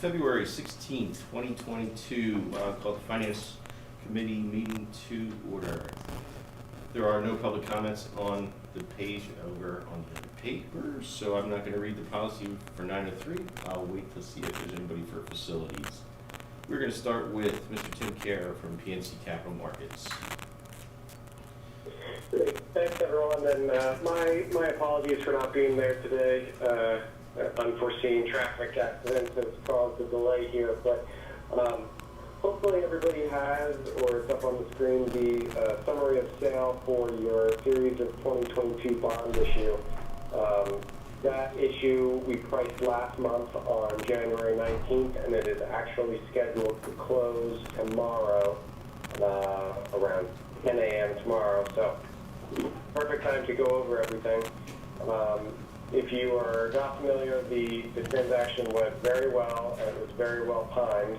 February 16, 2022, called the Finance Committee meeting to order. There are no public comments on the page over on the paper, so I'm not going to read the policy for 903. I'll wait to see if there's anybody for facilities. We're going to start with Mr. Tim Kerr from PNC Capital Markets. Great. Thanks, everyone, and my apologies for not being there today. Unforeseen traffic accidents has caused a delay here, but hopefully everybody has, or it's up on the screen, the summary of sale for your series of 2022 bond issue. That issue we priced last month on January 19th, and it is actually scheduled to close tomorrow, around 10 a.m. tomorrow, so perfect time to go over everything. If you are not familiar, the transaction went very well, and it was very well timed.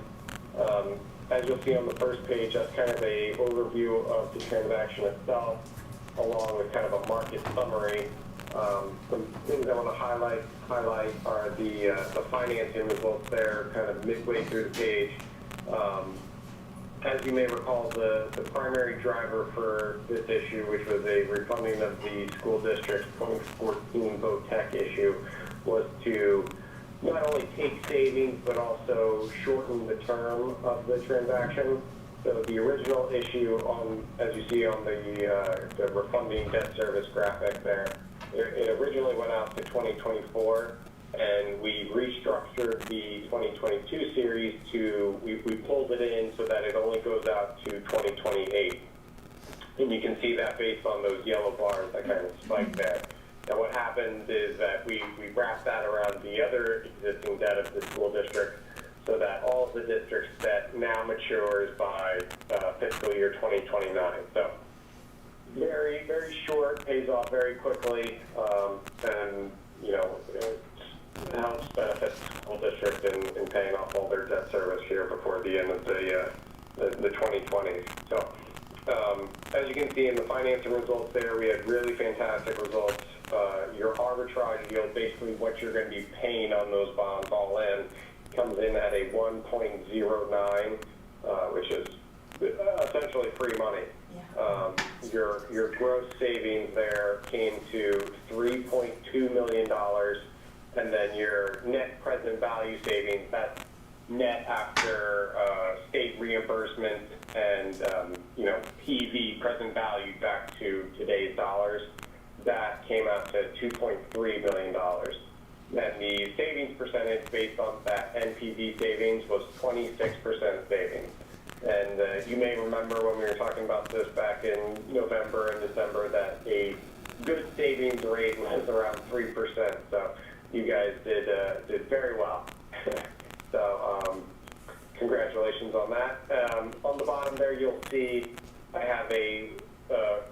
As you'll see on the first page, that's kind of a overview of the transaction itself, along with kind of a market summary. Some things I want to highlight are the financing results there, kind of midway through the page. As you may recall, the primary driver for this issue, which was a refunding of the school district's 2014 VOTEC issue, was to not only take savings, but also shorten the term of the transaction. So the original issue, as you see on the refunding debt service graphic there, it originally went out to 2024. And we restructured the 2022 series we pulled it in so that it only goes out to 2028. And you can see that based on those yellow bars that kind of spike there. Now what happens is that we wrap that around the other existing debt of the school district so that all of the district's debt now matures by fiscal year 2029. So very, very short, pays off very quickly, and you know, helps benefit the school district in paying off all their debt service here before the end of the 2020s. So as you can see in the financing results there, we had really fantastic results. Your arbitrage yield, basically what you're going to be paying on those bonds all in, comes in at a 1.09, which is essentially free money. Yeah. Your gross savings there came to $3.2 million. And then your net present value savings, that's net after state reimbursement and PV, present value back to today's dollars, that came out to $2.3 million. And the savings percentage based on that NPV savings was 26% savings. And you may remember when we were talking about this back in November and December that a good savings rate was around 3%. So you guys did very well. So congratulations on that. On the bottom there, you'll see I have a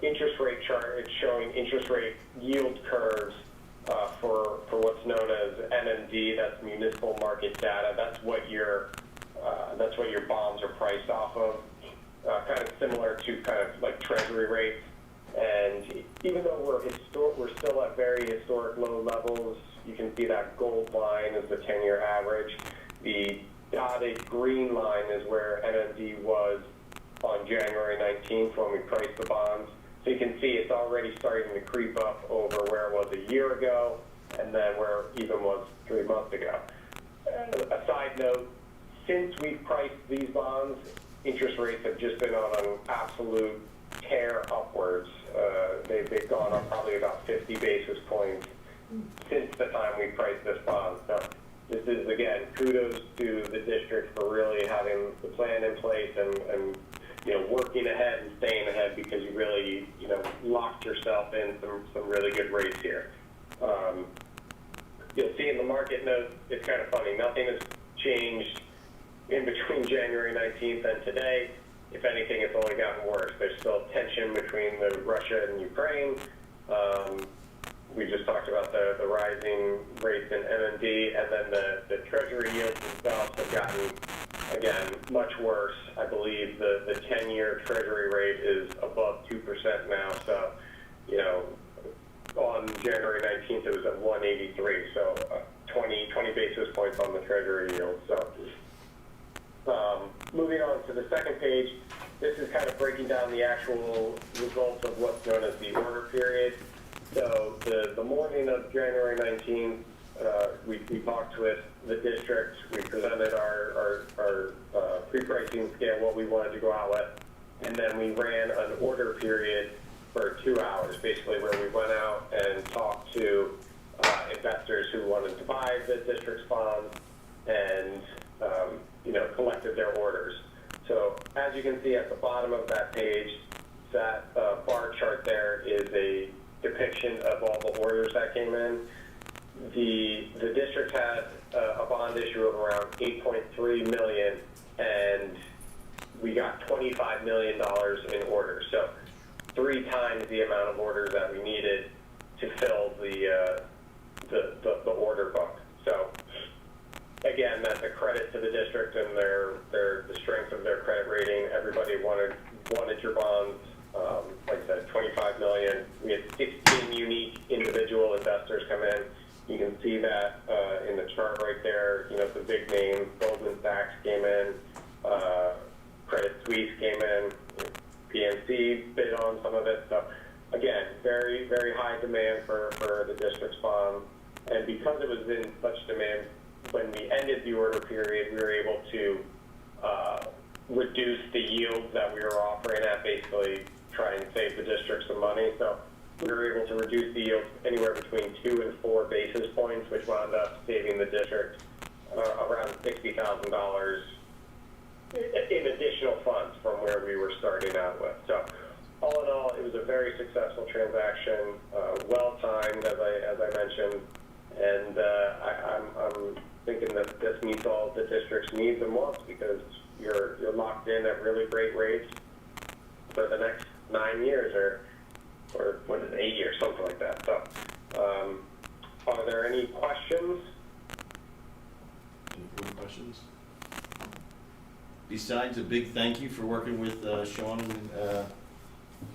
interest rate chart. It's showing interest rate yield curves for what's known as MMD. That's municipal market data. That's what your bonds are priced off of. Kind of similar to kind of like treasury rates. And even though we're still at very historic low levels, you can see that gold line is the 10-year average. The dotted green line is where NMD was on January 19th when we priced the bonds. So you can see it's already starting to creep up over where it was a year ago and then where it even was 3 months ago. A side note, since we've priced these bonds, interest rates have just been on an absolute tear upwards. They've gone up probably about 50 basis points since the time we priced this bond. So this is, again, kudos to the district for really having the plan in place and working ahead and staying ahead, because you really, locked yourself in some really good rates here. You'll see in the market notes, it's kind of funny. Nothing has changed in between January 19th and today. If anything, it's only gotten worse. There's still tension between Russia and Ukraine. We just talked about the rising rates in MMD, and then the Treasury yields themselves have gotten, again, much worse. I believe the 10-year Treasury rate is above 2% now. So, on January 19th, it was at 183. So 20 basis points on the Treasury yield. So Moving on to the second page, this is kind of breaking down the actual results of what's known as the order period. So the morning of January 19th, we talked with the district. We presented our pre-pricing scale, what we wanted to go out with, and then we ran an order period for 2 hours, basically where we went out and talked to investors who wanted to buy the district's bonds and collected their orders. So as you can see at the bottom of that page, that bar chart there is a depiction of all the orders that came in. The district had a bond issue of around $8.3 million, and we got $25 million in orders. So 3 times the amount of orders that we needed to fill the order book. So again, that's a credit to the district and the strength of their credit rating. Everybody wanted your bonds. Like I said, $25 million. We had 16 unique individual investors come in. You can see that in the chart right there. The big names. Goldman Sachs came in. Credit Suisse came in. PNC bid on some of it. So again, very, very high demand for the district's bonds. And because it was in such demand, when we ended the order period, we were able to reduce the yield that we were offering at, basically try and save the district some money. So we were able to reduce the yield anywhere between 2 and 4 basis points, which wound up saving the district around $60,000 in additional funds from where we were starting out with. So all in all, it was a very successful transaction, well-timed, as I mentioned, and I'm thinking that this meets all the district's needs and wants, because you're locked in at really great rates for the next 9 years, or what is it, 8 years, something like that. So, are there any questions? Any further questions? Besides a big thank you for working with Sean and the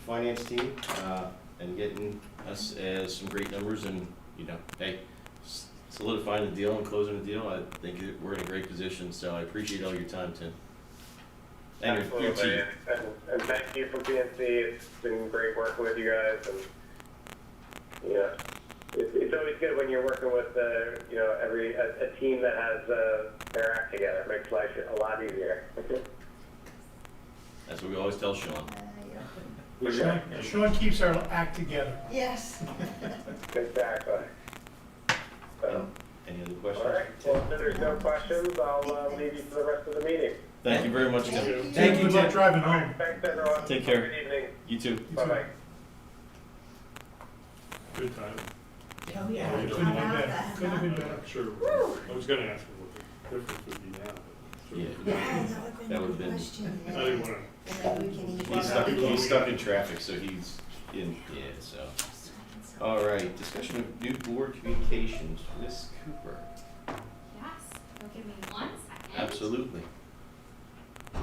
finance team and getting us some great numbers, and hey, solidifying the deal and closing the deal. I think we're in a great position, so I appreciate all your time, Tim. And your Absolutely, team. and thank you for PNC. It's been great working with you guys, and it's always good when you're working with a team that has their act together. It makes life a lot easier. That's what we always tell Sean. Sean keeps our act together. Yes. Exactly. So, Any other questions? all right. Well, if there's no questions, I'll leave you for the rest of the meeting. Thank you very much, Tim. Thank you. Good luck driving home. Thanks, everyone. Take care. Good evening. You too. Bye-bye. Good time. Oh, yeah. Couldn't have been better. Couldn't have been better. Sure. I was gonna ask her what the difference would be now, but. Yeah. Yeah, That would've been- question. I didn't wanna, And then we can eat. He's stuck in traffic, so he's in. Yeah. So. All right. Discussion of new board communications. Ms. Cooper. Yes, so give me 1 second. Absolutely. I'm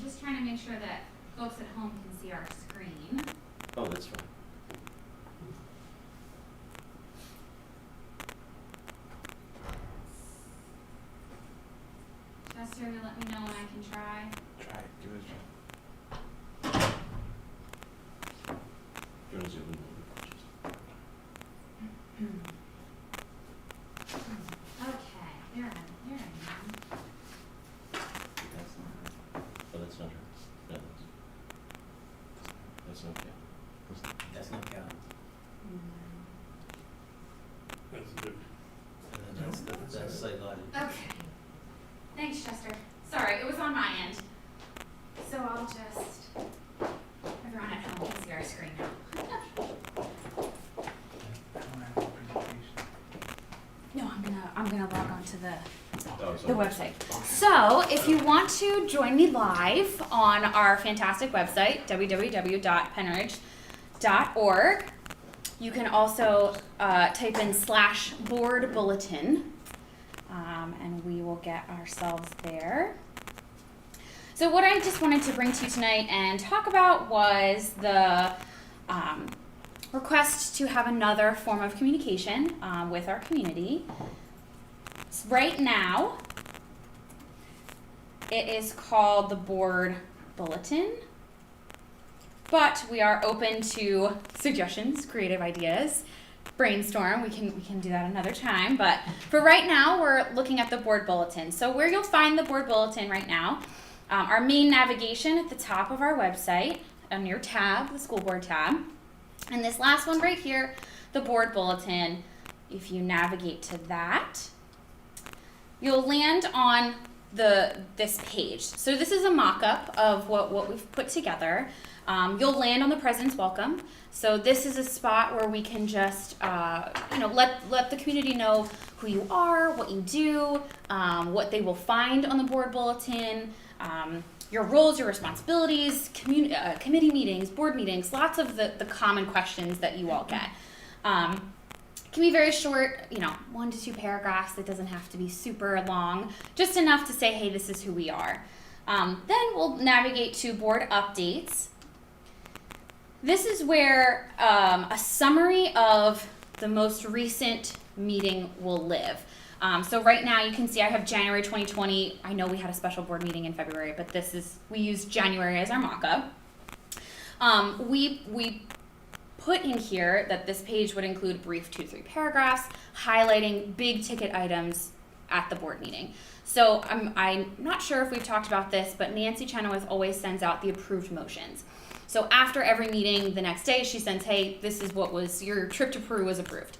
just trying to make sure that folks at home can see our screen. Oh, that's fine. Chester, you let me know when I can try. Try it, give it a try. Do you want to zoom in? Okay, there I am. That's not her. Oh, that's not her. No, that's okay. That's not count. that's the difference. And then that's site logic. Okay. Thanks, Chester. Sorry, it was on my end. So I'll just, everyone at home can see our screen now. No, I'm gonna log on to Oh, it's the on. website. So, if you want to join me live on our fantastic website, www.penridge.org, you can also type in /board bulletin, and we will get ourselves there. So what I just wanted to bring to you tonight and talk about was the request to have another form of communication with our community. Right now, it is called the board bulletin, but we are open to suggestions, creative ideas, brainstorm. We can do that another time, but for right now, we're looking at the board bulletin. So where you'll find the board bulletin right now, our main navigation at the top of our website, on your tab, the school board tab, and this last one right here, the board bulletin. If you navigate to that, you'll land on this page. So this is a mock-up of what we've put together. You'll land on the President's Welcome. So this is a spot where we can just, let the community know who you are, what you do, what they will find on the board bulletin, your roles, your responsibilities, committee meetings, board meetings, lots of the common questions that you all get. It can be very short, 1 to 2 paragraphs. It doesn't have to be super long, just enough to say, hey, this is who we are. Then we'll navigate to board updates. This is where a summary of the most recent meeting will live. So right now you can see I have January 2020. I know we had a special board meeting in February, but we used January as our mock-up. We put in here that this page would include brief 2 to 3 paragraphs highlighting big ticket items at the board meeting. So I'm not sure if we've talked about this, but Nancy Chenoweth always sends out the approved motions. So after every meeting the next day, she sends, hey, this is what was your trip to Peru was approved.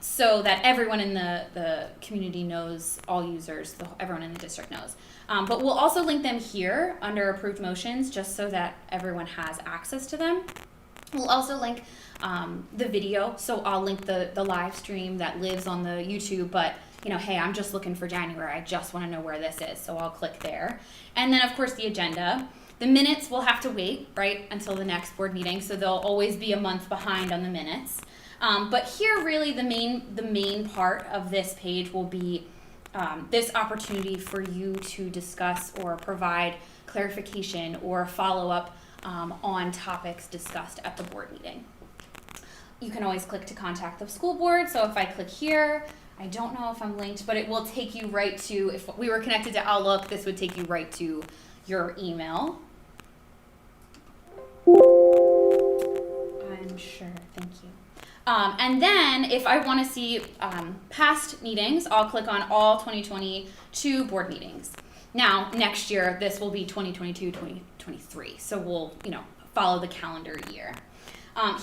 So that everyone in the community knows, all users, everyone in the district knows. But we'll also link them here under approved motions just so that everyone has access to them. We'll also link the video, so I'll link the live stream that lives on the YouTube, but hey, I'm just looking for January, I just want to know where this is, so I'll click there. And then of course the agenda. The minutes will have to wait, right, until the next board meeting, so they'll always be a month behind on the minutes. But here really the main part of this page will be this opportunity for you to discuss or provide clarification or follow up on topics discussed at the board meeting. You can always click to contact the school board. So if I click here, I don't know if I'm linked, but it will take you right to, if we were connected to Outlook, this would take you right to your email. I'm sure, thank you. And then if I want to see past meetings, I'll click on all 2022 board meetings. Now, next year, this will be 2022, 2023. So we'll, follow the calendar year.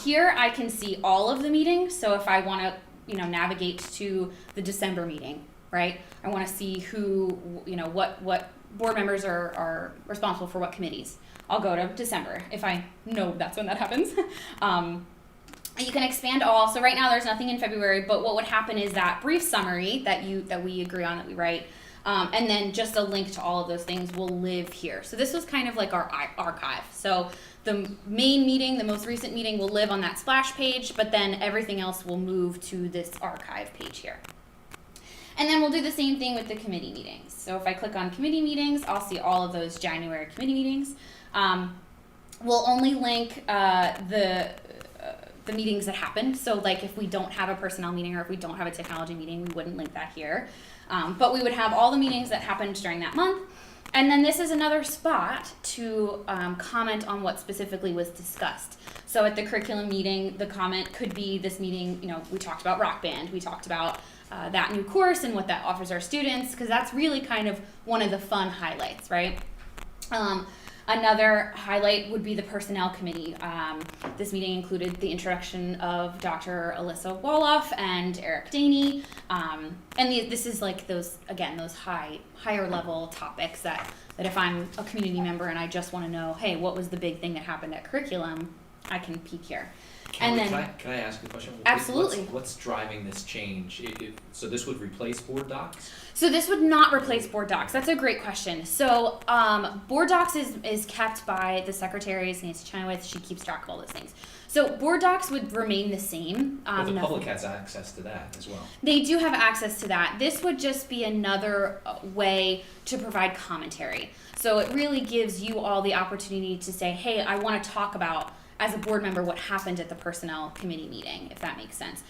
Here I can see all of the meetings. So if I want to, navigate to the December meeting, right? I want to see who, what board members are responsible for what committees. I'll go to December if I know that's when that happens. You can expand all. So right now there's nothing in February, but what would happen is that brief summary that we agree on, that we write, and then just a link to all of those things will live here. So this was kind of like our archive. So the main meeting, the most recent meeting, will live on that splash page, but then everything else will move to this archive page here. And then we'll do the same thing with the committee meetings. So if I click on committee meetings, I'll see all of those January committee meetings. We'll only link the meetings that happened. So like if we don't have a personnel meeting or if we don't have a technology meeting, we wouldn't link that here. But we would have all the meetings that happened during that month. And then this is another spot to comment on what specifically was discussed. So at the curriculum meeting, the comment could be this meeting, we talked about Rock Band, we talked about that new course and what that offers our students, because that's really kind of one of the fun highlights, right? Another highlight would be the personnel committee. This meeting included the introduction of Dr. Alyssa Woloff and Eric Daney. This is like those higher level topics that if I'm a community member and I just want to know, hey, what was the big thing that happened at curriculum, I can peek here. Can I ask a question? Absolutely. What's driving this change? So this would replace board docs? So this would not replace board docs. That's a great question. So board docs is kept by the secretaries, Nancy Chenoweth. She keeps track of all those things. So board docs would remain the same. But the public has access to that as well. They do have access to that. This would just be another way to provide commentary. So it really gives you all the opportunity to say, hey, I want to talk about, as a board member, what happened at the personnel committee meeting, if that makes sense.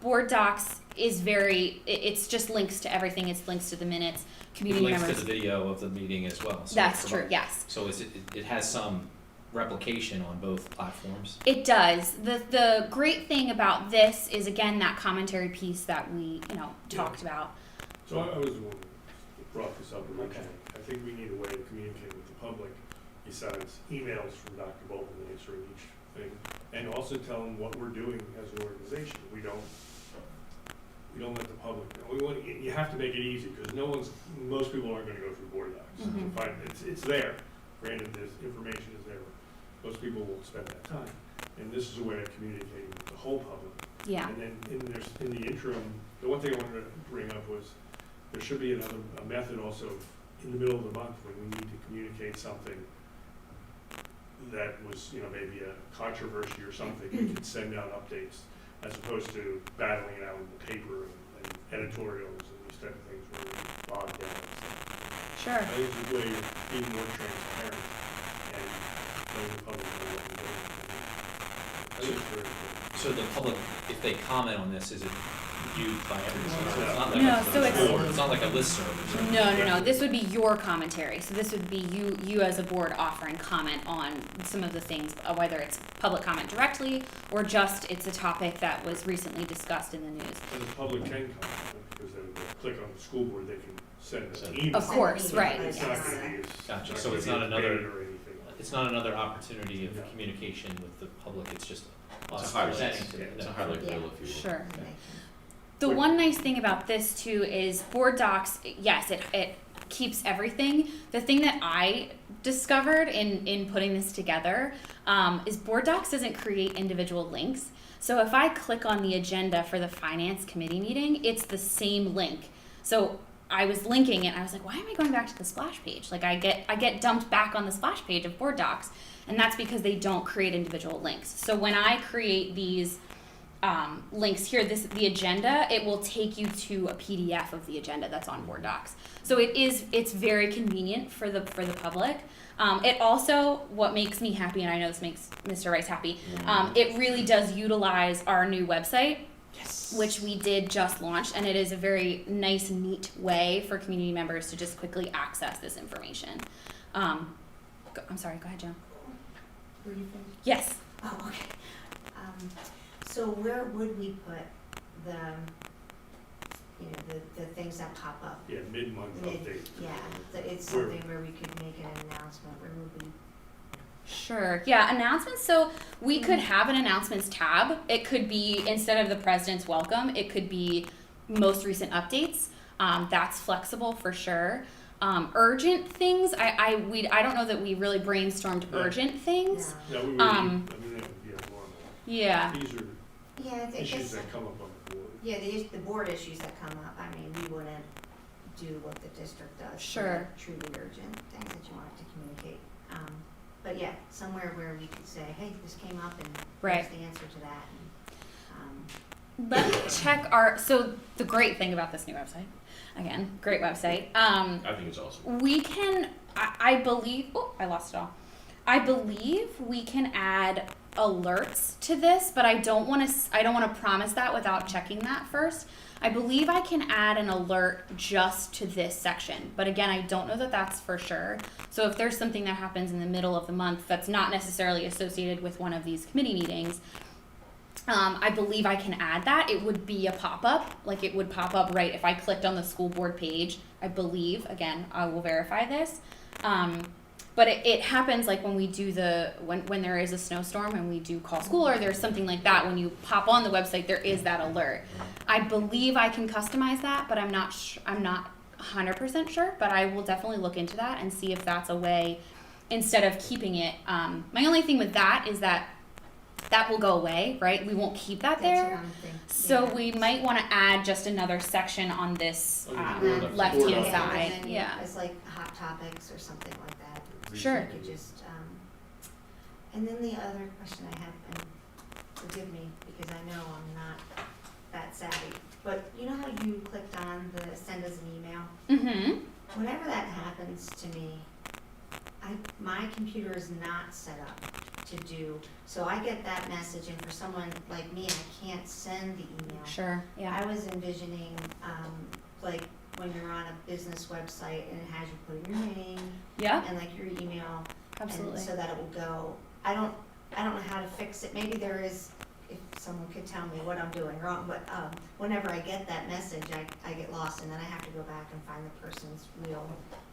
Board Docs is it's just links to everything. It's links to the minutes, community Links members. to the video of the meeting as well. So That's it's true, about- yes. So it has some replication on both platforms. It does. The great thing about this is, again, that commentary piece that we, talked about. So I was the one that brought this up originally. I think we need a way to communicate with the public besides emails from Dr. Bolton answering each thing, and also tell them what we're doing as an organization. We don't let the public know. You have to make it easy, because most people aren't gonna go through Board Docs. Mhm. To find, it's there. Granted, this information is there. Most people won't spend that time. And this is a way of communicating with the whole public. Yeah. And then in the interim, the one thing I wanted to bring up was, there should be a method also in the middle of the month when we need to communicate something that was, maybe a controversy or something, we could send out updates as opposed to battling it out in the paper and editorials and these type of things where we bog down. Sure. I think it's a way of being more transparent and letting the public know what we're doing. I think it's very important. So the public, if they comment on this, is it viewed by everyone? It's not like No, a- so it's not like a listserv or something. No. This would be your commentary. So this would be you as a board offering comment on some of the things, whether it's public comment directly or just it's a topic that was recently discussed in the news. And the public can comment, because they click on the school board, they can send an email. Of course, right. It's not Yes. gonna be as. Gotcha. So gonna it's be not as another- big or anything. It's not another opportunity of No. communication with the public, it's just It's us a highlight, presenting to them. it's a highlight Yeah. reel, if you will. Sure. That makes sense. The one nice thing about this too is Board Docs, yes, it keeps everything. The thing that I discovered in putting this together is Board Docs doesn't create individual links. So if I click on the agenda for the Finance Committee meeting, it's the same link. So I was linking it, I was like, why am I going back to the splash page? Like I get dumped back on the splash page of Board Docs, and that's because they don't create individual links. So when I create these links here, the agenda, it will take you to a PDF of the agenda that's on Board Docs. So it's very convenient for the public. It also, what makes me happy, and I know this makes Mr. Rice happy, it really does utilize our new website, which we did just launch, and it is a very nice, neat way for community members to just quickly access this information. I'm sorry, go ahead, Joan. Were you finished? Yes. Oh, okay. So where would we put the things that pop up? Yeah, mid-month update. Yeah, it's Where- something where we could make an announcement, where would we? Sure. Yeah, announcements. So we could have an announcements tab. It could be, instead of the president's welcome, it could be most recent updates. That's flexible for sure. Urgent things, I don't know that we really brainstormed Yeah. urgent things. No, we really, Um, I mean, that would be abnormal. Yeah. These are Yeah, I issues guess, that come up on the board. yeah, the board issues that come up, I mean, we wouldn't do what the district does. for Sure. the truly urgent things that you want to communicate. But yeah, somewhere where we could say, hey, this came up and Right. here's the answer to that. Let me check so the great thing about this new website, again, great website. I think it's awesome. We can, I believe, I lost it all. I believe we can add alerts to this, but I don't want to promise that without checking that first. I believe I can add an alert just to this section, but again, I don't know that that's for sure. So if there's something that happens in the middle of the month that's not necessarily associated with one of these committee meetings, I believe I can add that. It would be a pop-up, like it would pop up right if I clicked on the school board page. I believe, again, I will verify this. But it happens like when we do when there is a snowstorm and we do call school or there's something like that, when you pop on the website, there is that alert. I believe I can customize that, but I'm not 100% sure, but I will definitely look into that and see if that's a way, instead of keeping it. My only thing with that is that will go away, right? We won't keep that That's there. what I'm thinking. So yeah. we might want to add just another section on this left Board hand docs. side. And then Yeah. it's like hot topics or something like that. Sure. You could just, and then the other question I have, and forgive me, because I know I'm not that savvy, but you know how you clicked on the send us an email? Mm-hmm. Whenever that happens to me, I my computer is not set up to do, so I get that message, and for someone like me, I can't send the email. Sure, yeah, I was envisioning, like, when you're on a business website and it has you put in your name yeah, and like your email, absolutely. and so that it will go. I don't know how to fix it. Maybe there is, if someone could tell me what I'm doing wrong, but whenever I get that message, I get lost, and then I have to go back and find the person's real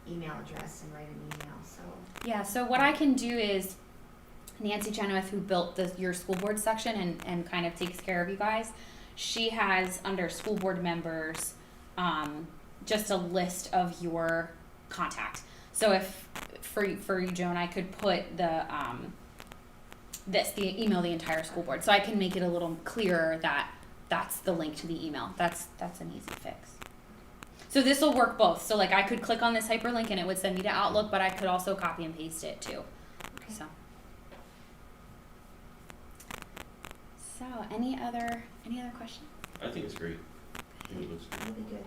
email address and write an email, so. Yeah, so what I can do is Nancy Chenoweth, who built your school board section and kind of takes care of you guys, she has under school board members just a list of your contact. So if for you, Joan, I could put the email the entire school board, so I can make it a little clearer that that's the link to the email. That's an easy fix. So this will work both. So like I could click on this hyperlink and it would send me to Outlook, but I could also copy and paste it too. Okay. So any other questions? I think it's great. I think it looks good. That'll be good.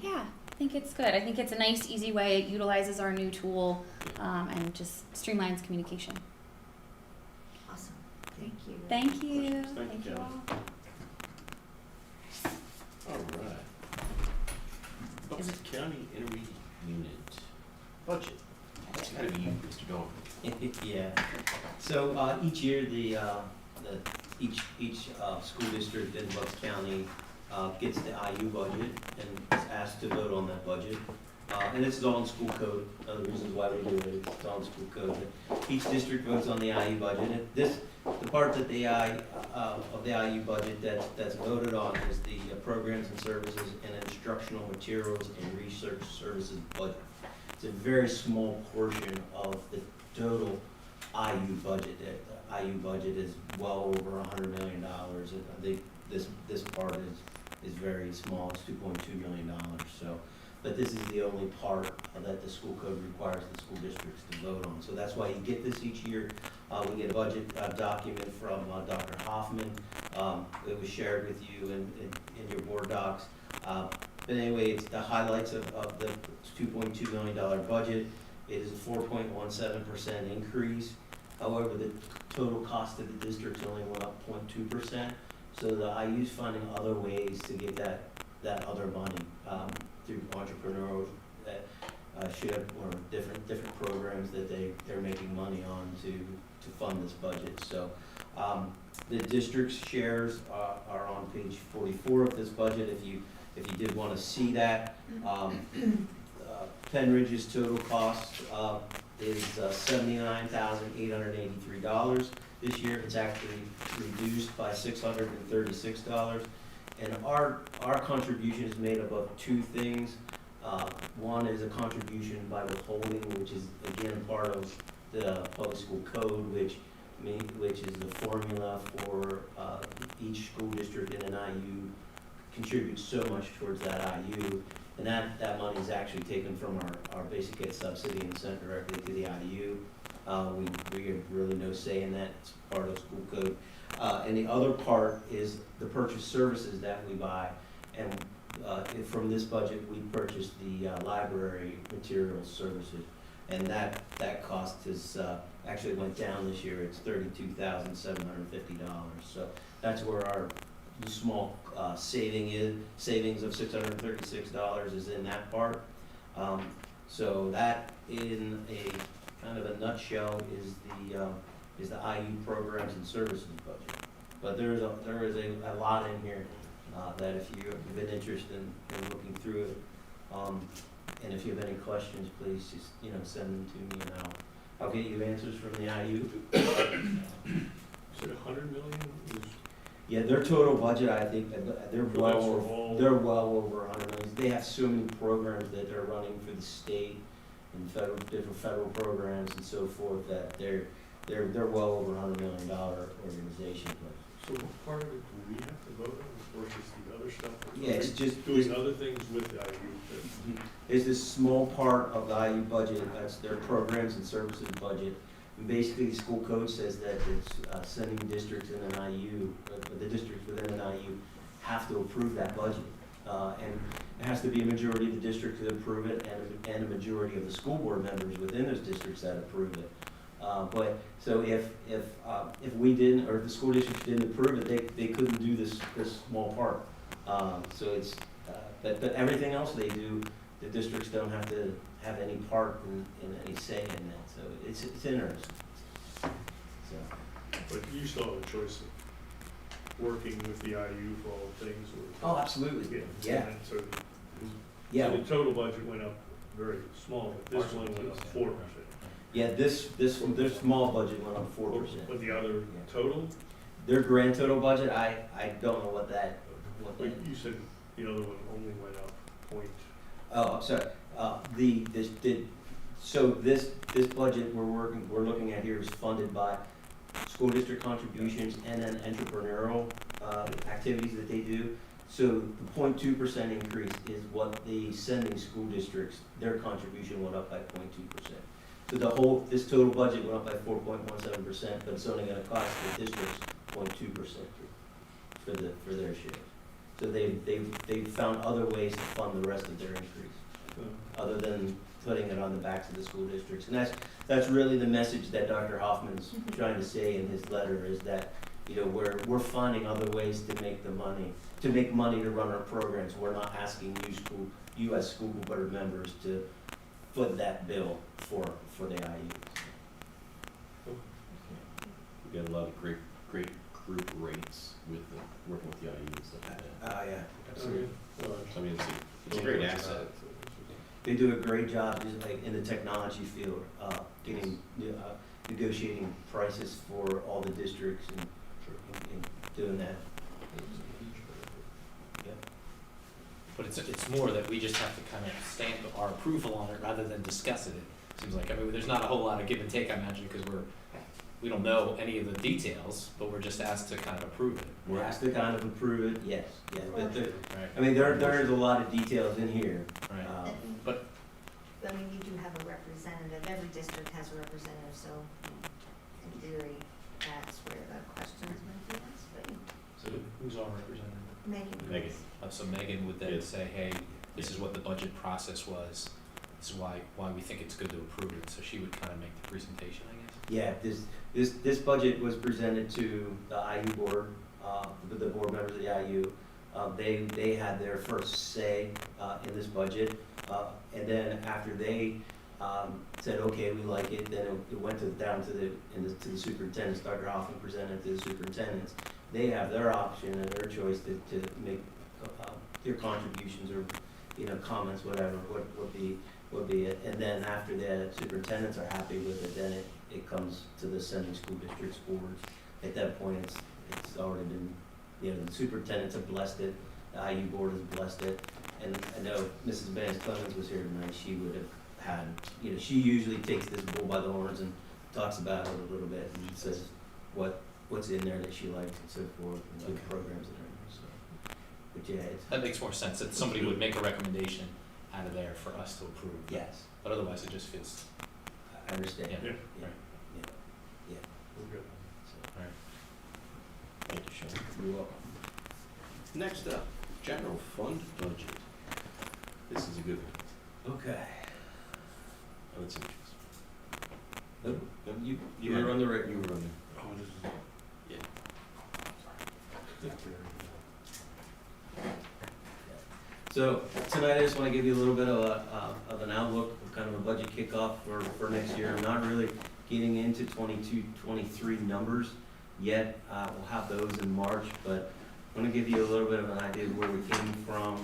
Yeah, I think it's good. I think it's a nice, easy way. It utilizes our new tool and just streamlines communication. Awesome. Thank you. Thank you. Questions? Thank you, all. All right. Bucks County Intermediate Unit Budget. That's gotta be you, Mr. Dawn. Yeah, so, each year, each school district in Bucks County, gets the IU budget and is asked to vote on that budget. And it's all in school code, the reasons why we do it, it's all in school code. But each district votes on the IU budget, and the part that of the IU budget that's voted on is the programs and services and instructional materials and research services budget. It's a very small portion of the total IU budget. The IU budget is well over $100 million. I think this part is very small, it's $2.2 million. So, but this is the only part that the school code requires the school districts to vote on. So that's why you get this each year. We get a budget document from Dr. Hoffman. It was shared with you in your board docs. But anyway, it's the highlights of the $2.2 million budget. It is a 4.17% increase. However, the total cost of the districts only went up 0.2%. So the IU's finding other ways to get that other money through entrepreneurs that or different programs that they're making money on to fund this budget. So the district's shares are on page 44 of this budget. If you did want to see that, Penridge's total cost is $79,883 this year. It's actually reduced by $636. And our contribution is made up of two things. One is a contribution by withholding, which is again part of the public school code, which is the formula for each school district in an IU contributes so much towards that IU. And that money is actually taken from our basic ed subsidy and sent directly to the IU. We have really no say in that. It's part of school code. And the other part is the purchase services that we buy. And from this budget, we purchased the library materials services. And that cost is actually went down this year. It's $32,750. So that's where our small savings of $636 is in that part. So that, in a kind of a nutshell, is the IU programs and services budget. But there is a lot in here that if you have been interested in looking through it, and if you have any questions, please just send them to me, and I'll get you answers from the IU. Is it $100 million? Yeah, their total budget, I think, they're So well that's over, all- they're well over 100 million. They have so many programs that they're running for the state and different federal programs and so forth that they're well over $100 million organization. So part of it, do we have to vote on, or just the other stuff? Yeah, it's just Doing other things with the IU. Is this small part of the IU budget, that's their programs and services budget. And basically, the school code says that it's sending districts in an IU, the districts within an IU have to approve that budget. And it has to be a majority of the district to approve it and a majority of the school board members within those districts that approve it. But, so if we didn't, or if the school districts didn't approve it, they couldn't do this small part. So it's, but everything else they do, the districts don't have to have any part in any say in that, so it's interesting. So, But you still have a choice of working with the IU for all things, or. oh, absolutely, yeah, and So yeah. so the total budget went up very small, but this one went up 4%. Yeah, their small budget went up 4%. But the other total, Their grand total budget, I don't know what that. you said the other one only went up point. Oh, I'm sorry. So this budget we're looking at here is funded by school district contributions and then entrepreneurial activities that they do. So the 0.2% increase is what the sending school districts, their contribution went up by 0.2%. So this total budget went up by 4.17%, but it's only gonna cost the districts 0.2% for their share. So they've found other ways to fund the rest of their increase, other than putting it on the backs of the school districts. And that's really the message that Dr. Hoffman's trying to say in his letter, is that, you know, we're finding other ways to make money to run our programs. We're not asking US school board members to foot that bill for the IU. We got a lot of great group rates with working with the IU and stuff like that. Yeah. Absolutely. I mean, it's a great asset. They do a great job, just like in the technology field, negotiating prices for all the districts and doing that. But it's more that we just have to kind of stamp our approval on it rather than discuss it. It seems like, I mean, there's not a whole lot of give and take, I imagine, because we don't know any of the details, but we're just asked to kind of approve it. We're asked to kind of approve it, yes, but Right. I mean, there is a lot of details in here. Right. But, I mean, you do have a representative, every district has a representative, so in theory, that's where the questions might be asked, but So who's our representative? Megan. So Megan would then Yes. say, hey, this is what the budget process was, this is why we think it's good to approve it, so she would kind of make the presentation, I guess. Yeah, this budget was presented to the IU board, the board members of the IU. They had their first say in this budget, and then after they said, okay, we like it, then it went down to the superintendents. Dr. Hoffman presented to the superintendents. They have their option and their choice to make their contributions or, you know, comments, whatever, would be it. And then after the superintendents are happy with it, then it comes to the sending school districts boards. At that point, it's already been, you know, the superintendents have blessed it, the IU board has blessed it. And I know Mrs. Vance Clemens was here tonight, she would have had, you know, she usually takes this bull by the horns and talks about it a little bit and says what's in there that she likes and so forth, and what programs that are in there, so. But yeah, That makes more sense, that somebody would make a recommendation out of there for us to approve. yes, But otherwise, it just feels, I understand. yeah, Yeah. right, We're good. right. Thank you, Sean. You're welcome. Next up, general fund budget. This is a good one. Okay. Oh, it's interesting. Nope. You were on the right, you were on Oh, this is. Yeah. So tonight I just want to give you a little bit of an outlook, of kind of a budget kickoff for next year. I'm not really getting into 22, 23 numbers yet. We'll have those in March, but I'm going to give you a little bit of an idea of where we came from,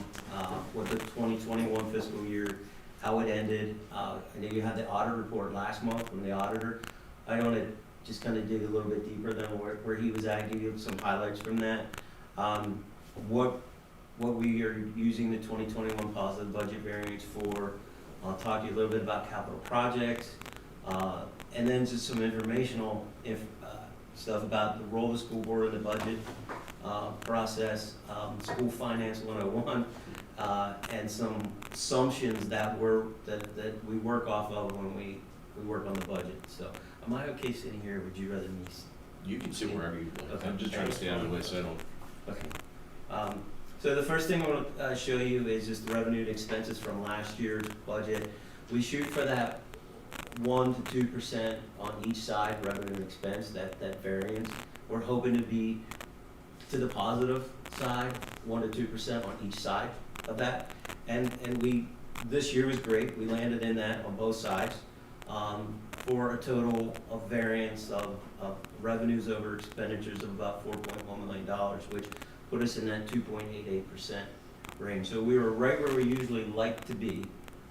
what the 2021 fiscal year, how it ended. I know you had the audit report last month from the auditor. I want to just kind of dig a little bit deeper than where he was at, give you some highlights from that. What we are using the 2021 positive budget variance for. I'll talk to you a little bit about capital projects, and then just some informational stuff about the role of the school board in the budget process, school finance 101, and some assumptions that we work off of when we work on the budget. So, am I okay sitting here? Or would you rather me? You can sit wherever you want. Okay. I'm just trying to stay out of the way so I don't. Okay. So the first thing I want to show you is just the revenue and expenses from last year's budget. We shoot for that 1 to 2% on each side, revenue and expense, that variance. We're hoping to be to the positive side, 1 to 2% on each side of that. And this year was great. We landed in that on both sides, for a total of variance of revenues over expenditures of about $4.1 million, which put us in that 2.88% range. So we were right where we usually like to be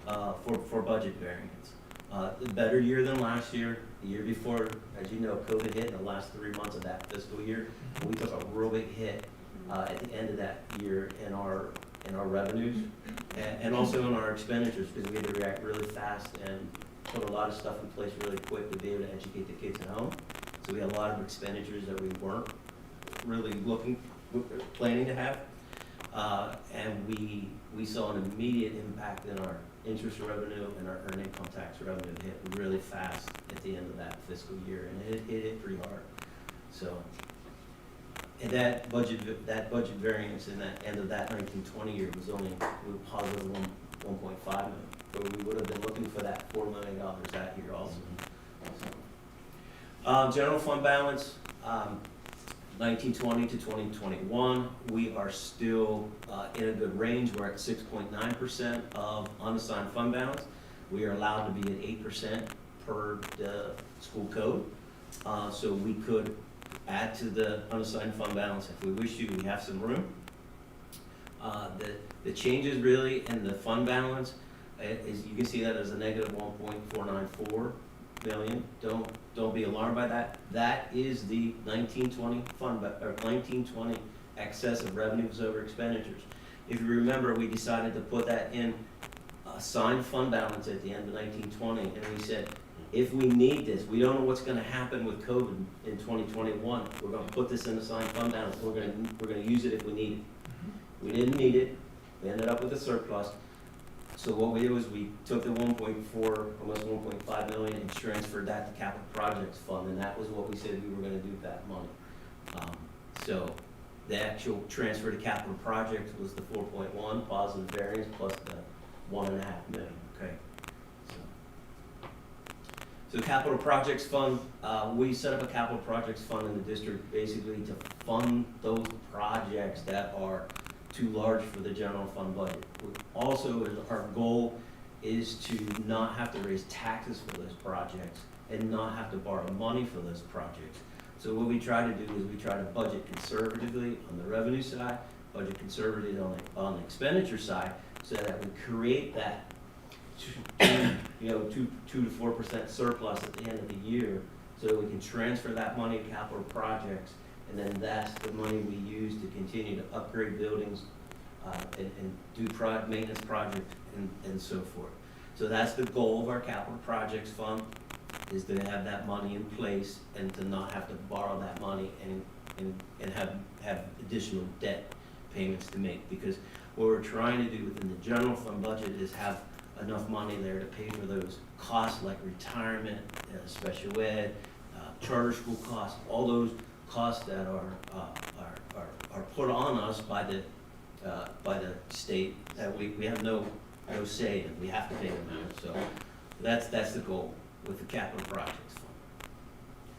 for budget variance. A better year than last year. The year before, as you know, COVID hit in the last 3 months of that fiscal year. We took a real big hit at the end of that year in our revenues and also in our expenditures, because we had to react really fast and put a lot of stuff in place really quick to be able to educate the kids at home. So we had a lot of expenditures that we weren't really planning to have. And we saw an immediate impact in our interest revenue and our earned income tax revenue hit really fast at the end of that fiscal year, and it hit pretty hard. So, and that budget variance in that end of that 1920 year was only positive 1.5 million. But we would have been looking for that $4 million that year also. So, general fund balance. 1920 to 2021, we are still in a good range. We're at 6.9% of unassigned fund balance. We are allowed to be at 8% per the school code. So we could add to the unassigned fund balance if we wish to. We have some room. The changes really in the fund balance is, you can see that as a negative 1.494 billion. Don't be alarmed by that. That is the 1920 fund, or 1920 excess of revenues over expenditures. If you remember, we decided to put that in assigned fund balance at the end of 1920, and we said, if we need this, we don't know what's going to happen with COVID in 2021. We're going to put this in assigned fund balance. We're going to use it if we need it. We didn't need it. We ended up with a surplus. So what we did was we took the 1.4, almost 1.5 million, and transferred that to capital projects fund, and that was what we said we were going to do with that money. So the actual transfer to capital projects was the 4.1 positive variance plus the 1.5 million. Okay. So capital projects fund, we set up a capital projects fund in the district basically to fund those projects that are too large for the general fund budget. Also, our goal is to not have to raise taxes for those projects and not have to borrow money for those projects. So what we try to do is we try to budget conservatively on the revenue side, budget conservatively on the expenditure side, so that we create that 2 to 4% surplus at the end of the year, so that we can transfer that money to capital projects. And then that's the money we use to continue to upgrade buildings and do maintenance projects and so forth. So that's the goal of our capital projects fund, is to have that money in place and to not have to borrow that money and have additional debt payments to make. Because what we're trying to do within the general fund budget is have enough money there to pay for those costs like retirement, special ed, charter school costs, all those costs that are put on us by the state that we have no say in. We have to pay them out. So that's the goal with the capital projects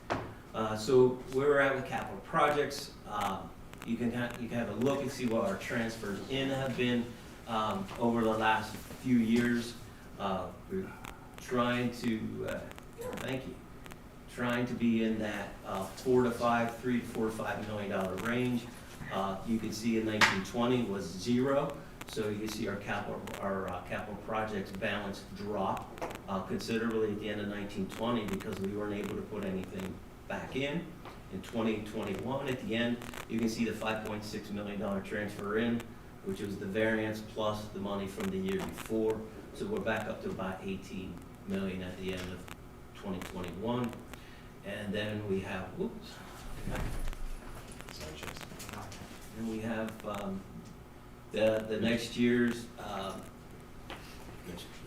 fund. So where we're at with capital projects, you can have a look and see what our transfers in have been over the last few years. We're trying to trying to be in that $3 to $5 million range. You can see in 1920 was 0, so you can see our capital projects balance drop considerably at the end of 1920 because we weren't able to put anything back in. In 2021, at the end, you can see the $5.6 million transfer in, which was the variance plus the money from the year before. So we're back up to about 18 million at the end of 2021. And then we have, and we have the next year's,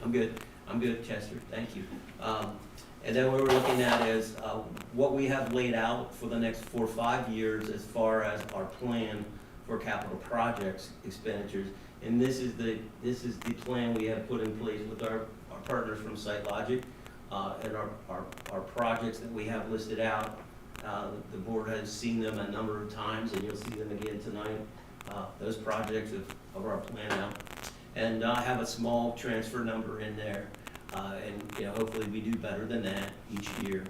I'm good, Chester, thank you. And then what we're looking at is what we have laid out for the next 4 or 5 years as far as our plan for capital projects expenditures. And this is the plan we have put in place with our partners from SiteLogic, and our projects that we have listed out. The board has seen them a number of times, and you'll see them again tonight. Those projects of our plan out. And I have a small transfer number in there, and hopefully we do better than that each year.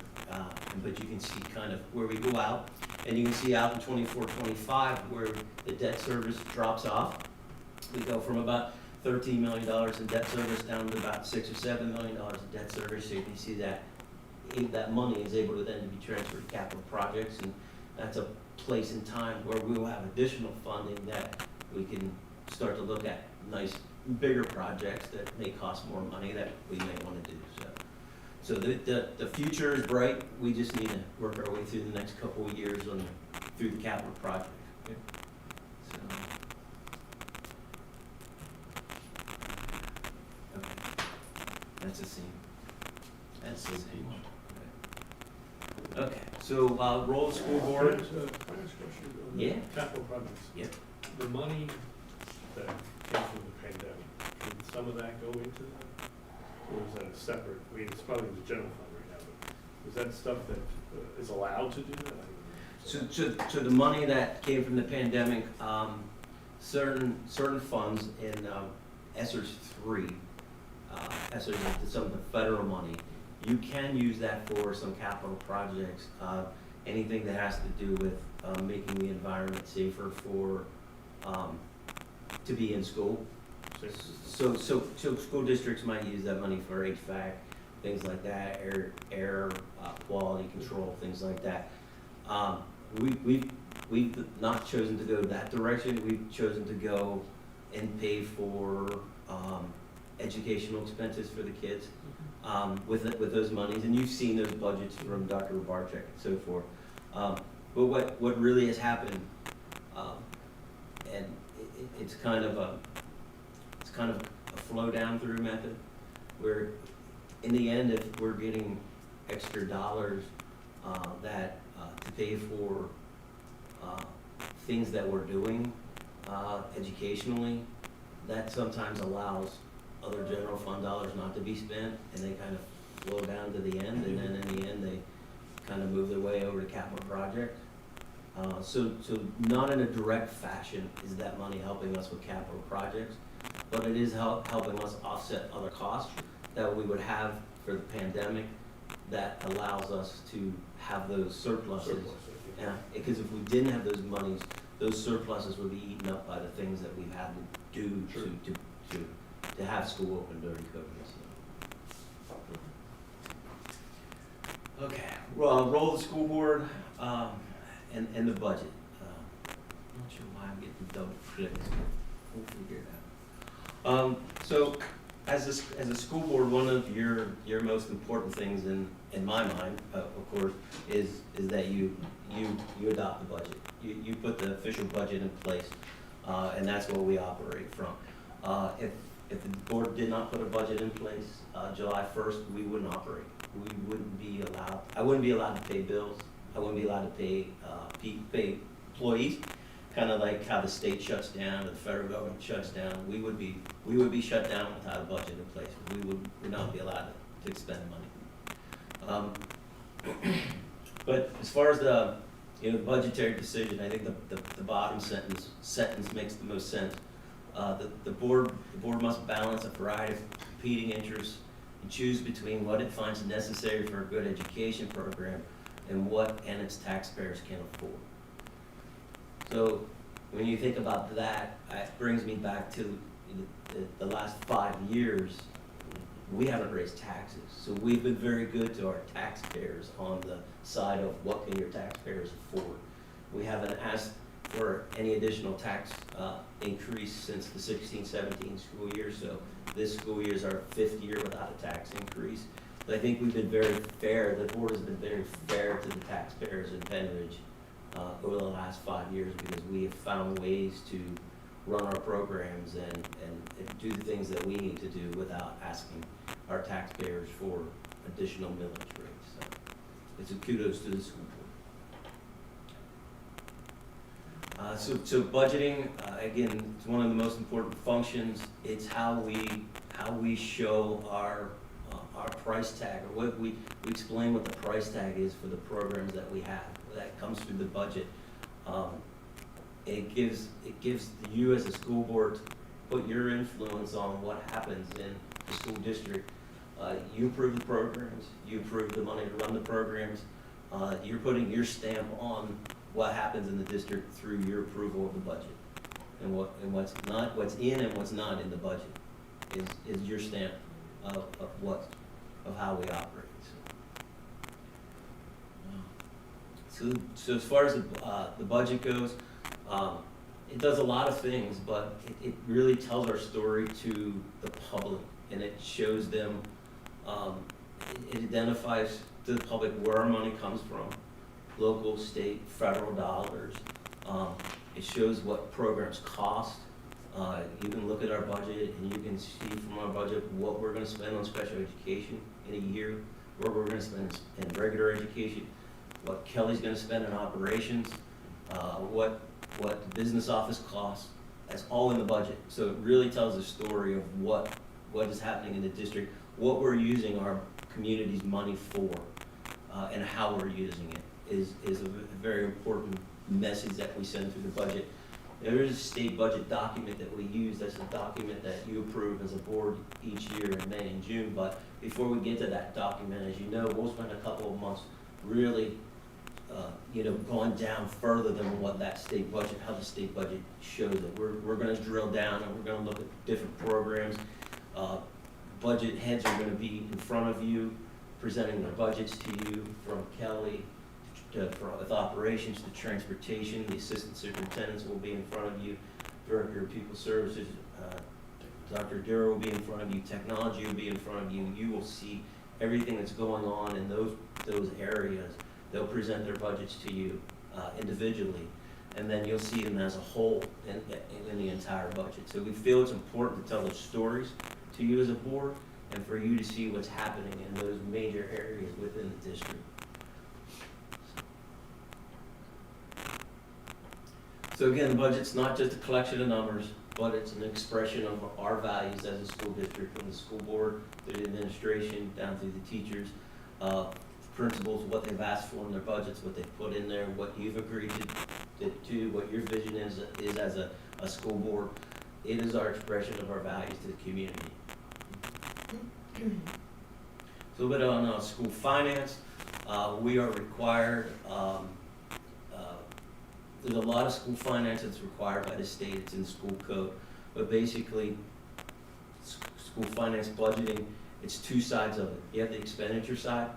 But you can see kind of where we go out, and you can see out in 24-25 where the debt service drops off. We go from about $13 million in debt service down to about $6 or $7 million in debt service. So you can see that that money is able to then be transferred to capital projects, and that's a place in time where we will have additional funding that we can start to look at nice bigger projects that may cost more money that we may want to do. So the future is bright. We just need to work our way through the next couple of years through the capital project. Okay. So, okay. That's the scene. That's the scene. Okay. So roll the school board. Can I ask a question on the Yeah. capital projects? Yeah. The money that came from the pandemic, can some of that go into that? Or is that a separate, I mean, it's probably in the general fund right now, but is that stuff that is allowed to do that? So the money that came from the pandemic, certain funds in ESSERS 3, ESSERS, some of the federal money, you can use that for some capital projects. Anything that has to do with making the environment safer for to be in school. So school districts might use that money for HVAC, things like that, air quality control, things like that. We've not chosen to go that direction. We've chosen to go and pay for educational expenses for the kids with those monies. And you've seen those budgets from Dr. Barczyk and so forth. But what really has happened, and it's kind of a flow down through method, where in the end, if we're getting extra dollars that to pay for things that we're doing educationally, that sometimes allows other general fund dollars not to be spent, and they kind of flow down to the end, and then in the end they kind of move their way over to capital project. So not in a direct fashion is that money helping us with capital projects, but it is helping us offset other costs that we would have for the pandemic that allows us to have those surpluses. Yeah, because if we didn't have those monies, those surpluses would be eaten up by the things that we've had to do to have school open during COVID. So. Okay, well, roll the school board and the budget. I'm not sure why I'm getting double credits. We'll figure it out. So, as a school board, one of your most important things in my mind, of course, is that you adopt the budget. You put the official budget in place, and that's what we operate from. If the board did not put a budget in place, July 1st, we wouldn't operate. We wouldn't be allowed. I wouldn't be allowed to pay bills. I wouldn't be allowed to pay employees. Kind of like how the state shuts down, or the federal government shuts down. We would be shut down without a budget in place. We would not be allowed to expend money. But as far as the budgetary decision, I think the bottom sentence makes the most sense. The board must balance a variety of competing interests and choose between what it finds necessary for a good education program and what its taxpayers can afford. So when you think about that, it brings me back to the last 5 years. We haven't raised taxes, so we've been very good to our taxpayers on the side of what can your taxpayers afford. We haven't asked for any additional tax increase since the 16-17 school year, so this school year is our 5th year without a tax increase. But I think we've been very fair, the board has been very fair to the taxpayers in Penridge over the last 5 years, because we have found ways to run our programs and do the things that we need to do without asking our taxpayers for additional millage rates. So it's a kudos to the school So budgeting, again, it's one of the most important functions. It's how we show our price tag, or what we explain what the price tag is for the programs that we have. That comes through the budget. It gives you as a school board to put your influence on what happens in the school district. You approve the programs, you approve the money to run the programs. You're putting your stamp on what happens in the district through your approval of the budget. And what's in and what's not in the budget is your stamp of how we operate. So as far as the budget goes, it does a lot of things, but it really tells our story to the public, and it shows them, it identifies to the public where our money comes from, local, state, federal dollars. It shows what programs cost. You can look at our budget and you can see from our budget what we're gonna spend on special education in a year, what we're gonna spend in regular education, what Kelly's gonna spend in operations, what the business office costs. That's all in the budget. So it really tells a story of what is happening in the district, what we're using our community's money for, and how we're using it is a very important message that we send through the budget. There is a state budget document that we use. That's a document that you approve as a board each year in May and June. But before we get to that document, as you know, we'll spend a couple of months really, going down further than what that state budget, how the state budget shows it. We're going to drill down and we're going to look at different programs. Budget heads are going to be in front of you, presenting their budgets to you, from Kelly with operations to transportation. The assistant superintendents will be in front of you. Director of People Services, Dr. Dura will be in front of you. Technology will be in front of you. You will see everything that's going on in those areas. They'll present their budgets to you individually, and then you'll see them as a whole in the entire budget. So we feel it's important to tell the stories to you as a board, and for you to see what's happening in those major areas within the district. So again, the budget's not just a collection of numbers, but it's an expression of our values as a school district, from the school board to the administration, down through the teachers, principals, what they've asked for in their budgets, what they've put in there, what you've agreed to what your vision is as a school board. It is our expression of our values to the community. So a little bit on school finance. We are required, there's a lot of school finance that's required by the state. It's in the school code. But basically, school finance budgeting, it's two sides of it. You have the expenditure side,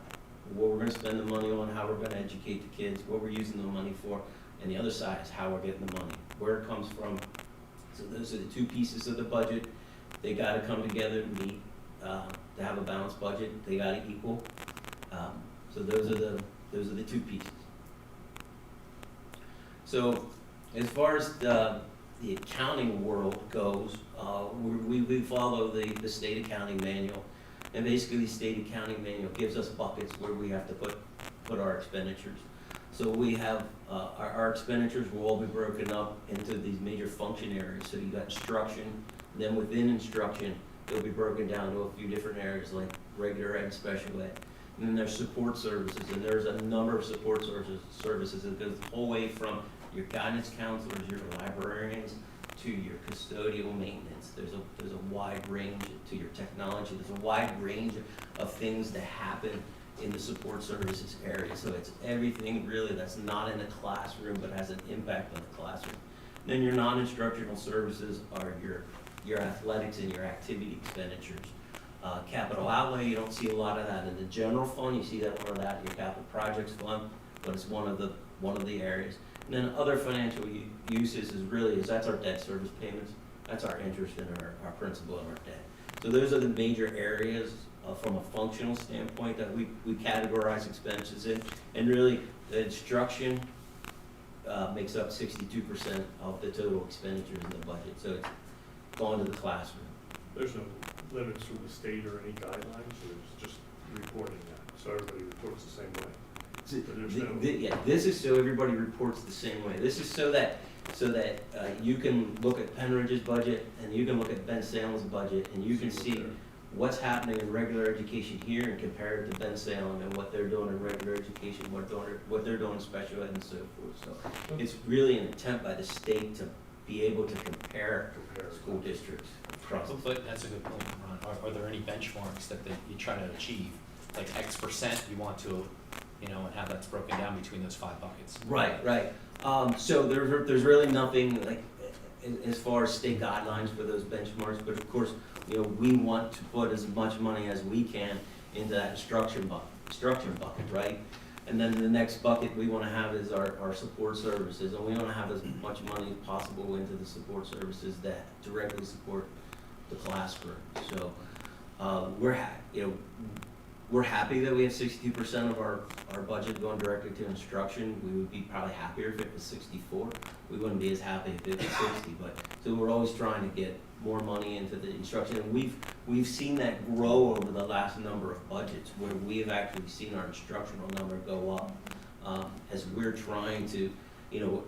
what we're going to spend the money on, how we're going to educate the kids, what we're using the money for, and the other side is how we're getting the money, where it comes from. So those are the two pieces of the budget. They got to come together and meet to have a balanced budget. They got to equal. So those are the two pieces. So as far as the accounting world goes, we follow the state accounting manual, and basically the state accounting manual gives us buckets where we have to put our expenditures. So we have our expenditures will all be broken up into these major function areas. So you got instruction, then within instruction they'll be broken down to a few different areas like regular ed, special ed. And then there's support services, and there's a number of support services that goes the whole way from your guidance counselors, your librarians, to your custodial maintenance. There's a wide range to your technology. There's a wide range of things that happen in the support services area. So it's everything really that's not in the classroom but has an impact on the classroom. And then your non-instructional services are your athletics and your activity expenditures. Capital outlay, you don't see a lot of that in the general fund. You see that one of that in your capital projects fund, but it's one of the areas. And then other financial uses that's our debt service payments. That's our interest and our principal and our debt. So those are the major areas from a functional standpoint that we categorize expenses in. And really, the instruction makes up 62% of the total expenditures in the budget. So it's gone to the classroom. There's no limits from the state or any guidelines, or it's just reporting that, so everybody reports the same way. This is so everybody reports the same way. This is so that so that you can look at Penridge's budget and you can look at Ben Salem's budget and you can see what's happening in regular education here and compare it to Ben Salem and what they're doing in regular education, what they're doing in special ed and so forth. So it's really an attempt by the state to be able to compare school districts across. But that's a good point, Ron. Are there any benchmarks that you try to achieve? Like X% you want to, you know, and how that's broken down between those 5 buckets? Right. So there's really nothing like as far as state guidelines for those benchmarks, but of course, you know, we want to put as much money as we can into that instruction bucket, right? And then the next bucket we want to have is our support services, and we want to have as much money as possible into the support services that directly support the classroom. So we're happy that we have 62% of our budget going directly to instruction. We would be probably happier if it was 64. We wouldn't be as happy if it was 60. But so we're always trying to get more money into the instruction, and we've seen that grow over the last number of budgets, where we have actually seen our instructional number go up as we're trying to, you know,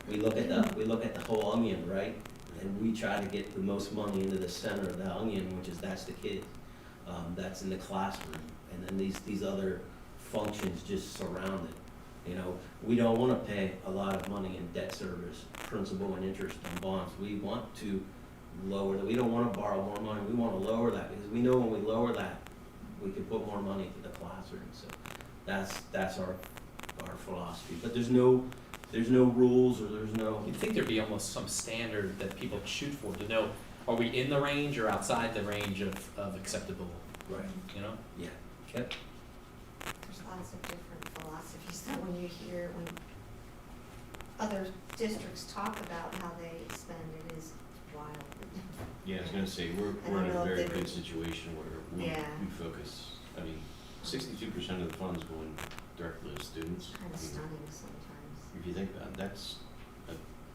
we look at the whole onion, right? And we try to get the most money into the center of the onion, which is that's the kids. That's in the classroom, and then these other functions just surround it. You know, we don't want to pay a lot of money in debt service, principal and interest and bonds. We want to lower that. We don't want to borrow more money. We want to lower that because we know when we lower that, we can put more money into the classroom. So that's our philosophy. But there's no rules or there's no. You'd think there'd be almost some standard that people shoot for to know, are we in the range or outside the range of acceptable, Right. you know? Yeah. Yep. There's lots of different philosophies, so when you hear, when other districts talk about how they spend, it is wild. Yeah, I was gonna say, we're I don't in know a if very they- good situation where we Yeah. focus, I mean, 62% of the funds going directly to students. Kind I of mean, stunning sometimes. If you think about it,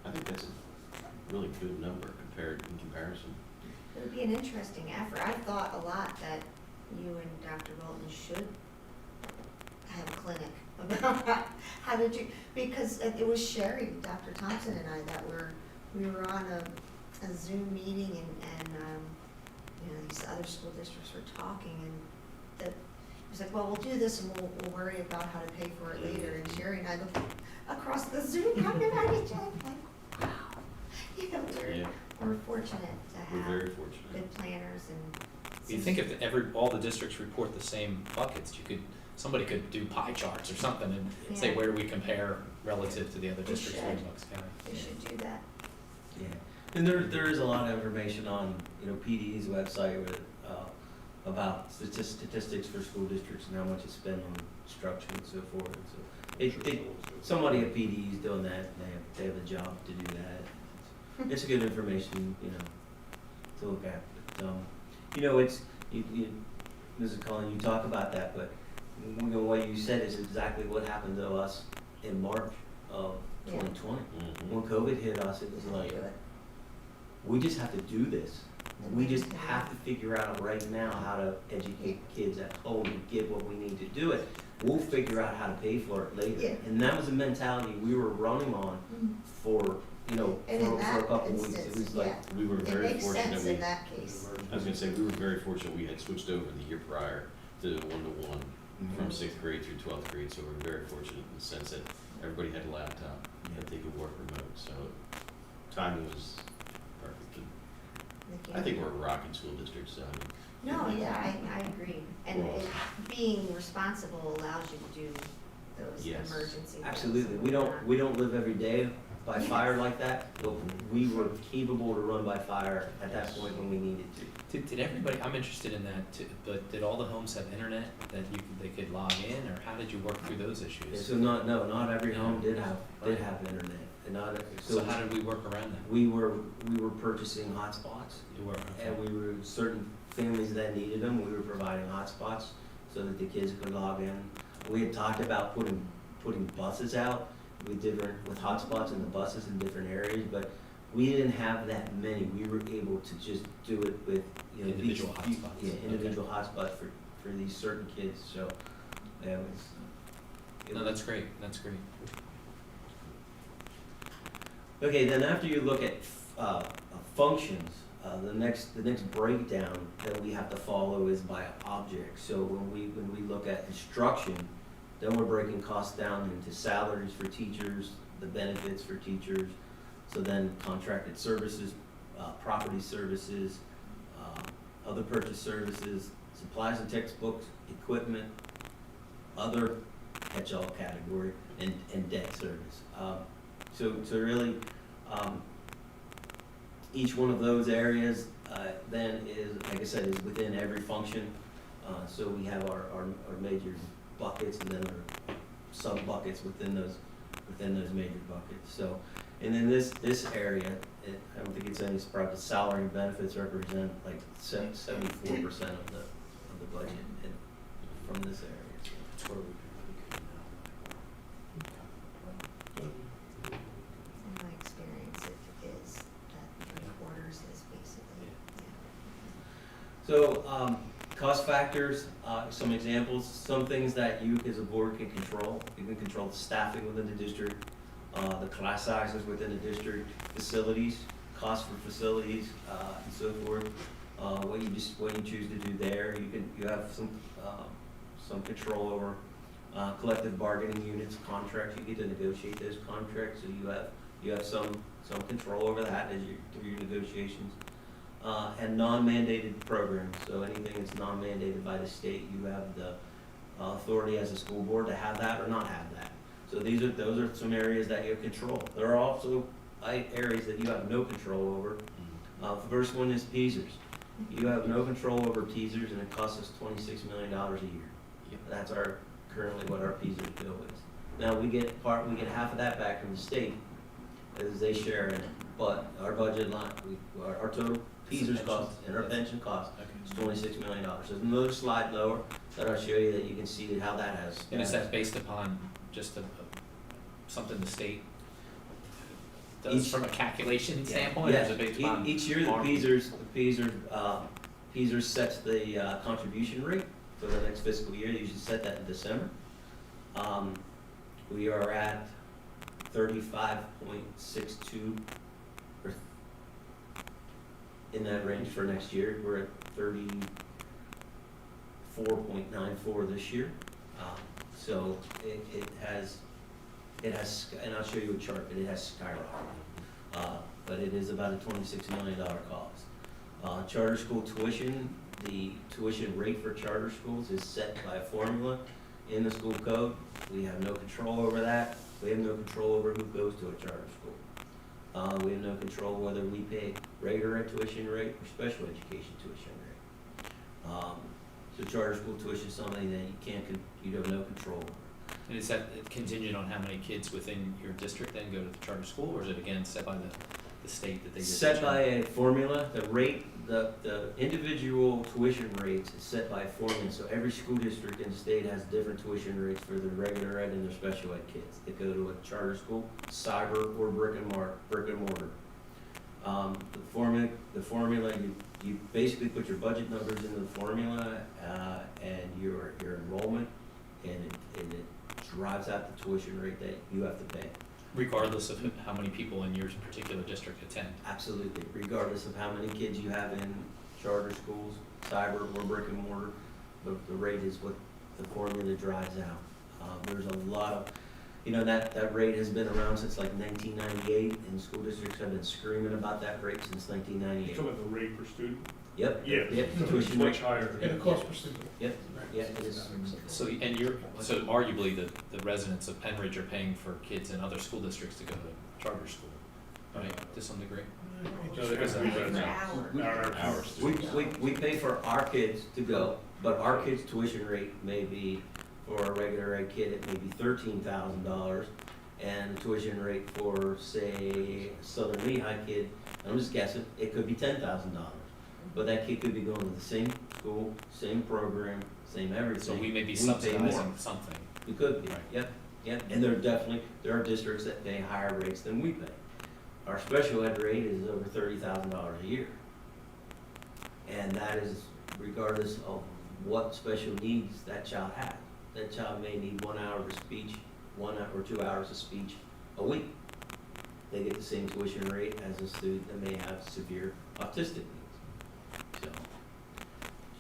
I think that's a really good number in comparison. It would be an interesting effort. I thought a lot that you and Dr. Bolton should have a clinic about how did you, because it was Sherry, Dr. Thompson and I that we were on a Zoom meeting and you know, these other school districts were talking and it was like, well, we'll do this and we'll worry about how to pay for it later. And Sherry and I go across the Zoom talking about each other, like, wow. You know, Yeah, we're fortunate to we're have very fortunate. good planners and. You'd think if all the districts report the same buckets, somebody could do pie charts or something and say, Yeah. where do we compare relative to the other They districts should. in Bucks County? They should do that. Yeah, and there is a lot of information on, you know, PDE's website with, about statistics for school districts and how much is spent on instruction and so forth. So somebody at PDE is doing that, and they have a job to do that. It's good information, you know, to look at. But, you know, it's Mrs. Cullen, you talk about that, but you know, what you said is exactly what happened to us in March of 2020. Mhm. When COVID hit us, it was like, Do it. we just have to do this. We just have to figure out right now how to educate kids at home and get what we need to do it. We'll figure out how to pay for it later. Yeah. And that was the mentality we were running on for, you know, And in for a that couple of weeks. It instance, was like, yeah, We were it very makes fortunate. sense in that case. I was gonna say, we were very fortunate, we had switched over the year prior to one-to-one from 6th grade through 12th grade, so we're very fortunate in the sense that everybody had a laptop, that they could work remote, so timing was perfect. And I think we're a rocking school district, so. I mean, No, yeah, I agree. And Well- being responsible allows you to do those Yes. emergency things. absolutely. We don't live every day by fire like that, but we were capable to run by fire at that point when we needed to. Did everybody, I'm interested in that too, but did all the homes have internet that they could log in, or how did you work through those Yeah, issues? so not every home did have internet, and So how did we work around that? we were purchasing hotspots, You were, and we were certain families that needed them. We were providing hotspots so that the kids could log in. We had talked about putting buses out with hotspots in the buses in different areas, but we didn't have that many. We were able to just do it with, you know, Individual these few- hotspots. Yeah, Okay. individual hotspots for these certain kids. So yeah, it was. No, that's great, that's great. Okay, then after you look at functions, the next breakdown that we have to follow is by object. So when we look at instruction, then we're breaking costs down into salaries for teachers, the benefits for teachers, so then contracted services, property services, other purchase services, supplies and textbooks, equipment, other catch-all category, and debt service. So really, each one of those areas then is, like I said, is within every function. So we have our major buckets and then our sub-buckets within those major buckets. So, and then this area, I don't think it's any surprise, but salary and benefits represent like 74% of the budget from this area. That's where we could In my experience, it is that 3/4 is basically, So, cost factors, some examples, some things that you as a board can control. You can control the staffing within the district, the class sizes within the district, facilities, cost for facilities, and so forth. What you choose to do there, you have some control over, collective bargaining units, contracts. You get to negotiate those contracts, so you have some control over that through your negotiations. And non-mandated programs, so anything that's non-mandated by the state, you have the authority as a school board to have that or not have that. So those are some areas that you have control. There are also areas that you have no control over. The first one is PESERs. You have no control over PESERs, and it costs us $26 million a year. Yep. That's currently what our PESER bill is. Now, we get half of that back from the state, as they share in it, but our budget line, our total PESER's cost and our pension cost is $26 million. So there's another slide lower that I'll show you that you can see how that has. And is that based upon just something the state does from a calculation standpoint, or is it based upon? Each year, PESER's sets the contribution rate for the next fiscal year. They usually set that in December. We are at 35.62, or in that range for next year. We're at 34.94 this year. So it has, and I'll show you a chart, but it has skyrocketed. But it is about a $26 million cost. Charter school tuition, the tuition rate for charter schools is set by a formula in the school code. We have no control over that. We have no control over who goes to a charter school. We have no control whether we pay regular ed tuition rate or special education tuition rate. So charter school tuition is something that you have no control over. And is that contingent on how many kids within your district then go to the charter school, or is it again set by the state that they just? Set by a formula. The rate, the individual tuition rates is set by a formula, so every school district in the state has different tuition rates for their regular ed and their special ed kids that go to a charter school, cyber, or brick and mortar. The formula, you basically put your budget numbers into the formula, and your enrollment, and it drives out the tuition rate that you have to pay. Regardless of how many people in your particular district attend? Absolutely, regardless of how many kids you have in charter schools, cyber, or brick and mortar, the rate is what the formula drives out. There's a lot of, that rate has been around since like 1998, and school districts have been screaming about that rate since You're 1998. talking about the rate per student? Yep. Yeah, Yep, it's tuition much rate. higher. And the cost per student. Yep, yeah, it is. So, so arguably the residents of Penridge are paying for kids in other school districts to go to charter school, right, to some degree? No, there has to be For better. hours. We pay for our kids to go, but our kids' tuition rate may be, for a regular ed kid, it may be $13,000, and the tuition rate for, say, Southern Lehigh kid, I'm just guessing, it could be $10,000. But that kid could be going to the same school, same program, same everything. So we may be pay more. subsidizing something. We could be, Right. yep, and there are districts that pay higher rates than we pay. Our special ed rate is over $30,000 a year. And that is regardless of what special needs that child has. That child may need 1 hour of speech, 1 or 2 hours of speech a week. they get the same tuition rate as a student that may have severe autistic needs. So,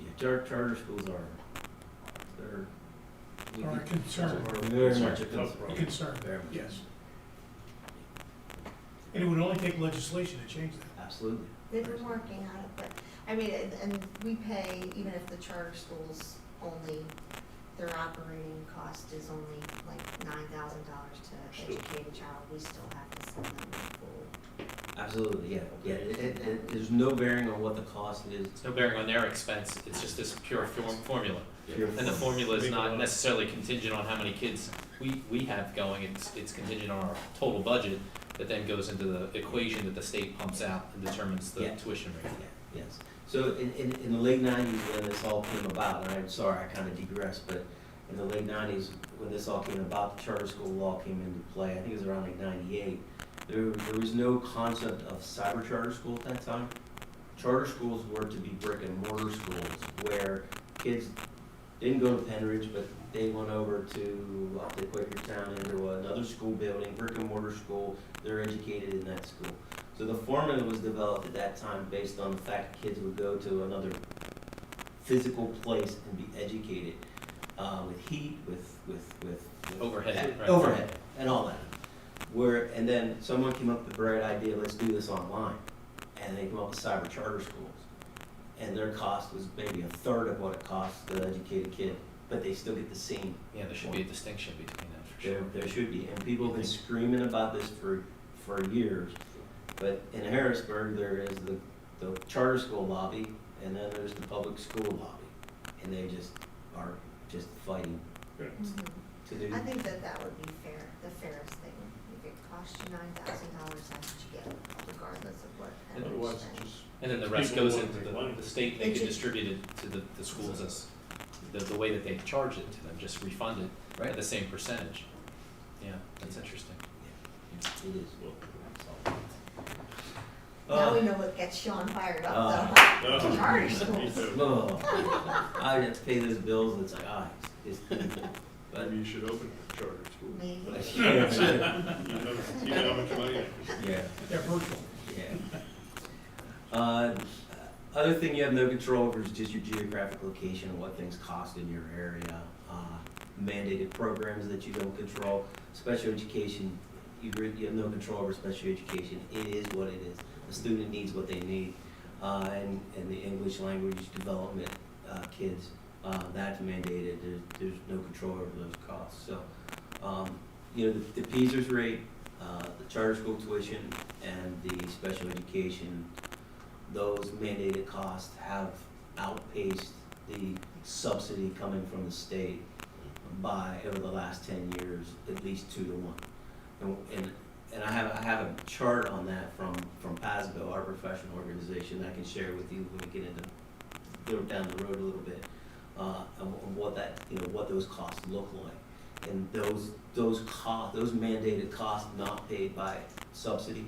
yeah, charter schools they're. we Are a get- concern. are very Concern. much a concern. A concern, Very much. yes. And it would only take legislation to change that. Absolutely. They've been working on it, but, I mean, and we pay, even if the charter schools only, their operating cost is only like $9,000 to educate a child, we still have to send them to school. Absolutely, yeah. There's no bearing on what the cost is. It's no bearing on their expense, it's just this pure formula. Pure And the formula is Make a not lot. necessarily contingent on how many kids we have going, it's contingent on our total budget that then goes into the equation that the state pumps out and determines the Yeah. tuition rate. Yeah, yes. So in the late nineties, when this all came about, and I'm sorry, I kind of digressed, but in the late nineties, when this all came about, the charter school law came into play, I think it was around like 98. There was no concept of cyber charter school at that time. Charter schools were to be brick and mortar schools where kids didn't go to Penridge, but they went over to Quakertown into another school building, brick and mortar school. They're educated in that school. So the formula was developed at that time based on the fact that kids would go to another physical place and be educated with heat, with Overhead, right. overhead, and all that. And then someone came up with the bright idea, let's do this online, and they came up with cyber charter schools, and their cost was maybe a third of what it costs to educate a kid, but they still get the same. Yeah, there should be a distinction between that for There, sure. there should be, and people have been screaming about this for years. But in Harrisburg, there is the charter school lobby, and then there's the public school lobby, and they just are just fighting to do. I think that would be fair, the fairest thing. If it costs you $9,000, that's what you get, regardless of what. Otherwise, Penridge just. And then the rest people goes want into to make money. the state, It they can should- distribute it to the schools as, the way that they charge it to them, just refund it Right. at the same percentage. Yeah, that's interesting. It is. Now we know what gets Sean fired up Uh, though. No. Charter Me schools. too. Oh, I have to pay those bills, it's like, it's, but. Maybe you should open a charter school. Maybe. You know how much money it is. Yeah. They're virtual. Yeah. Other thing you have no control over is just your geographic location and what things cost in your area. Mandated programs that you don't control. Special education, you have no control over special education. It is what it is. The student needs what they need. And the English language development kids, that's mandated. There's no control over those costs. So, the PSERS rate, the charter school tuition, and the special education, those mandated costs have outpaced the subsidy coming from the state by, over the last 10 years, at least 2 to 1. And I have a chart on that from PASBO, our professional organization, that I can share with you when we get go down the road a little bit, of what that, what those costs look like. And those mandated costs not paid by subsidy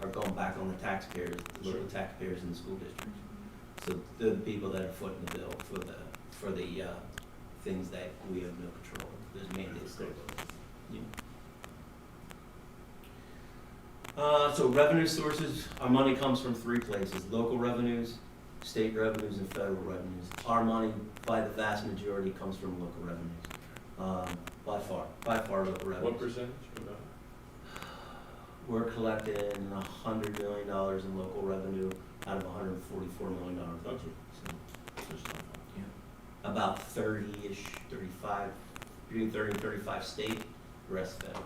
are going back on the taxpayers, the local taxpayers in the school districts. So they're the people that are footing the bill for the things that we have no control over. There's mandates there. So revenue sources, our money comes from 3 places: local revenues, state revenues, and federal revenues. Our money, by the vast majority, comes from local revenues. By far local revenues. What percentage of that? We're collecting $100 million in local revenue out of a $144 million budget. So, about 30-ish, 35, between 30 and 35 state, the rest federal.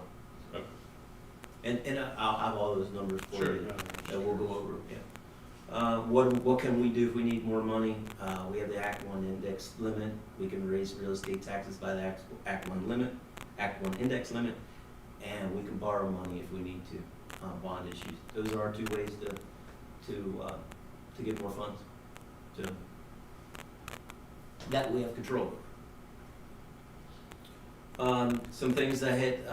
Okay. And I'll have all those numbers for Sure. you that we'll go over. Yeah. What can we do if we need more money? We have the Act 1 index limit. We can raise real estate taxes by the Act 1 index limit, and we can borrow money if we need to, bond issues. Those are our 2 ways to get more funds. That we have control over. Some things that hit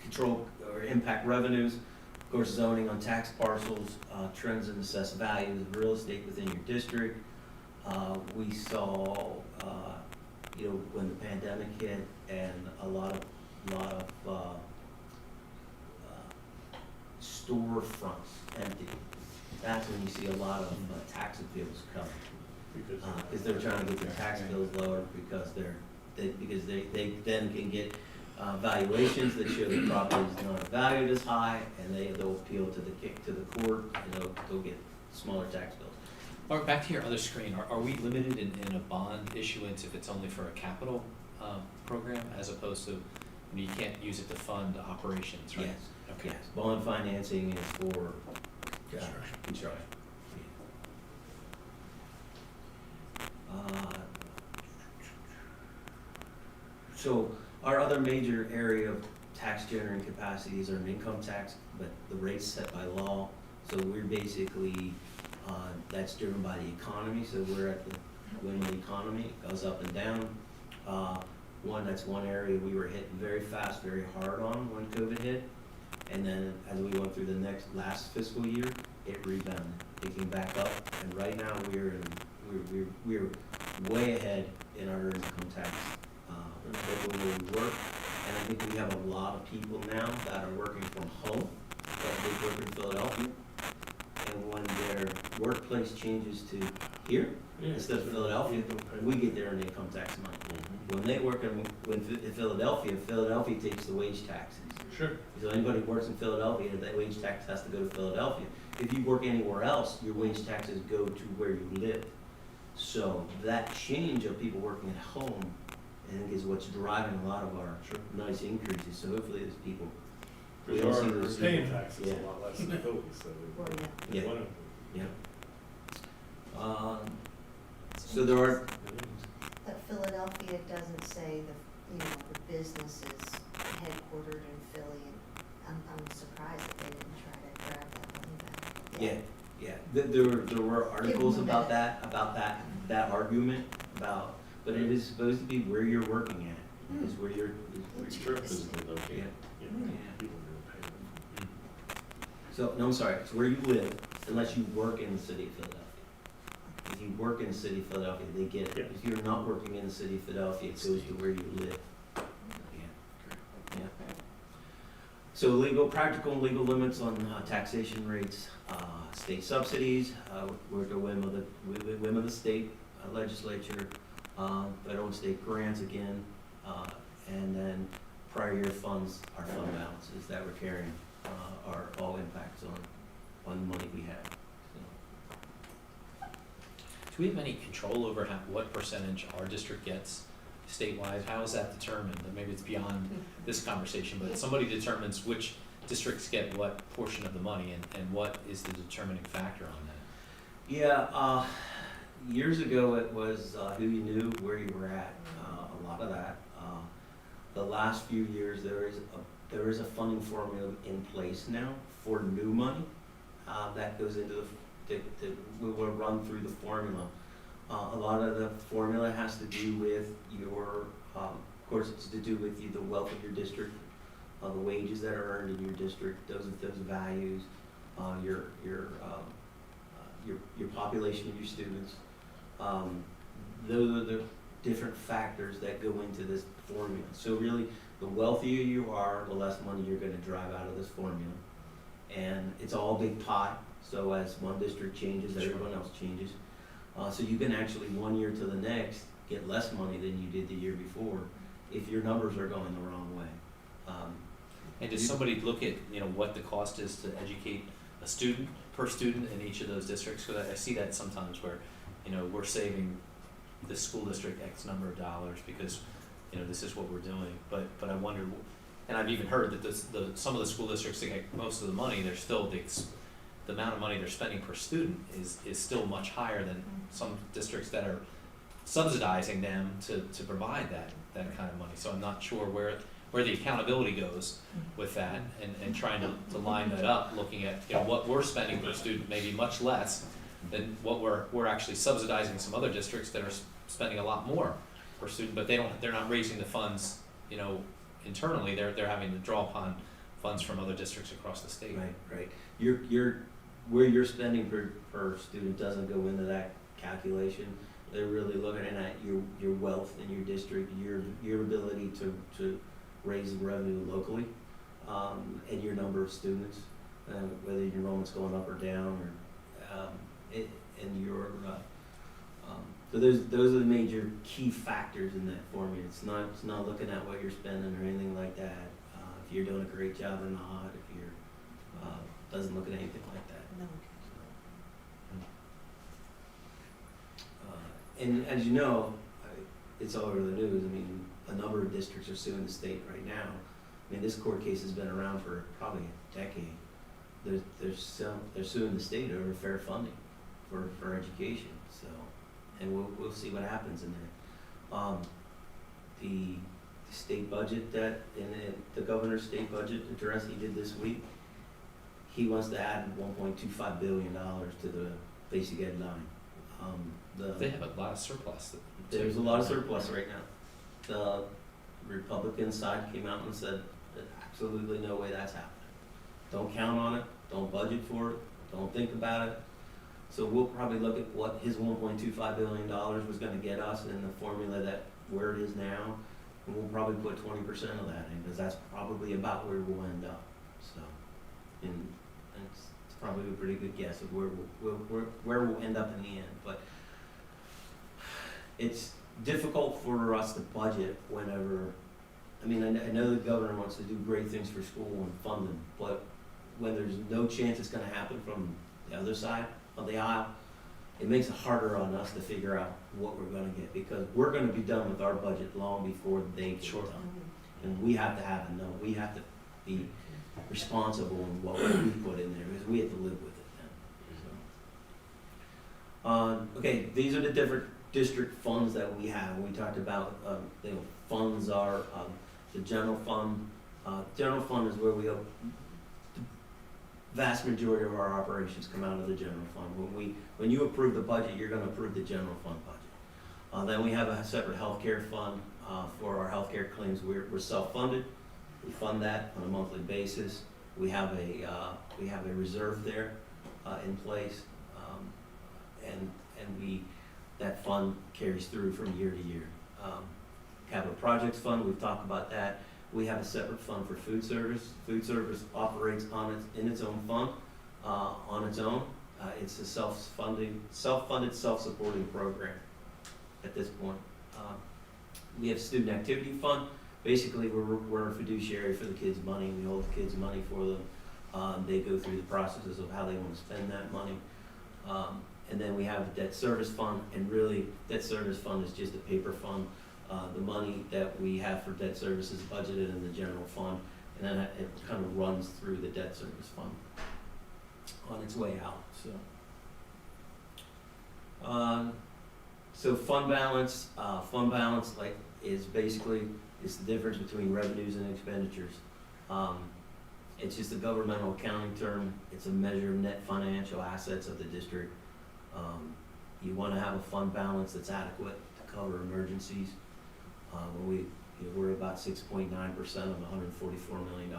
control or impact revenues, of course, zoning on tax parcels, trends in assessed values of real estate within your district. We saw, when the pandemic hit, and a lot of storefronts empty, that's when you see a lot of tax appeals coming. Because they're trying to get their tax bills lower because they then can get valuations that show the property is not valued as high, and they'll appeal to the court, and they'll get smaller tax bills. Or back to your other screen, are we limited in a bond issuance if it's only for a capital program as opposed to, you can't use it to fund operations, right? Yes, Okay. yes. Bond financing is for construction. So our other major area of tax generating capacities are an income tax, but the rate's set by law. So we're basically, that's driven by the economy. So we're at the whim of the economy, it goes up and down. That's one area we were hit very fast, very hard on when COVID hit. And then as we went through the last fiscal year, it rebounded, it came back up. And right now we're way ahead in our income tax, where we work. And I think we have a lot of people now that are working from home, that they work in Philadelphia. And when their workplace changes to here, instead of Philadelphia, we get their income tax money. When they work in Philadelphia, Philadelphia takes the wage taxes. Sure. So anybody who works in Philadelphia, that wage tax has to go to Philadelphia. If you work anywhere else, your wage taxes go to where you live. So that change of people working at home, I think, is what's driving a lot of our nice increases. So hopefully those people, we don't see those. Paying taxes Yeah. a lot less than Philly, so Or, Yeah. one of Yeah. So there are, But Philadelphia doesn't say the business is headquartered in Philly, and I'm surprised that they didn't try to grab that money back. yeah. There were articles them a about minute. that argument but it is supposed to be where you're working at, is where you're. It's true. Yeah. Yeah. People are gonna pay them. So, no, I'm sorry, it's where you live, unless you work in the city of Philadelphia. If you work in the city of Philadelphia, they get it. Yeah. If you're not working in the city of Philadelphia, it goes to where you live. Yeah. So practical and legal limits on taxation rates, state subsidies, we're at the whim of the state legislature, federal and state grants again, and then prior year funds, our fund balances that we're carrying, are all impacts on the money we have. So, Do we have any control over what percentage our district gets statewide? How is that determined? And maybe it's beyond this conversation, but somebody determines which districts get what portion of the money, and what is the determining factor on that? yeah, years ago it was who you knew, where you were at, a lot of that. The last few years there is a funding formula in place now for new money that goes into we will run through the formula. A lot of the formula has to do with your, of course, it's to do with the wealth of your district, the wages that are earned in your district, those values, your population of your students. Those are the different factors that go into this formula. So really, the wealthier you are, the less money you're going to drive out of this formula. And it's all a big pot, so as one district changes, everyone else changes. So you can actually, one year to the next, get less money than you did the year before if your numbers are going the wrong way. And does somebody look at, what the cost is to educate a student, per student in each of those districts? Because I see that sometimes where, we're saving this school district X number of dollars because, this is what we're doing. But I wonder, and I've even heard that some of the school districts that get most of the money, they're still, the amount of money they're spending per student is still much higher than some districts that are subsidizing them to provide that kind of money. So I'm not sure where the accountability goes with that, and trying to line that up, looking at what we're spending per student, maybe much less than what we're actually subsidizing some other districts that are spending a lot more per student, but they're not raising the funds internally. They're having to draw upon funds from other districts across the state. Right. Your where you're spending per student doesn't go into that calculation. They're really looking at your wealth in your district, your ability to raise revenue locally, and your number of students. whether your enrollment's going up or down, or, and your, so those are the major key factors in that formula. It's not looking at what you're spending or anything like that, if you're doing a great job or not, if you're, doesn't look at anything like that. No. And as you know, it's all over the news. I mean, a number of districts are suing the state right now. I mean, this court case has been around for probably a decade. They're suing the state over fair funding for education. So, and we'll see what happens in there. The state budget that the governor's state budget address he did this week, he wants to add $1.25 billion to the basic ed line. They have a lot of surplus. There's a lot of surplus right now. The Republican side came out and said that absolutely no way that's happening. Don't count on it, don't budget for it, don't think about it. So we'll probably look at what his $1.25 billion was gonna get us in the formula that where it is now, and we'll probably put 20% of that in, because that's probably about where we'll end up. So, and it's probably a pretty good guess of where we'll end up in the end. But it's difficult for us to budget whenever, I mean, I know the governor wants to do great things for school and fund them, but when there's no chance it's gonna happen from the other side of the aisle, it makes it harder on us to figure out what we're gonna get, because we're gonna be done with our budget long before they get done. And we have to have we have to be responsible in what we put in there, because we have to live with it then. So, okay, these are the different district funds that we have. We talked about, funds are, the general fund. General fund is where the vast majority of our operations come out of the general fund. When you approve the budget, you're gonna approve the general fund budget. Then we have a separate healthcare fund, for our healthcare claims. We're self-funded. We fund that on a monthly basis. We have a reserve there, in place, and that fund carries through from year to year. Capital projects fund, we've talked about that. We have a separate fund for food service. Food service operates in its own fund, on its own. It's a self-funded, self-supporting program at this point. We have student activity fund. Basically, we're a fiduciary for the kids' money. We hold the kids' money for them. They go through the processes of how they want to spend that money. And then we have a debt service fund, and really, debt service fund is just a paper fund. The money that we have for debt service is budgeted in the general fund, and then it kind of runs through the debt service fund on its way out. So fund balance like is basically it's the difference between revenues and expenditures. It's just a governmental accounting term. It's a measure of net financial assets of the district. You want to have a fund balance that's adequate to cover emergencies. We're about 6.9% of $144 million.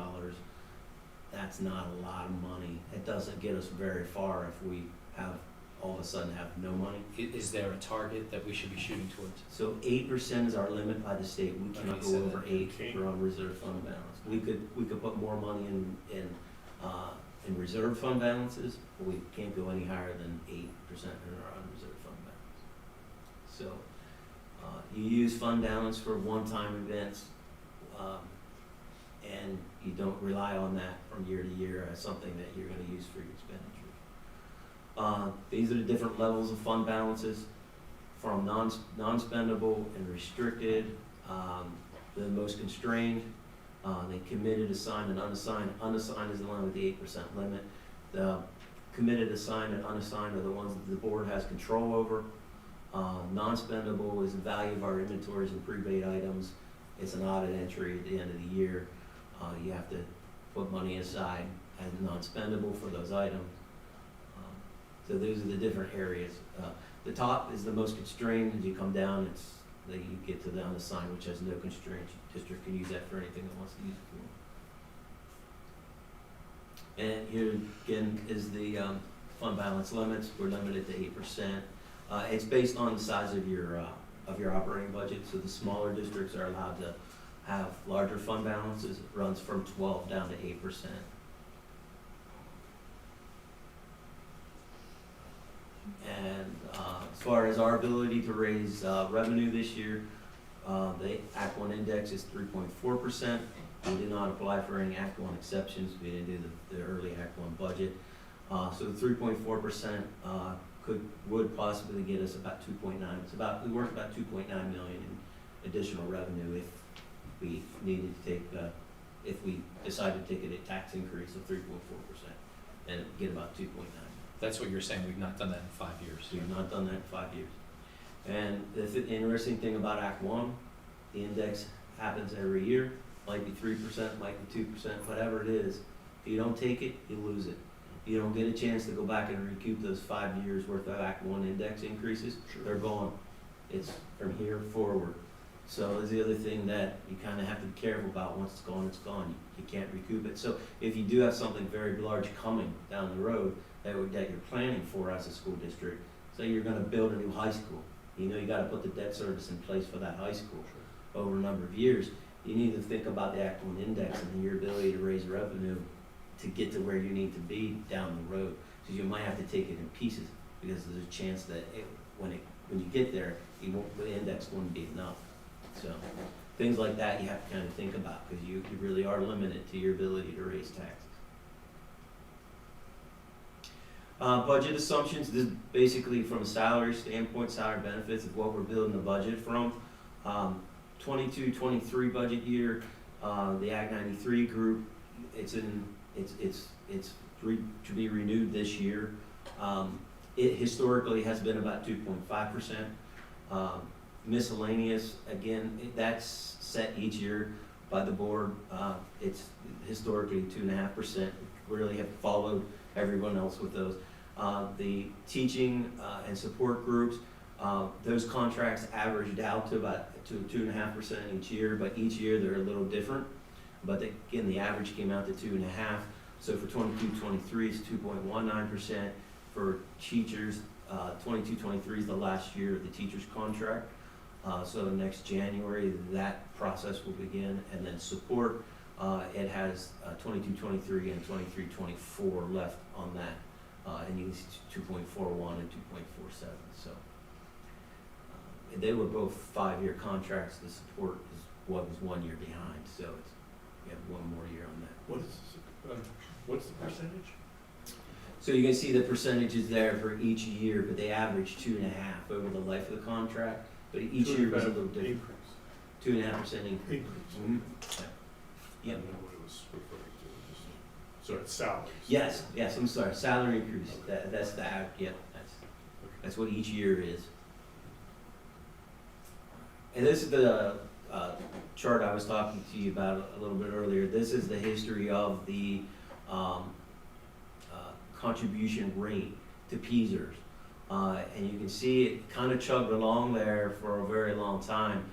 That's not a lot of money. It doesn't get us very far if we all of a sudden have no money. Is there a target that we should be shooting towards? So 8% is our limit by the state. We cannot go over 8 for unreserved fund balance. We could put more money in reserve fund balances, but we can't go any higher than 8% in our unreserved fund balance. So you use fund balance for one-time events, and you don't rely on that from year to year as something that you're going to use for your expenditures. These are the different levels of fund balances, from non-spendable and restricted, the most constrained, they committed, assigned, and unassigned. Unassigned is the one with the 8% limit. The committed, assigned, and unassigned are the ones that the board has control over. Non-spendable is the value of our inventories and prepaid items. It's an audit entry at the end of the year. You have to put money aside as non-spendable for those items. So those are the different areas. The top is the most constrained. As you come down, you get to the unassigned, which has no constraints. The district can use that for anything it wants to use it for. And here again is the fund balance limits. We're limited to 8%. It's based on the size of your operating budget. So the smaller districts are allowed to have larger fund balances. It runs from 12 down to 8%. And as far as our ability to raise revenue this year, the Act One index is 3.4%. We did not apply for any Act One exceptions. We didn't do the early Act One budget. So the 3.4% would possibly get us about 2.9. We work about 2.9 million in additional revenue if we needed to take, if we decided to take a tax increase of 3.4% and get about 2.9. That's what you're saying, we've not done that in 5 years. We've not done that in 5 years. And the interesting thing about Act One, the index happens every year, might be 3%, might be 2%, whatever it is. If you don't take it, you lose it. You don't get a chance to go back and recoup those 5 years worth of Act One index increases. Sure. They're gone. It's from here forward. So is the other thing that you kind of have to be careful about. Once it's gone, it's gone. You can't recoup it. So if you do have something very large coming down the road that you're planning for as a school district, say you're going to build a new high school, you know you got to put the debt service in place for that high school over a number of years. You need to think about the Act One index and your ability to raise revenue to get to where you need to be down the road. So you might have to take it in pieces because there's a chance that when you get there, the index won't be enough. So things like that you have to kind of think about because you really are limited to your ability to raise taxes. Budget assumptions, this is basically from a salary standpoint, salary benefits of what we're building the budget from. 22-23 budget year, the Act 93 group, it's to be renewed this year. It historically has been about 2.5%. Miscellaneous, again, that's set each year by the board. It's historically 2.5%. We really have followed everyone else with those. The teaching and support groups, those contracts averaged out to about 2.5% each year, but each year they're a little different. But again, the average came out to 2.5%. So for 22-23 it's 2.19%. For teachers, 22-23 is the last year of the teacher's contract. So next January, that process will begin. And then support, it has 22-23 and 23-24 left on that. And you can see 2.41 and 2.47. So they were both 5-year contracts. The support is what was 1 year behind. So it's, we have 1 more year on that. What's the percentage? So you can see the percentages there for each year, but they average 2.5 over the life of the contract. But each year was a little different. 2.5% increase. Mm-hmm. I don't know what it was referring to. So it's salaries. Yes, I'm sorry, salary increase, that's the, yeah, that's what each year is. And this is the chart I was talking to you about a little bit earlier. This is the history of the contribution rate to PSERS. And you can see it kind of chugged along there for a very long time.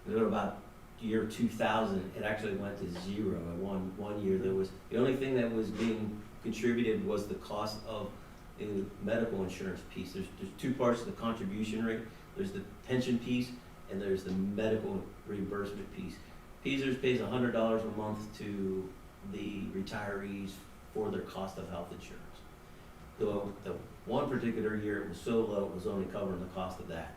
About year 2000, it actually went to 0. One year there was, the only thing that was being contributed was the cost of the medical insurance piece. There's 2 parts to the contribution rate. There's the pension piece and there's the medical reimbursement piece. PSERS pays $100 a month to the retirees for their cost of health insurance. The one particular year it was so low, it was only covering the cost of that.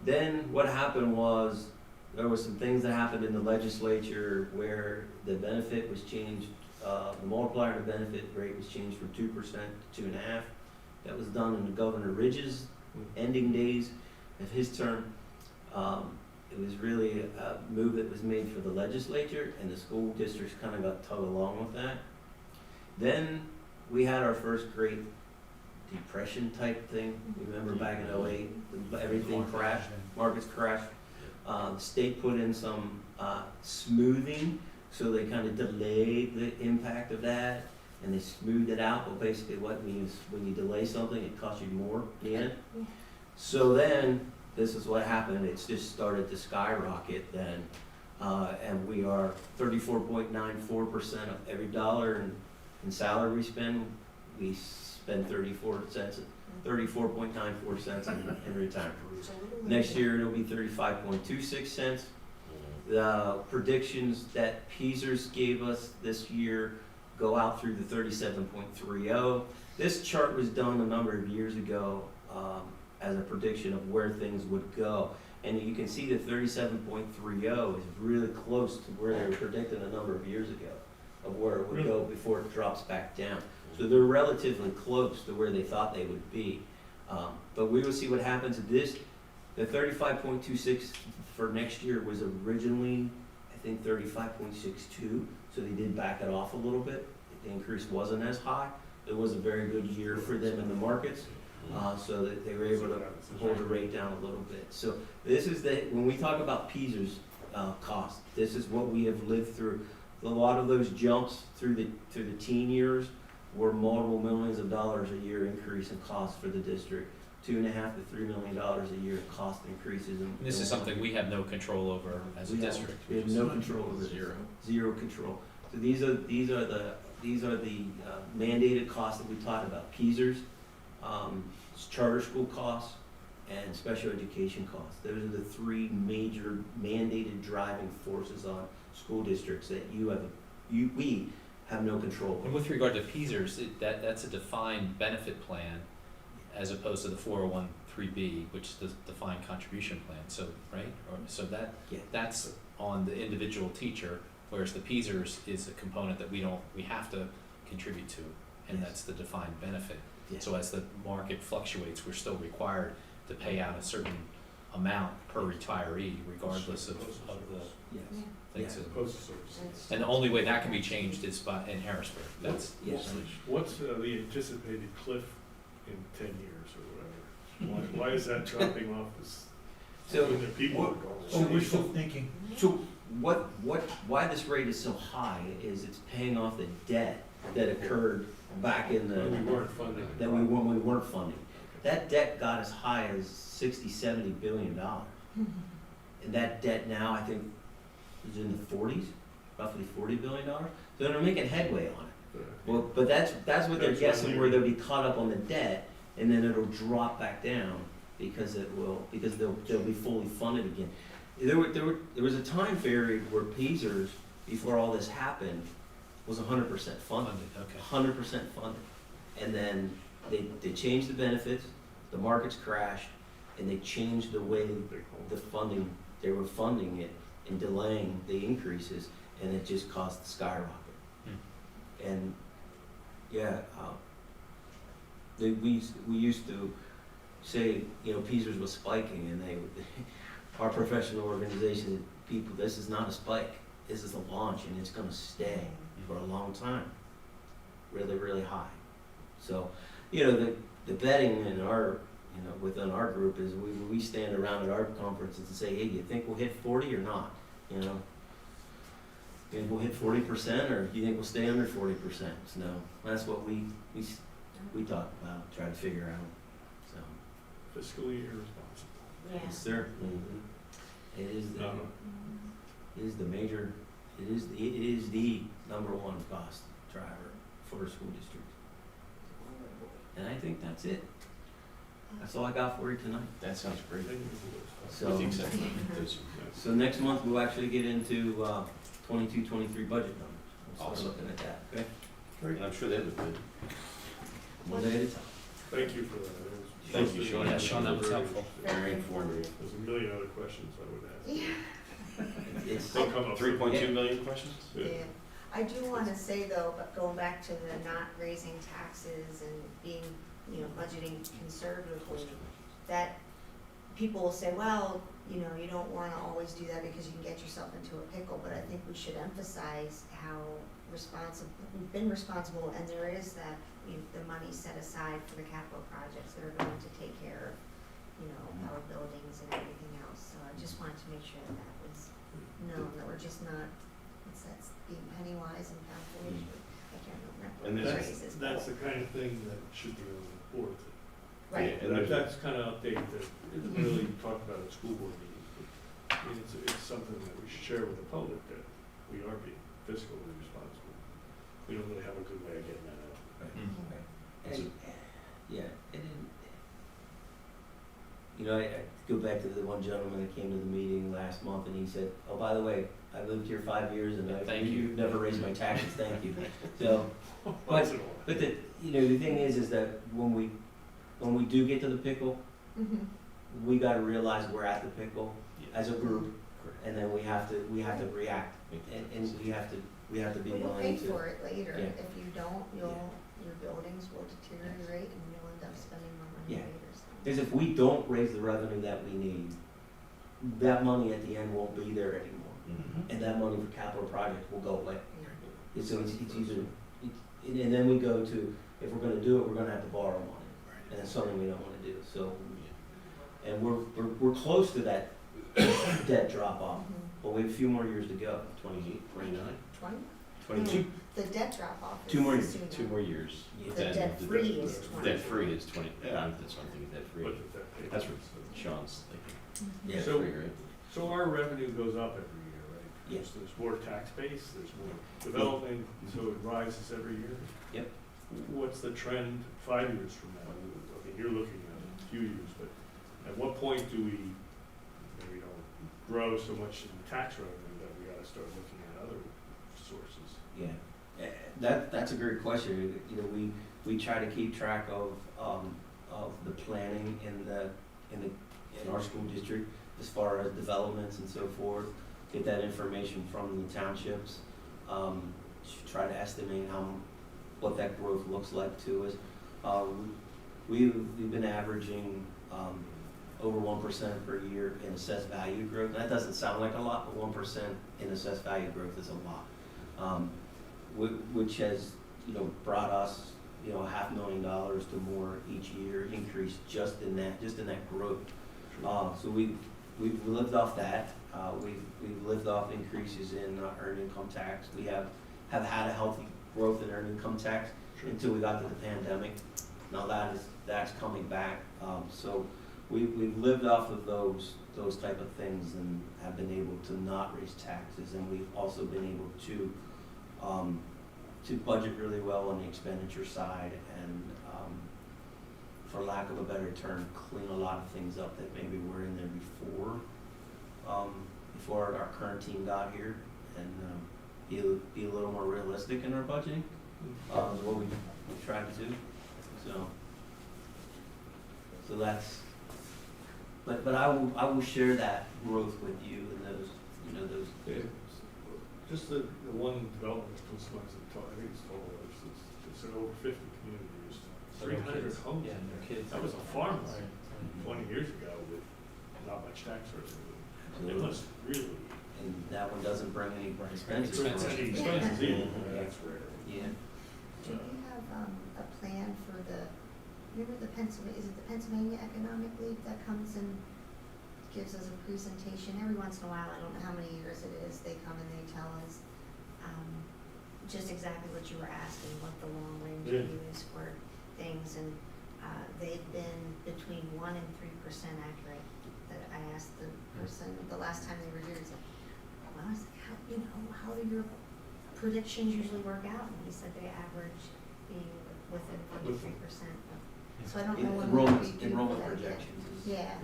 Then what happened was, there were some things that happened in the legislature where the benefit was changed, the multiplier of the benefit rate was changed from 2% to 2.5%. That was done in Governor Ridge's ending days of his term. It was really a move that was made for the legislature, and the school districts kind of got tugged along with that. Then we had our first Great Depression type thing. Remember back in 2008, everything crashed, markets crashed. The state put in some smoothing, so they kind of delayed the impact of that, and they smoothed it out. But basically what it means, when you delay something, it costs you more in the end. Yeah. So then, this is what happened. It's just started to skyrocket then. And we are 34.94% of every dollar in salary we spend, we spend 34 cents, 34.94 cents in retirement. Next year it'll be 35.26 cents. The predictions that PSERS gave us this year go out through the 37.30. This chart was done a number of years ago as a prediction of where things would go. And you can see that 37.30 is really close to where they were predicting a number of years ago, of where it would go before it drops back down. So they're relatively close to where they thought they would be. But we will see what happens. The 35.26 for next year was originally, I think, 35.62. So they did back it off a little bit. The increase wasn't as high. It was a very good year for them in the markets, so that they were able to hold the rate down a little bit. So this is when we talk about PSERS cost, this is what we have lived through. A lot of those jumps through the teen years were multiple millions of dollars a year increase in cost for the district. $2.5 to $3 million a year cost increases. And this is something we have no control over as a district. We have no control over this. Zero control. So these are the mandated costs that we talked about: PSERS, charter school costs, and special education costs. Those are the three major mandated driving forces on school districts that we have no control And over. with regard to PSERS, that's a defined benefit plan as opposed to the 401(3)(b), which is the defined contribution plan, so, right? So Yeah. that's on the individual teacher, whereas the PSERS is a component that we have to contribute to, and Yes. that's the defined benefit. Yeah. So as the market fluctuates, we're still required to pay out a certain amount per retiree regardless of the Yes. things. Yeah. Postal service. That's- And the only way that can be changed is in Harrisburg. That's, Yes. What's the anticipated cliff in 10 years or whatever? Why is that dropping off as, So, when the people are So going? wishful thinking. So why this rate is so high is it's paying off the debt that occurred back in the, We weren't funding it. when we weren't funding. That debt got as high as 60-70 billion dollars. And that debt now, I think, is in the 40s, roughly $40 billion. So they're making headway on it. Well, but that's what they're That's guessing, when where they- they'll be caught up on the debt, and then it'll drop back down because they'll be fully funded again. There was a time period where PSERS, before all this happened, was 100% funded. okay. 100% funded. And then they changed the benefits, the markets crashed, and they changed the way the funding, they were funding it and delaying the increases, and it just caused the skyrocket. And, yeah, we used to say, PSERS was spiking, and our professional organization, people, this is not a spike, this is a launch, and it's gonna stay for a long time, really, really high. So, the betting in within our group is we stand around at our conferences and say, hey, do you think we'll hit 40 or not? Think we'll hit 40%, or do you think we'll stay under 40%? No, that's what we talk about, try to figure out, so. Fiscally irresponsible. Yeah. Yes, sir. It is the, No. it is the major, it is the number one cost driver for a school district. And I think that's it. That's all I got for you tonight. That sounds great. So, With the exception of those- so next month we'll actually get into 22-23 budget numbers. We'll start Awesome. looking at that, okay? And I'm sure they look good. One day at a time. Thank you for that. Thank you, Sean. Yeah, Sean, that was helpful. Very informative. There's a million other questions I would ask. It's, They'll come up. 3.2 million questions? Yeah. Yeah, I do wanna say though, but going back to the not raising taxes and being, budgeting conservatively, that people will say, well, you don't wanna always do that because you can get yourself into a pickle, but I think we should emphasize how we've been responsible, and there is that, the money set aside for the capital projects that are going to take care of, our buildings and everything else, so I just wanted to make sure that that was known, that we're just not, that's being penny wise and pound foolish, I can't remember And what the there's- phrase is. That's the kind of thing that should be on the board. Right. And there's- That's kind of updated that isn't really talked about at school board meetings, but I mean, it's something that we should share with the public, that we are being fiscally responsible. We don't really have a good way of getting that out. and, yeah, I go back to the one gentleman that came to the meeting last month, and he said, oh, by the way, I lived here 5 years, and Thank you. you've never raised my taxes, thank you. So, Once in a while. but the thing is that when we when we do get to the pickle, Mhm. we gotta realize we're at the pickle as a group, and then we have to react, and we have to be Well, you'll willing pay to. for it later. Yeah. If you don't, your buildings will deteriorate and you'll end up spending more money Yeah. later. So. Because if we don't raise the revenue that we need, that money at the end won't be there anymore, Mhm. and that money for capital projects will go away. Yeah. And so it's either, and then we go to, if we're gonna do it, we're gonna have to borrow money, and that's something we don't wanna do, so. And we're close to that debt drop off, Mhm. but we have a few more years to go. 28, 29, 20? 22, The debt drop off is 2 more years. sooner. 2 more years. Yeah. The Then debt-free is 20. Debt-free is 20, yeah, that's one thing, debt-free. Budget that pay. That's what Sean's thinking. Mhm. Yeah. So- Debt-free, right? So our revenue goes up every year, right? Yeah. There's more tax base, there's more development, so it rises every year. Yep. What's the trend 5 years from now? I mean, you're looking at a few years, but at what point do we, maybe don't grow so much in tax revenue that we gotta start looking at other sources? Yeah, that's a great question. You know, we try to keep track of the planning in our school district as far as developments and so forth. Get that information from the townships. Try to estimate what that growth looks like to us. We've been averaging over 1% per year in assessed value growth. That doesn't sound like a lot, but 1% in assessed value growth is a lot. Which has, brought us, $500,000 to more each year increase just in that growth. So we've lived off that. We've lived off increases in earned income tax. We have had a healthy growth in earned income tax until we got to the pandemic. Now that's coming back. So we've lived off of those type of things and have been able to not raise taxes, and we've also been able to budget really well on the expenditure side and, for lack of a better term, clean a lot of things up that maybe were in there before our current team got here, and be a little more realistic in our budgeting. Is what we try to do. So that's. But I will share that growth with you and those. Yeah. Just the one development that's close to us, I think it's total, it's in over 50 communities, So their 300 kids- homes. Yeah, and their kids. That was a farm Right. 20 years ago with not much tax revenue. It Absolutely. must really, And that one doesn't bring any Right. expenses. Expenses. any for us. expenses either, Mhm. that's rare. Yeah. Do we have a plan for remember the Pennsylvania, is it the Pennsylvania Economic League that comes and gives us a presentation every once in a while? I don't know how many years it is. They come and they tell us just exactly what you were asking, what the long range Yeah. view is for things, and they've been between 1% and 3% accurate. That I asked the person the last time they were here, he's like, well, I was like, how do your predictions usually work out? And he said they average being within 1% to 3%. So I don't know when we do Enrollment that yet. projections is Yeah.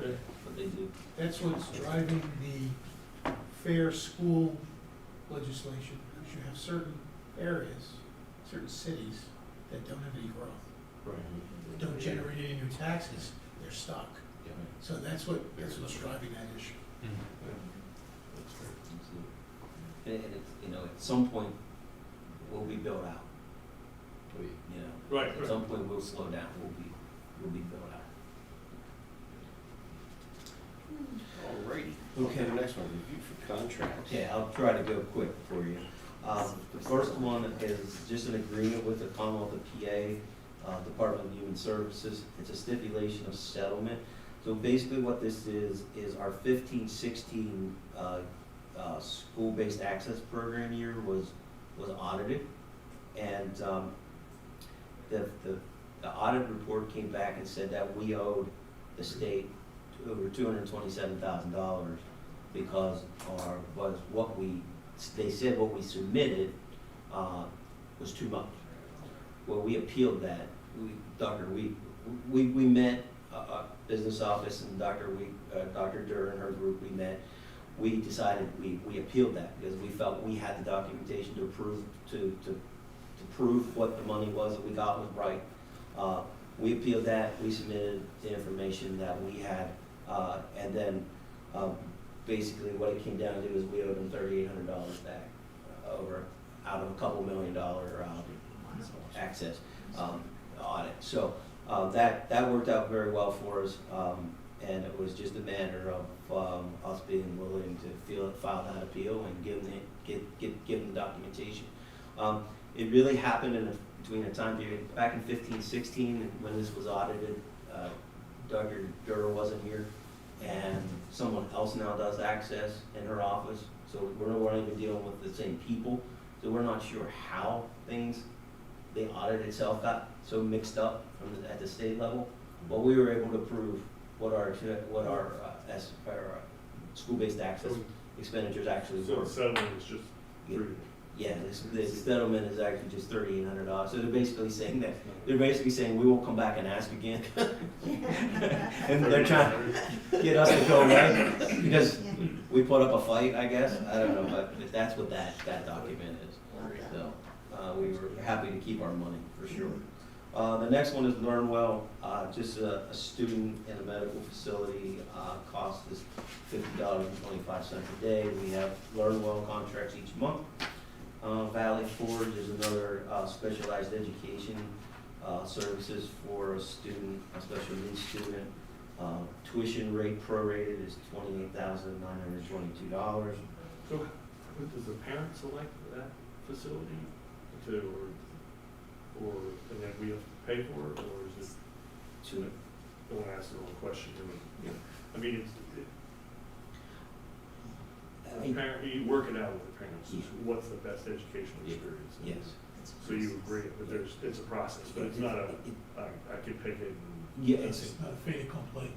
what they do. That's what's driving the fair school legislation, because you have certain areas, certain cities that don't have any growth, don't generate any new taxes, they're stuck. Yeah. So that's what's driving that issue. That's fair. And it's, at some point, we'll be built out, Right, At right. some point, we'll slow down, we'll be built out. Alrighty. Okay. The next one, review for contracts. Okay, I'll try to go quick for you. The first one is just an agreement with the Commonwealth of PA, Department of Human Services. It's a stipulation of settlement. So basically what this is our 15-16 school-based access program year was audited. And the audit report came back and said that we owed the state over $227,000 because they said what we submitted was too much. Well, we appealed that. We met, business office and Dr. Durr and her group, we met. We decided we appealed that because we felt we had the documentation to prove what the money was that we got was right. we appealed that, we submitted the information that we had, and then, basically what it came down to is we owed them $3,800 back, out of a couple $1 million, access, audit. So, that worked out very well for us, and it was just a matter of, us being willing to file that appeal and give them the documentation. It really happened between a time period, back in 15, 16, when this was audited, Dr. Durr wasn't here, and someone else now does access in her office, so we're not even dealing with the same people, so we're not sure how the audit itself got so mixed up at the state level, but we were able to prove what our school-based access expenditures actually So were. the settlement is just Yeah. through. Yeah, the settlement is actually just $3,800, so they're basically saying we won't come back and ask again. And they're trying to get us to go away, because we put up a fight, I guess, I don't know, but that's what that document is. So, we were happy to keep our money, for sure. The next one is LearnWell, just a student in a medical facility, cost is $50.25 a day. We have LearnWell contracts each month. Valley Forge is another specialized education services for a student, a special needs student. Tuition rate prorated is $28,922. So, does the parent select that facility and then we have to pay for it, or is it, I don't want to ask the wrong question, I mean, the parent, you work it out with the parents, what's the best educational experience? Yes. So you agree, but it's a process, but it's not I could pick it and. Yeah, It's not a fait accompli. Okay,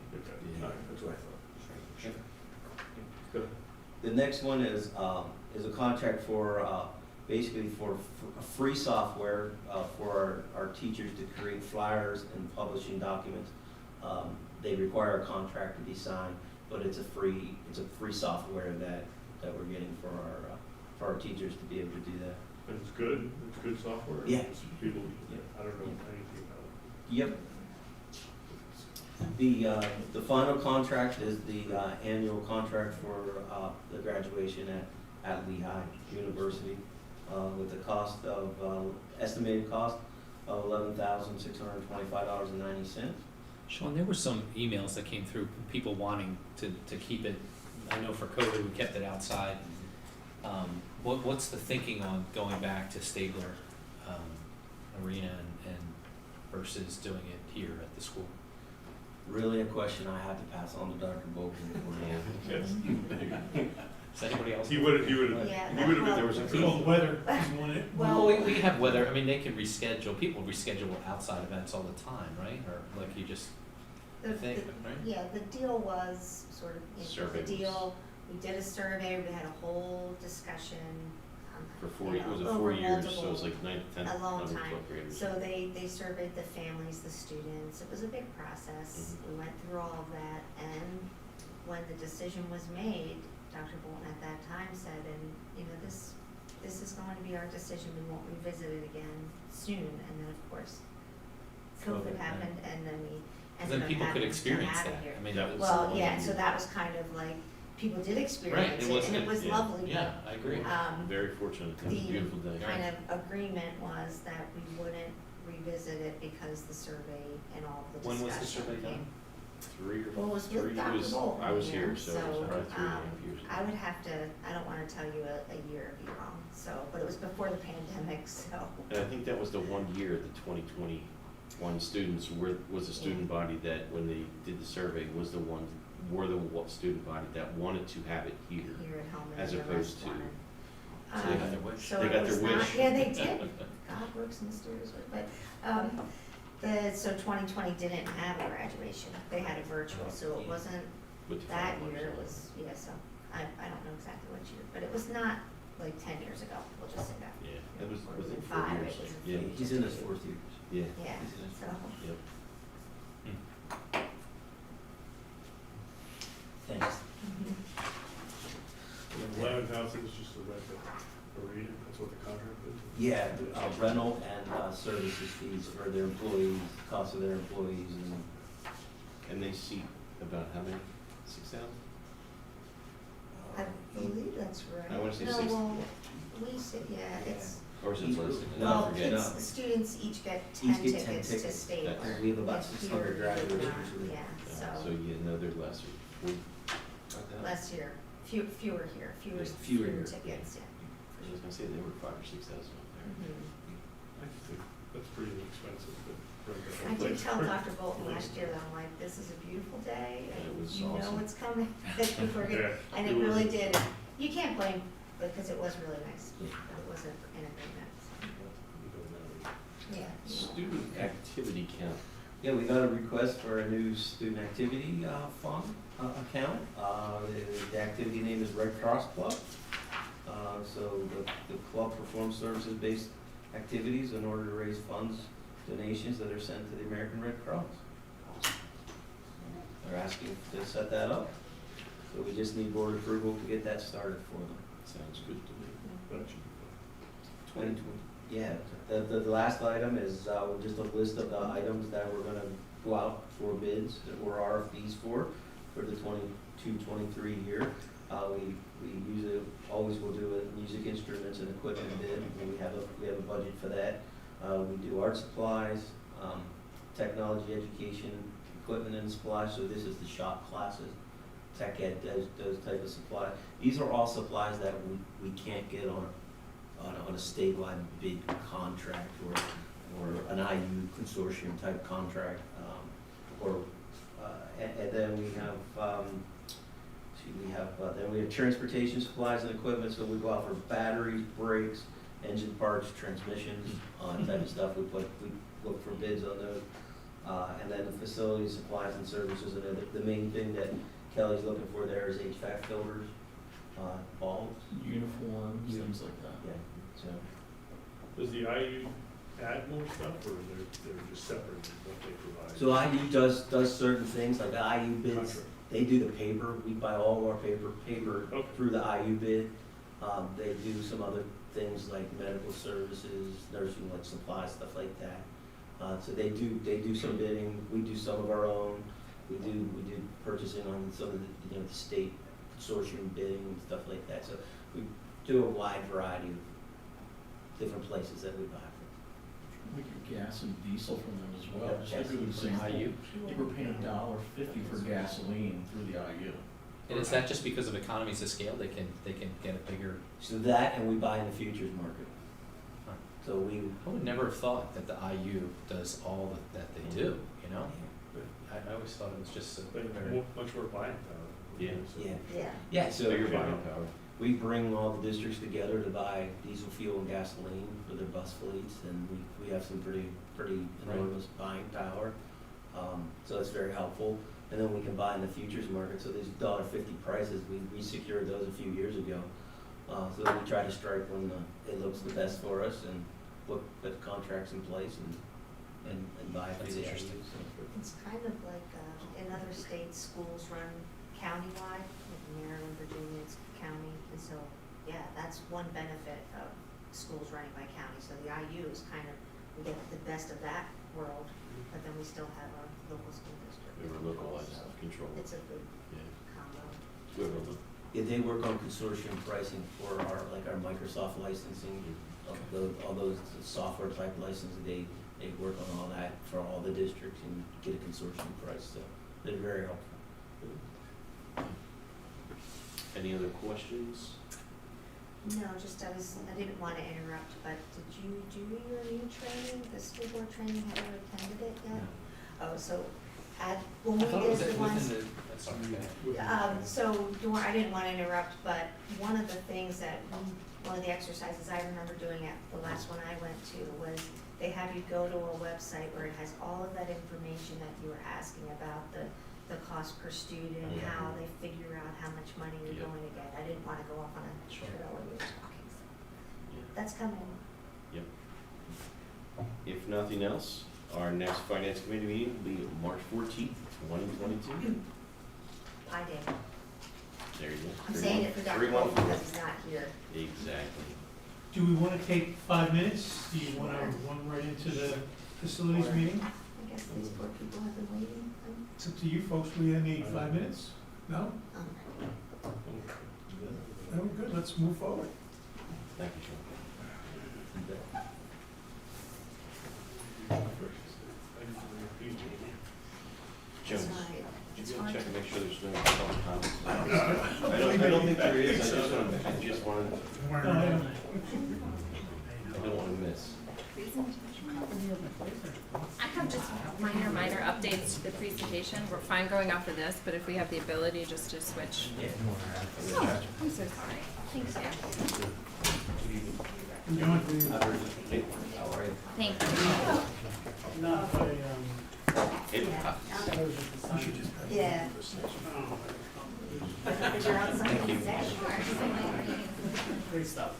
all right, that's what I thought. Good. The next one is a contract for, basically for free software for our teachers to create flyers and publishing documents. They require a contract to be signed, but it's a free software that we're getting for our teachers to be able to do that. And it's good software? Yeah. It's people, Yeah. I don't know anything about it. Yep. The final contract is the annual contract for the graduation at Lehigh University with a cost of, estimated cost of $11,625.90. Sean, there were some emails that came through, people wanting to keep it, I know for COVID, we kept it outside. What's the thinking on going back to Stabler Arena and versus doing it here at the school? Really a question I have to pass on to Dr. Bogan for now. Is anybody else? He would have Yeah, been, there was a. It's called weather, you want it? Well, we have weather, I mean, they can reschedule, people reschedule outside events all the time, right? Or like you just think, right? Yeah, the deal was sort of, Survey the deal, we did a survey, we had a whole discussion. For 4, you it was know, a 4 over years, so it multiple- was like 9, 10, a long 11, time. 12 graders. So they surveyed the families, the students, it was a big process, we went through all of that, and when the decision was made, Dr. Bolton at that time said, and, you know, this is going to be our decision, we won't revisit it again soon, and then of course, COVID COVID, happened, and then we Because ended then up people could having to experience have it that, here. I mean, That it was. Well, yeah, so that was kind of like, people did experience it it, was and it good, was yeah. lovely, Yeah, I agree. but, Very fortunate, it was a the beautiful day. kind of agreement was that we wouldn't revisit it because the survey and all of the When discussion. was the survey done? came- 3 or Well, it was 3, with Dr. Bolton, I was you know, here, so it was probably 3.5 years ago. I would have to, I don't wanna tell you a year if you're wrong, so, but it was before the pandemic, so. And I think that was the one year, the 2021 students was the student body that, when they did the survey, were the student body that wanted to have it here. Here at home and As the rest opposed to- wanted. So they got their wish. So They it got was their not- wish. Yeah, they did. God works in mysterious ways, but, so 2020 didn't have a graduation. They had a virtual, so it wasn't with the that fireworks. year, it was, yeah, so, I don't know exactly what year, but it was not like 10 years ago, we'll just say that. Yeah, it was Or it 4 5, years? it was Yeah, He's in his 4th year. yeah, Yeah, He's in his so, yep. Thanks. Well, $10,000 is just the rent of arena, that's what the contract is? Yeah, rental and services fees for their employees, cost of their employees, And they seat about how many? 6,000? I believe that's right. I wanna say No, 60. well, we said, yeah, it's, Or is it less? No, well, forget kids, it. students each get Each 10 get 10 tickets to tickets. Stabler. We have about And 600 here, drivers yeah, usually. Yeah, So you know they're less. less here, fewer here, fewer There's fewer here. tickets, yeah. I was gonna say they were 5,000 or 6,000 up there. Mhm. I think that's pretty inexpensive, but. I did tell Dr. Bolton last year that I'm like, this is a beautiful day, Yeah, it and was you know awesome. what's coming. That we're gonna- Yeah, And it it was. really did, you can't blame, because it was really nice, but it was an agreement, so, yeah. Student activity count. Yeah, we got a request for a new student activity fund account. The activity name is Red Cross Club. So the club performs services-based activities in order to raise funds, donations that are sent to the American Red Cross. They're asking to set that up. So we just need board approval to get that started for them. Sounds good to me. That should be 2020. Yeah, the last item is just a list of the items that we're gonna go out for bids or RFPs for the 22-23 year. We usually always will do a music instruments and equipment bid, and we have a budget for that. We do art supplies, technology education, equipment and supplies, so this is the shop classes, tech ed, those type of supplies. These are all supplies that we can't get on a statewide bid contract or an IU consortium type contract, and then we have, then we have transportation supplies and equipment, so we go out for batteries, brakes, engine parts, transmissions, type of stuff, we look for bids on those. And then the facility supplies and services, and the main thing that Kelly's looking for there is HVAC filters, bulbs, Uniforms, things like that. yeah, so. Does the IU add more stuff, or they're just separate in what they provide? So IU does certain things, like the IU bids, Contract. they do the paper, we buy all of our paper Okay. through the IU bid. They do some other things like medical services, nursing, like supplies, stuff like that. So they do some bidding, we do some of our own, we do purchasing on some of the, the state consortium bidding and stuff like that. So we do a wide variety of different places that we buy from. We get gas and diesel from them as well, Yeah, just to do the same IU. thing. We're paying $1.50 for gasoline through the IU. And is that just because of economies of scale, they can get a bigger, So that, and we buy in the futures market. Huh. So we, I would never have thought that the IU does all that they do, you know? I always thought it was just a They have very, much more buying power. Yeah. yeah, Yeah, yeah, so Bigger buying power. we bring all the districts together to buy diesel fuel and gasoline for their bus fleets, and we have some pretty Right. enormous buying power. So it's very helpful. And then we can buy in the futures market, so these $1.50 prices, we secured those a few years ago. So we try to strike when it looks the best for us and put contracts in place and buy. for That's the interesting. IU, so. it's kind of like, in other states, schools run countywide, like Maryland, Virginia, it's county, and so, yeah, that's one benefit of schools running by county, so the IU is kind of, we get the best of that world, but then we still have our local school district. They were localized, So controlled. it's a good Yeah. combo. Whoever looked. Yeah, they work on consortium pricing for our Microsoft licensing, all those software type licenses, they work on all that for all the districts and get a consortium price, so they're very helpful. Any other questions? No, just I didn't want to interrupt, but did you do your new training, the school board training, have you attended it yet? Oh, so when we I thought it did was the ones. within the, sorry, go ahead. So, I didn't want to interrupt, but one of the things one of the exercises I remember doing at the last one I went to was they have you go to a website where it has all of that information that you were asking about, the cost per student, Yeah. how they figure out how much money you're Yep. going to get. I didn't want to go off on a Sure. trail when you were talking, so Yeah. that's coming. Yep. If nothing else, our next finance committee meeting will be March 14th, 2022. Pie Day. There you go. I'm saying it for Dr. 314. Bolton because he's not here. Exactly. Do we wanna take 5 minutes? Do you wanna run right into the facilities meeting? I guess these poor people have been waiting. It's up to you folks, we need 5 minutes? No? No, we're good, let's move forward. Thank you, Sean. Jones, It's not- did it's you hard check to- and make sure there's no public comments? I don't think there is, I just wanted, I don't wanna miss. I have just minor updates to the presentation. We're fine going off of this, but if we have the ability just to switch. Oh, I'm so sorry. Thanks, Dan. We're doing, How are you? Thank you. Yeah. Because you're on something sexual. Great stuff.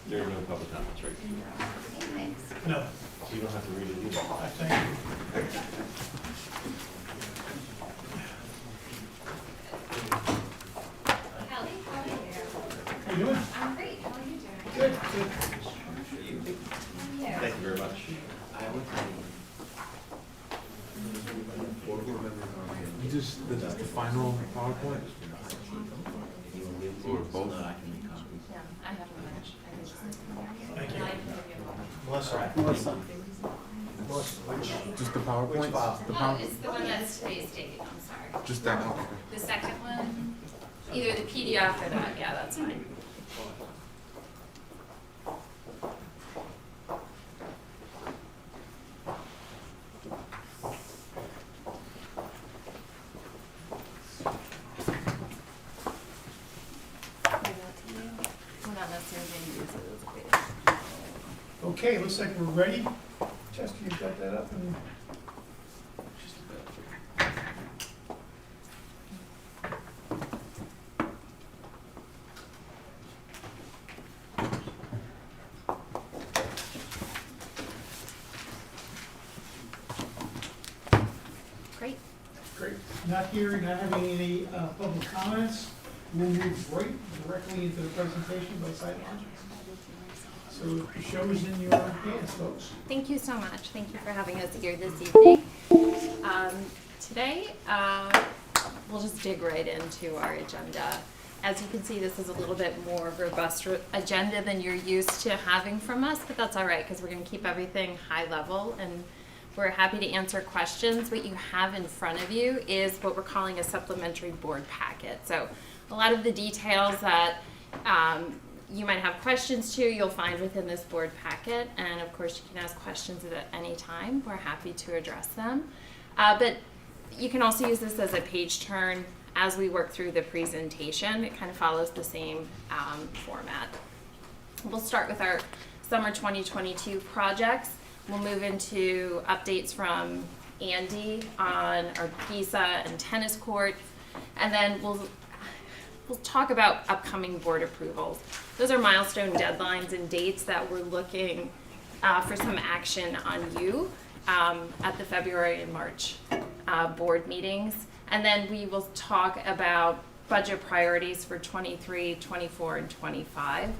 There are no public comments, right? Thanks. no, So you don't have to read it either. I thank you. Kelly, how are you? How you doing? I'm great. How are you doing? Good, good. Yeah. Thank you very much. Just the final PowerPoint? Or both? Yeah, I have a bunch. I can just- Thank you. I can give you a Melissa. Just the PowerPoint? The Oh, power, it's the one that's today's date. I'm sorry. just that one? The second one, either the PDF or that. Yeah, that's fine. We're not necessarily going to use it as a video. Okay, looks like we're ready. Chester, you got that up and? Great. Great. Not hearing, not having any public comments, we'll move directly into the presentation by sight line. So the show is in your hands, folks. Thank you so much. Thank you for having us here this evening. Today, we'll just dig right into our agenda. As you can see, this is a little bit more robust agenda than you're used to having from us, but that's all right because we're going to keep everything high level and we're happy to answer questions. What you have in front of you is what we're calling a supplementary board packet. So a lot of the details that you might have questions to, you'll find within this board packet. And of course, you can ask questions at any time. We're happy to address them. But you can also use this as a page turn as we work through the presentation. It kind of follows the same format. We'll start with our summer 2022 projects. We'll move into updates from Andy on our pizza and tennis court. And then we'll talk about upcoming board approvals. Those are milestone deadlines and dates that we're looking for some action on you at the February and March board meetings. And then we will talk about budget priorities for 23, 24, and 25.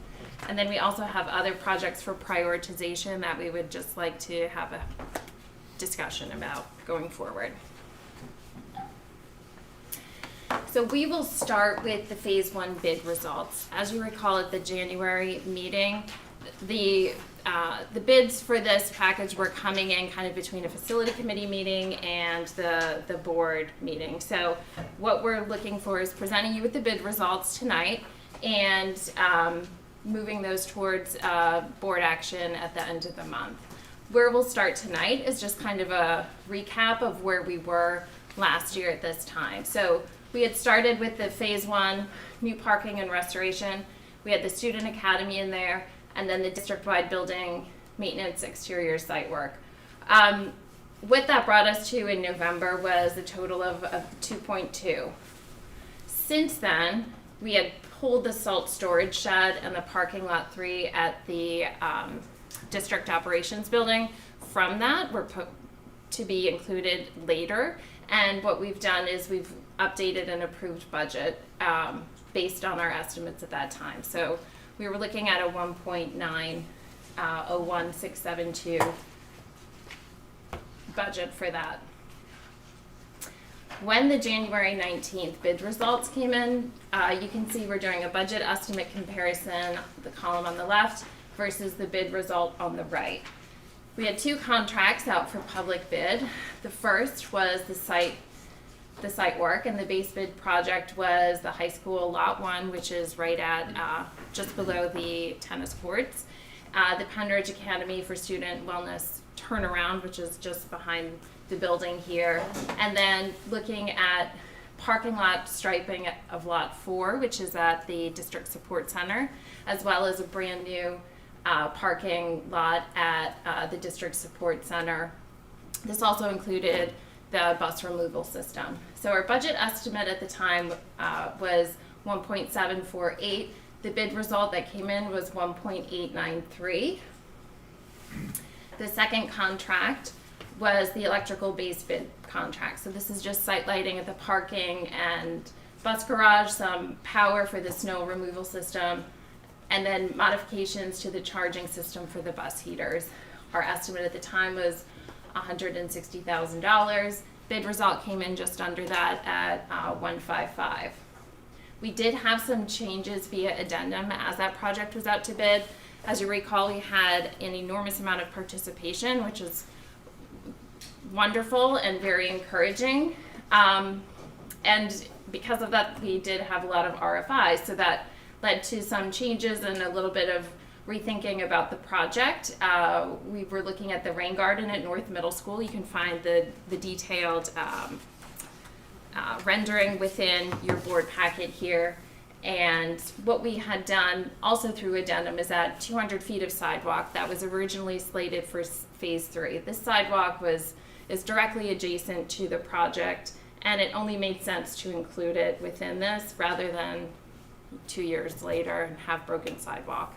And then we also have other projects for prioritization that we would just like to have a discussion about going forward. So we will start with the phase 1 bid results. As you recall at the January meeting, the bids for this package were coming in kind of between a facility committee meeting and the board meeting. So what we're looking for is presenting you with the bid results tonight and moving those towards board action at the end of the month. Where we'll start tonight is just kind of a recap of where we were last year at this time. So we had started with the phase 1, new parking and restoration. We had the student academy in there, and then the district-wide building maintenance exterior site work. What that brought us to in November was a total of 2.2. Since then, we had pulled the salt storage shed and the parking lot 3 at the district operations building from that. We're to be included later. And what we've done is we've updated and approved budget based on our estimates at that time. So we were looking at a 1.901672 budget for that. When the January 19th bid results came in, you can see we're doing a budget estimate comparison, the column on the left versus the bid result on the right. We had 2 contracts out for public bid. The first was the site work, and the base bid project was the high school lot 1, which is right at just below the tennis courts. The Penridge Academy for Student Wellness turnaround, which is just behind the building here, and then looking at parking lot striping of lot 4, which is at the District Support Center, as well as a brand new parking lot at the District Support Center. This also included the bus removal system. So our budget estimate at the time was 1.748. The bid result that came in was 1.893. The second contract was the electrical base bid contract. So this is just site lighting at the parking and bus garage, some power for the snow removal system, and then modifications to the charging system for the bus heaters. Our estimate at the time was $160,000. Bid result came in just under that at 155. We did have some changes via addendum as that project was out to bid. As you recall, we had an enormous amount of participation, which is wonderful and very encouraging. And because of that, we did have a lot of RFIs, so that led to some changes and a little bit of rethinking about the project. We were looking at the rain garden at North Middle School. You can find the detailed rendering within your board packet here. And what we had done also through addendum is that 200 feet of sidewalk that was originally slated for phase 3. This sidewalk is directly adjacent to the project, and it only made sense to include it within this rather than 2 years later and have broken sidewalk.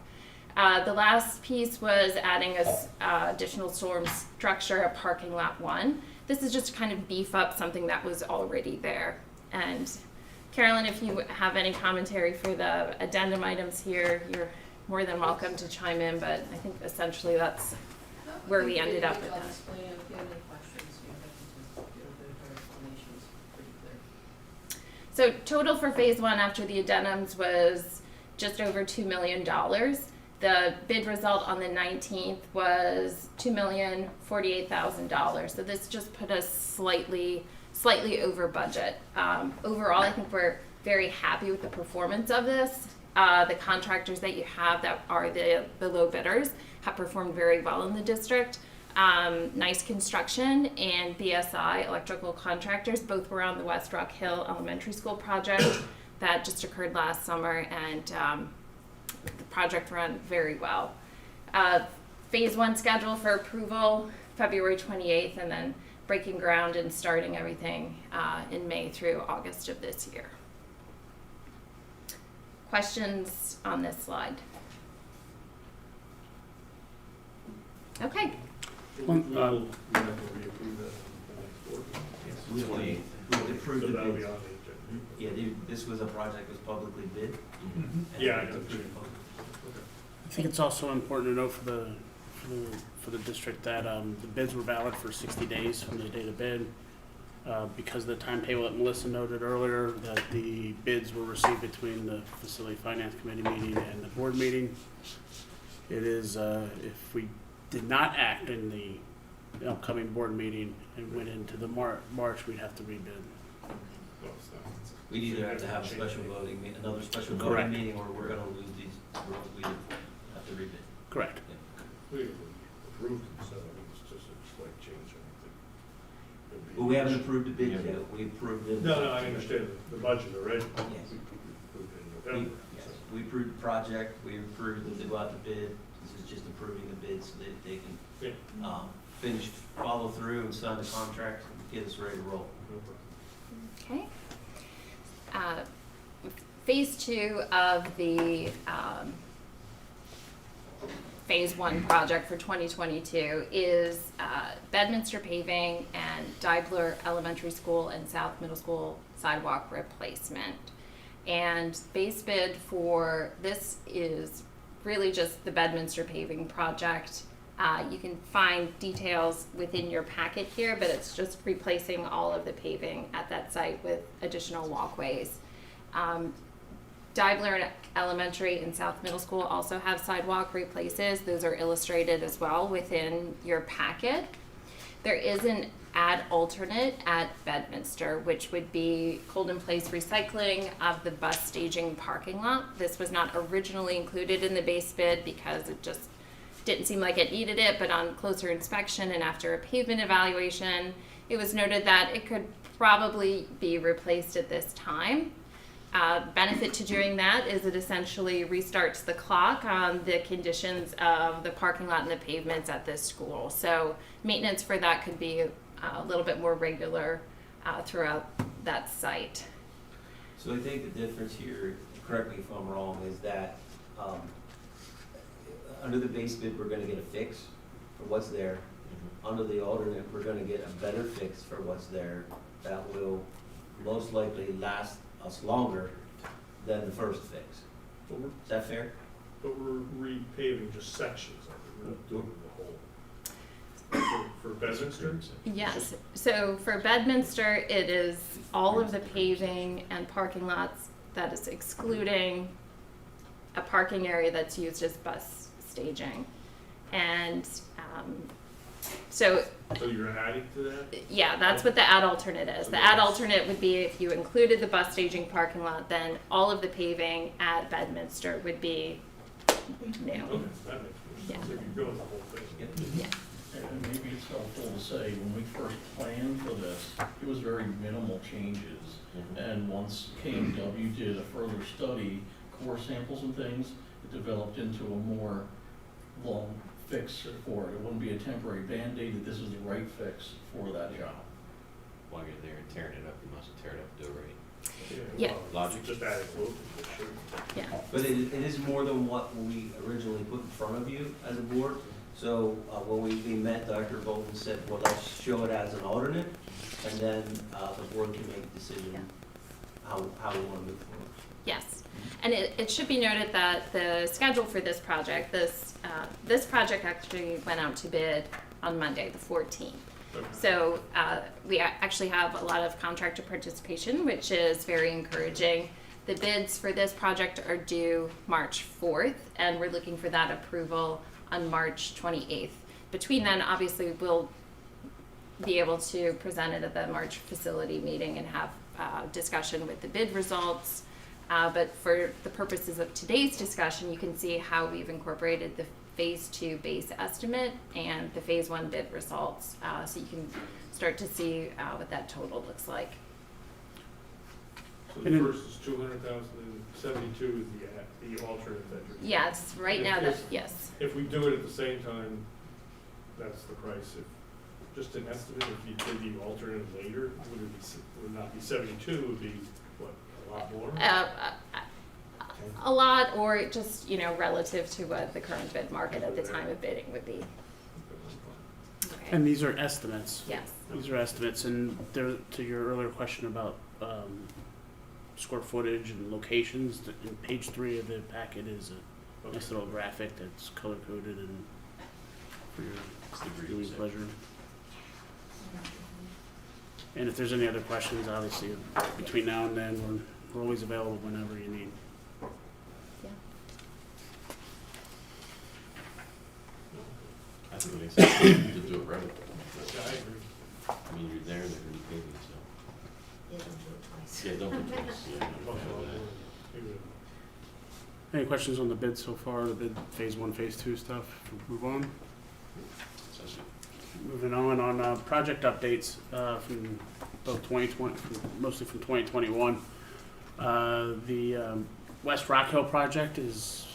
The last piece was adding a additional storm structure at parking lot 1. This is just to kind of beef up something that was already there. And Carolyn, if you have any commentary for the addendum items here, you're more than welcome to chime in, but I think essentially that's where we ended up with that. If you have any questions, you have to give a bit of her explanation, it's pretty clear. So total for phase 1 after the addendums was just over $2 million. The bid result on the 19th was $2,048,000. So this just put us slightly over budget. Overall, I think we're very happy with the performance of this. The contractors that you have that are the low bidders have performed very well in the district. Nice Construction and BSI Electrical Contractors both were on the West Rock Hill Elementary School project that just occurred last summer, and the project ran very well. Phase 1 schedule for approval, February 28th, and then breaking ground and starting everything in May through August of this year. Questions on this slide? Okay. We have to reapprove that on the next board. We approved So the that'll be bids. on the agenda. Yeah, this was a project that was publicly bid. and Yeah, I it's know. approved publicly. I think it's also important to know for the district that the bids were valid for 60 days from the date of bid. Because of the timetable that Melissa noted earlier, that the bids were received between the Facility Finance Committee meeting and the board meeting. It is, if we did not act in the upcoming board meeting and went into the March, we'd have to rebid. Well, it's not- We'd either have to have a special voting, another special Correct. voting meeting, or we're gonna lose these, we have to rebid. Correct. We approved them, so I mean, it's just a slight change, I think. It'll be- Well, we haven't approved the bid yet, we approved it. No, I understand the budget already. Yes. We approved it in We, November, yes, so. we approved the project, we approved them to go out to bid, this is just approving the bid so that they can, Yeah. finish, follow through and sign the contract and get us ready to roll. No problem. Okay. Phase 2 of the Phase 1 project for 2022 is Bedminster Paving and Dibler Elementary School and South Middle School sidewalk replacement. And base bid for this is really just the Bedminster paving project. You can find details within your packet here, but it's just replacing all of the paving at that site with additional walkways. Divler Elementary and South Middle School also have sidewalk replaces. Those are illustrated as well within your packet. There is an add alternate at Bedminster, which would be Colden Place recycling of the bus staging parking lot. This was not originally included in the base bid because it just didn't seem like it needed it, but on closer inspection and after a pavement evaluation, it was noted that it could probably be replaced at this time. Benefit to doing that is it essentially restarts the clock on the conditions of the parking lot and the pavements at this school. So maintenance for that could be a little bit more regular throughout that site. So I think the difference here, correct me if I'm wrong, is that under the base bid, we're gonna get a fix for what's there. Under the alternate, we're gonna get a better fix for what's there that will most likely last us longer than the first fix. But we're, Is that fair? but we're repaving just sections of it, we're not doing the whole. For Bedminster? Yes, so for Bedminster, it is all of the paving and parking lots that is excluding a parking area that's used as bus staging. And so So you're adding to that? yeah, that's what the add alternate is. The add alternate would be if you included the bus staging parking lot, then all of the paving at Bedminster would be new. Okay, that makes more Yeah. sense, if you're doing the whole thing. Yeah. And maybe it's helpful to say, when we first planned for this, it was very minimal changes. And once KMW did a further study, core samples and things, it developed into a more long fix for it. It wouldn't be a temporary Band-Aid, that this is the right fix for that job. While you're there and tearing it up, you must tear it up, do it right. Yeah. Well, Logic. Just adding voltage, it should. Yeah. But it is more than what we originally put in front of you as a board. So when we met, Dr. Bolton said, well, let's show it as an alternate, and then the board can make a decision how we want to move forward. Yes, and it should be noted that the schedule for this project, this project actually went out to bid on Monday, the 14th. Okay. So we actually have a lot of contractor participation, which is very encouraging. The bids for this project are due March 4th, and we're looking for that approval on March 28th. Between then, obviously, we'll be able to present it at the March facility meeting and have discussion with the bid results. But for the purposes of today's discussion, you can see how we've incorporated the Phase 2 base estimate and the Phase 1 bid results, so you can start to see what that total looks like. So the first is 200,000 and 72 is the alternate that you're. Yes, right now, that, yes. If we do it at the same time, that's the price. If, just an estimate, if you did the alternate later, would not be 72, it would be, what, a lot more? A lot, or just, relative to what the current bid market at the time of bidding would be. Okay. And these are estimates. Yes. These are estimates, and there, to your earlier question about square footage and locations, in page 3 of the packet is a nice little graphic that's color coded and for your viewing pleasure. And if there's any other questions, obviously, between now and then, we're always available whenever you need. Yeah. I think it makes sense to do it right. Yeah, I agree. I mean, you're there, they're gonna be paving, so. Yeah, don't do it twice. Yeah, don't do this, yeah. Maybe Any questions on the bid so far, the bid Phase 1, Phase 2 stuff? Move on. Moving on project updates from both 2020, mostly from 2021. The West Rock Hill project it's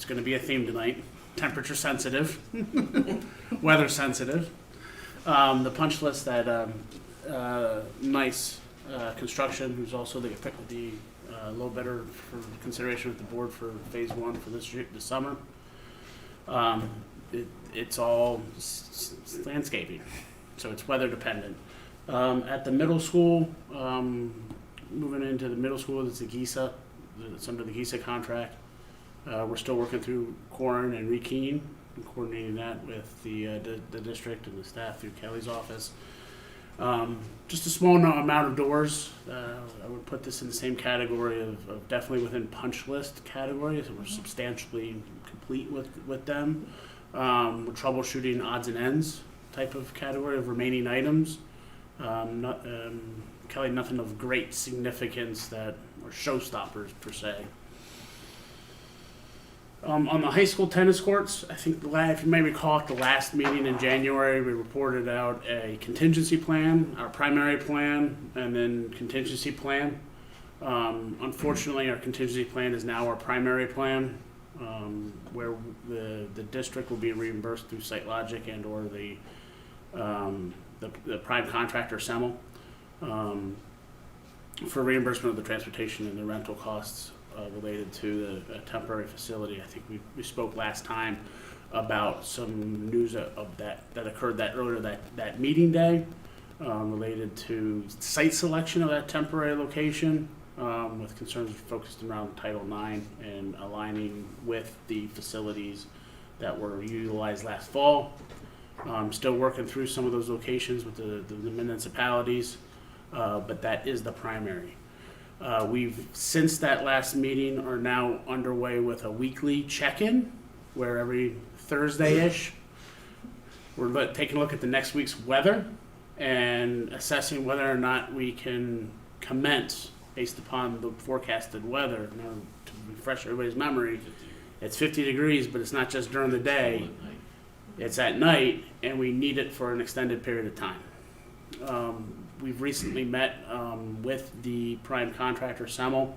going to be a theme tonight. Temperature sensitive, weather sensitive. The punch list that Nice Construction, who's also the low bidder for consideration with the board for Phase 1 for this summer. It's all landscaping, so it's weather dependent. At the middle school, moving into the middle school, it's the GISA, it's under the GISA contract. We're still working through Corin and Rekeen, and coordinating that with the district and the staff through Kelly's office. Just a small amount of doors. I would put this in the same category of definitely within punch list categories. We're substantially complete with them. We're troubleshooting odds and ends type of category of remaining items. Kelly, nothing of great significance that or showstoppers per se. On the high school tennis courts, I think if you may recall at the last meeting in January, we reported out a contingency plan, our primary plan, and then contingency plan. Unfortunately, our contingency plan is now our primary plan, where the district will be reimbursed through SiteLogic and or the prime contractor Semmel for reimbursement of the transportation and the rental costs related to the temporary facility. I think we spoke last time about some news of that occurred earlier that meeting day related to site selection of that temporary location with concerns focused around Title IX and aligning with the facilities that were utilized last fall. Still working through some of those locations with the municipalities, but that is the primary. We've, since that last meeting, are now underway with a weekly check-in where every Thursday-ish, we're taking a look at the next week's weather and assessing whether or not we can commence based upon the forecasted weather. Now, to refresh everybody's memory, it's 50 degrees, but it's not just during the day. It's at night, and we need it for an extended period of time. We've recently met with the prime contractor Semmel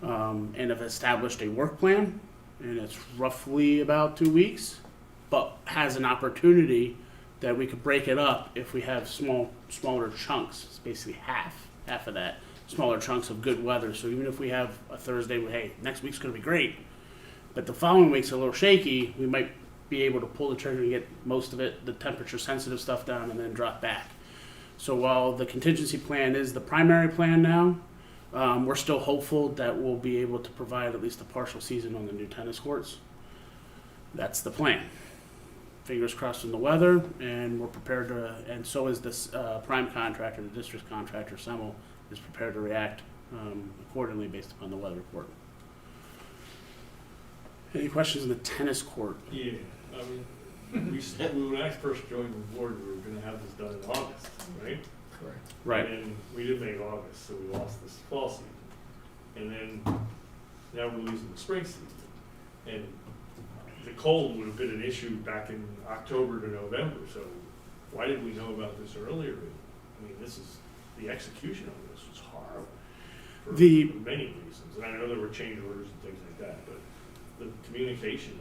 and have established a work plan, and it's roughly about 2 weeks, but has an opportunity that we could break it up if we have smaller chunks. It's basically half of that, smaller chunks of good weather. So even if we have a Thursday where, hey, next week's going to be great, but the following week's a little shaky, we might be able to pull the trigger and get most of it, the temperature sensitive stuff down, and then drop back. So while the contingency plan is the primary plan now, we're still hopeful that we'll be able to provide at least a partial season on the new tennis courts. That's the plan. Fingers crossed on the weather, and we're prepared to, and so is this prime contractor, the district contractor, Semmel, is prepared to react accordingly based upon the weather report. Any questions on the tennis court? Yeah, I mean, when I first joined the board, we were gonna have this done in August, right? Correct. Right. And we didn't make August, so we lost this fall season. And then, now we're losing the spring season. And the cold would have been an issue back in October to November, so why didn't we know about this earlier? I mean, the execution of this was horrible for many reasons. And I know there were change orders and things like that, but the communication,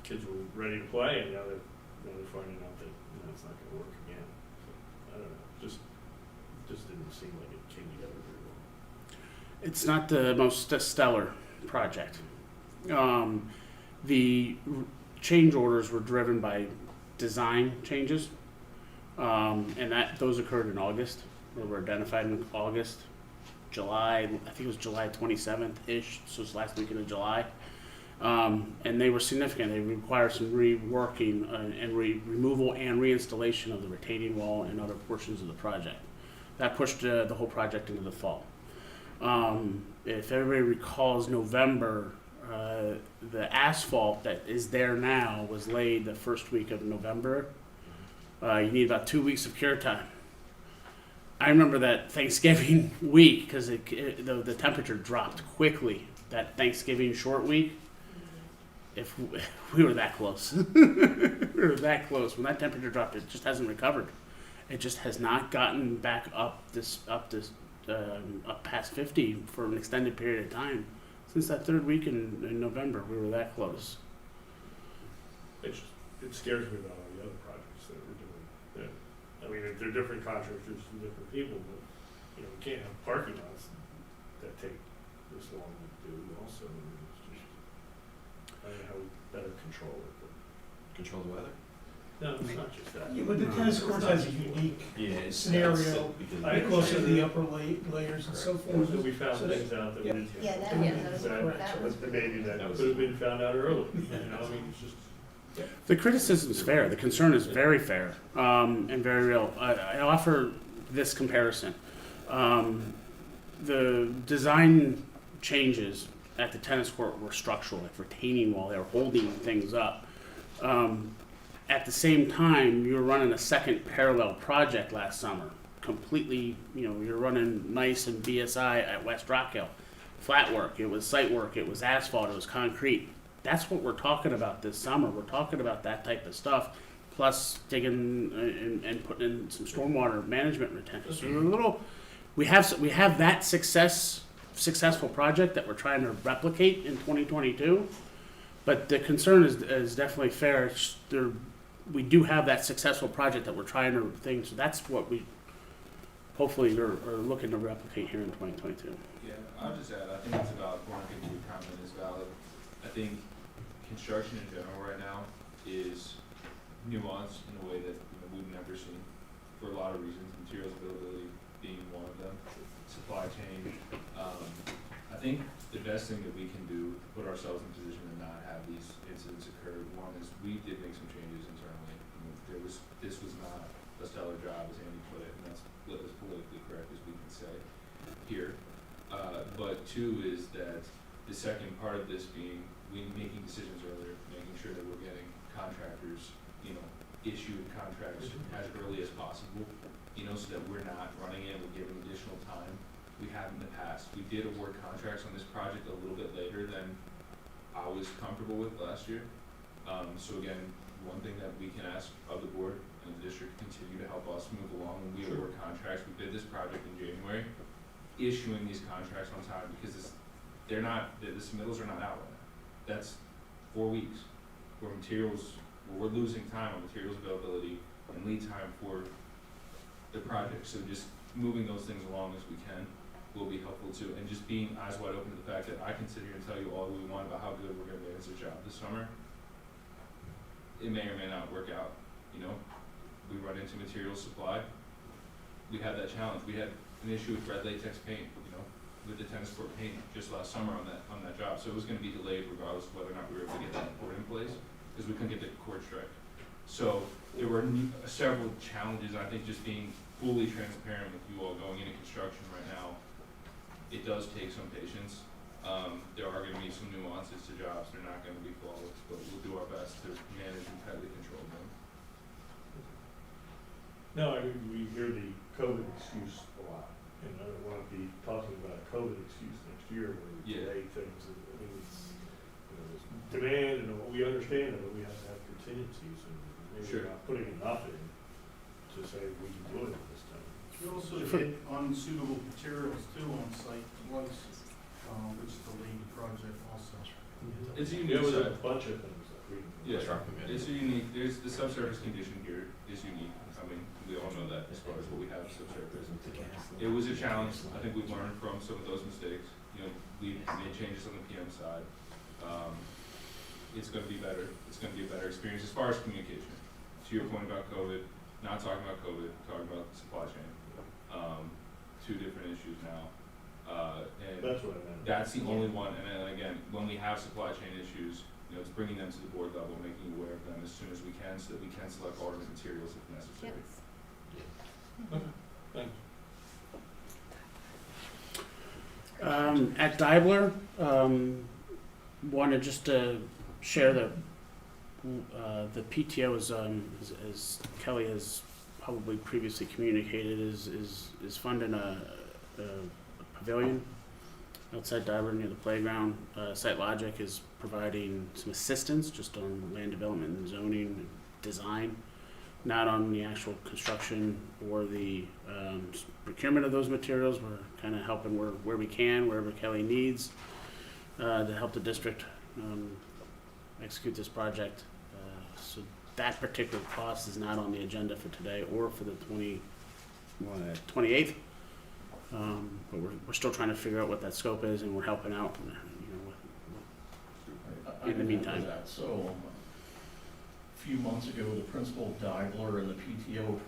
kids were ready to play, and now they're finding out that it's not going to work again. So, I don't know, just didn't seem like it came together very well. It's not the most stellar project. The change orders were driven by design changes, and those occurred in August, or were identified in August, July. I think it was July 27th-ish, so it's last weekend of July. And they were significant. They required some reworking and removal and reinstallation of the retaining wall and other portions of the project. That pushed the whole project into the fall. If everybody recalls November, the asphalt that is there now was laid the first week of November. You need about 2 weeks of cure time. I remember that Thanksgiving week because the temperature dropped quickly. That Thanksgiving short week. If we were that close, we were that close. When that temperature dropped, it just hasn't recovered. It just has not gotten back up past 50 for an extended period of time. Since that third week in November, we were that close. It scares me about all the other projects that we're doing. I mean, they're different contractors and different people, but we can't have parking lots that take this long to do. Also, I don't know how we better control it. Control the weather? No, it's not just that. Yeah, but the tennis court has a unique Yeah, it's scenario I because of the understand upper layers and so Or forth. that we found So things out that we didn't. Yeah, that, Yeah. that was, That, that was. but maybe that That was- could have been found out early, you know, I mean, it's just. The criticism is fair. The concern is very fair and very real. I offer this comparison. The design changes at the tennis court were structural, like retaining wall. They were holding things up. At the same time, you were running a second parallel project last summer. Completely, you're running NICE and BSI at West Rock Hill. Flat work. It was site work. It was asphalt. It was concrete. That's what we're talking about this summer. We're talking about that type of stuff, plus digging and putting in some stormwater management retention. So we're a little, we have that successful project that we're trying to replicate in 2022, but the concern is definitely fair. We do have that successful project that we're trying to think. So that's what we hopefully are looking to replicate here in 2022. Yeah, I'll just add, I think it's about, I think your comment is valid. I think construction in general right now is nuanced in a way that we've never seen for a lot of reasons, materials availability being one of them, supply chain. I think the best thing that we can do to put ourselves in position to not have these incidents occur, one is we did make some changes internally. This was not a stellar job, as Andy put it, and that's as politically correct as we can say here. But two is that the second part of this being we making decisions earlier, making sure that we're getting contractors, issued contracts as early as possible, so that we're not running in, we're giving additional time. We have in the past. We did award contracts on this project a little bit later than I was comfortable with last year. So again, one thing that we can ask of the board and the district continue to help us move along when we award contracts. We bid this project in January, issuing these contracts on time because the submittals are not out right now. That's 4 weeks where we're losing time on materials availability and lead time for the project. So just moving those things along as we can will be helpful too. And just being eyes wide open to the fact that I can sit here and tell you all we want about how good we're going to manage the job this summer. It may or may not work out. We run into material supply. We had that challenge. We had an issue with red latex paint, with the tennis court paint just last summer on that job. So it was going to be delayed regardless of whether or not we were able to get that court in place because we couldn't get the court strike. So there were several challenges. I think just being fully transparent with you all going into construction right now, it does take some patience. There are going to be some nuances to jobs. They're not going to be flawless, but we'll do our best to manage and tightly control them. No, I mean, we hear the COVID excuse a lot, and I don't want to be talking about a COVID excuse next year when we delay things. I mean, it's, there's demand, and we understand it, but we have to have contingencies, and maybe we're not putting enough in to say we can do it this time. You also hit unsuitable materials too on site twice, which delayed the project also. It's a There unique was a site. bunch of things that we. It's a unique. There's the subsurface condition here is unique. I mean, we all know that as far as what we have subsurface. It was a challenge. I think we've learned from some of those mistakes. We made changes on the PM side. It's going to be better. It's going to be a better experience as far as communication. To your point about COVID, not talking about COVID, talking about supply chain. Two different issues now. And That's what I meant. that's the only one. And then again, when we have supply chain issues, it's bringing them to the board level, making you aware of them as soon as we can, so that we can select alternate materials if necessary. Thanks. At Deibler, wanted just to share that the PTO is, as Kelly has probably previously communicated, is funding a pavilion outside Deibler near the playground. SiteLogic is providing some assistance just on land development and zoning and design, not on the actual construction or the procurement of those materials. We're kind of helping where we can, wherever Kelly needs, to help the district execute this project. So that particular cost is not on the agenda for today or for the 28th. But we're still trying to figure out what that scope is, and we're helping out, in the meantime. So, few months ago, the principal of Diebler and the PTO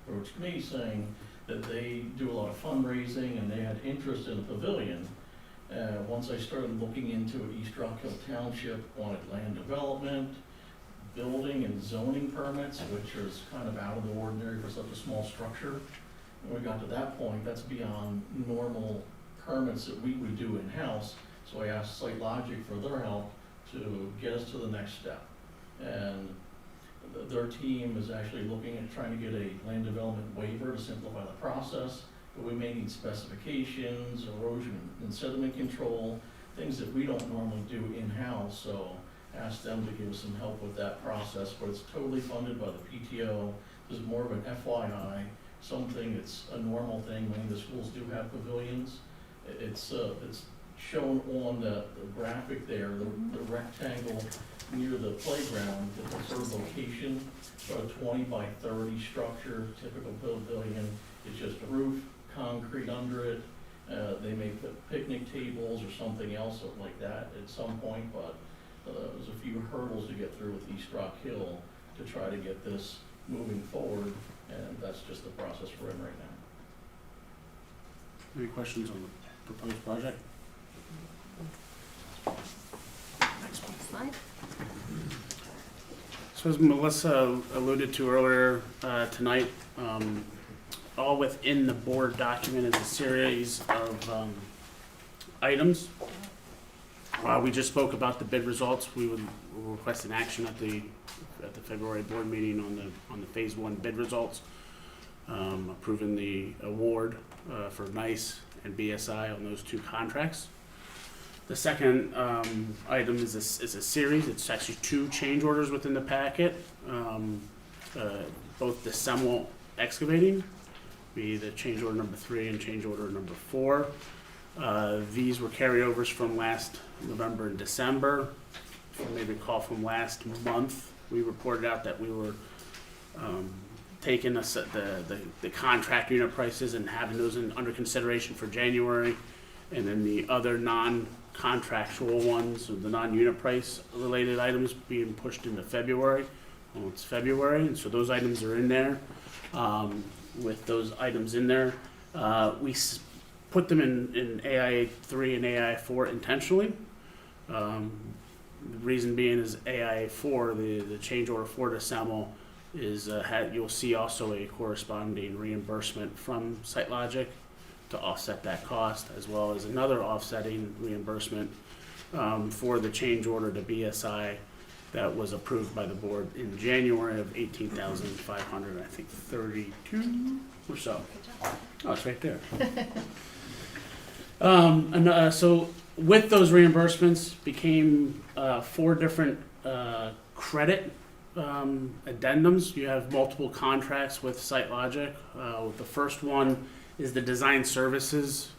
approached me saying that they do a lot of fundraising and they had interest in a pavilion. Once I started looking into it, East Rock Hill Township wanted land development, building and zoning permits, which is kind of out of the ordinary for such a small structure. When we got to that point, that's beyond normal permits that we would do in-house. So I asked SiteLogic for their help to get us to the next step. And their team is actually looking at trying to get a land development waiver to simplify the process. But we may need specifications, erosion and sediment control, things that we don't normally do in-house. So asked them to give us some help with that process, but it's totally funded by the PTO. This is more of an FYI, something that's a normal thing. Many of the schools do have pavilions. It's shown on the graphic there, the rectangle near the playground, the preferred location, about a 20 by 30 structure, typical pavilion. It's just a roof, concrete under it. They may put picnic tables or something else like that at some point, but there's a few hurdles to get through with East Rock Hill to try to get this moving forward, and that's just the process we're in right now. Any questions on the proposed project? Next slide. So as Melissa alluded to earlier tonight, all within the board document is a series of items. We just spoke about the bid results. We would request an action at the February board meeting on the phase 1 bid results, approving the award for NICE and BSI on those 2 contracts. The second item is a series. It's actually 2 change orders within the packet. Both the Semel Excavating, be the change order number 3 and change order number 4. These were carryovers from last November and December. If you may recall from last month, we reported out that we were taking the contract unit prices and having those under consideration for January, and then the other non-contractual ones, or the non-unit price related items being pushed into February. Well, it's February, and so those items are in there. With those items in there, we put them in AIA 3 and AIA 4 intentionally. The reason being is AIA 4, the change order for the Semel, is you'll see also a corresponding reimbursement from SiteLogic to offset that cost, as well as another offsetting reimbursement for the change order to BSI that was approved by the board in January of $18,500, I think 32 or so. Oh, it's right there. So with those reimbursements became 4 different credit addendums. You have multiple contracts with SiteLogic. The first one is the design services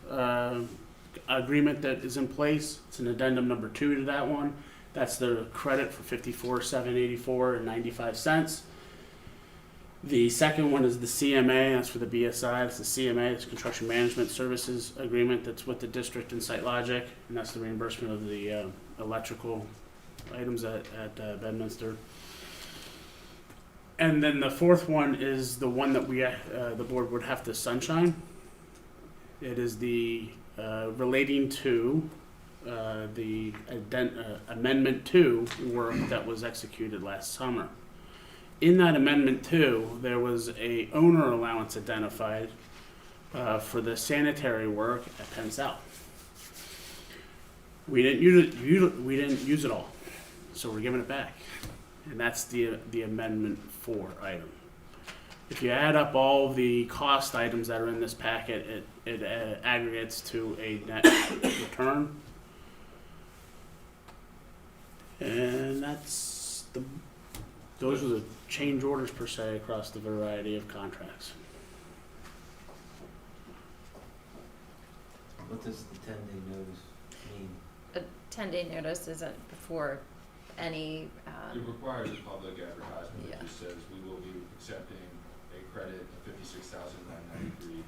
agreement that is in place. It's an addendum number 2 to that one. That's the credit for $54,784.95. The second one is the CMA. That's for the BSI. That's the CMA. It's Construction Management Services Agreement. That's with the district and SiteLogic, and that's the reimbursement of the electrical items at Bedminster. And then the fourth one is the one that the board would have to sunshine. It is the relating to the Amendment 2 work that was executed last summer. In that Amendment 2, there was a owner allowance identified for the sanitary work at Penn South. We didn't use it all, so we're giving it back, and that's the Amendment 4 item. If you add up all the cost items that are in this packet, it aggregates to a net return. And those are the change orders per se across the variety of contracts. What does the 10-day notice mean? A 10-day notice isn't before any, It requires a public advertisement Yeah. that just says we will be accepting a credit of $56,993.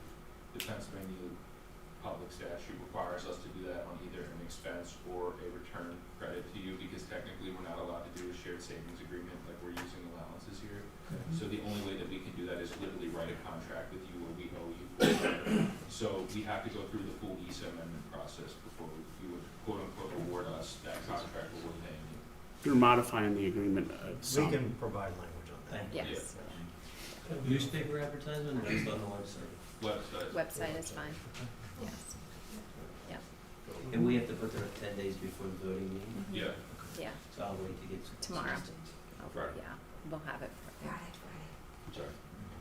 The Pennsylvania public statute requires us to do that on either an expense or a return credit to you, because technically we're not allowed to do a shared savings agreement, like we're using allowances here. So the only way that we can do that is literally write a contract with you where we owe you. So we have to go through the full ESA amendment process before you would quote unquote award us that contract where we're paying you. You're modifying the agreement some. We can provide language on that. Yes, Newspaper advertisement, based on the website. website is fine, yes, And we have to put that up 10 days before the voting meeting. Yeah. yeah, So I'll wait to get tomorrow. Friday. Yeah, we'll have it. Friday, I'm sorry.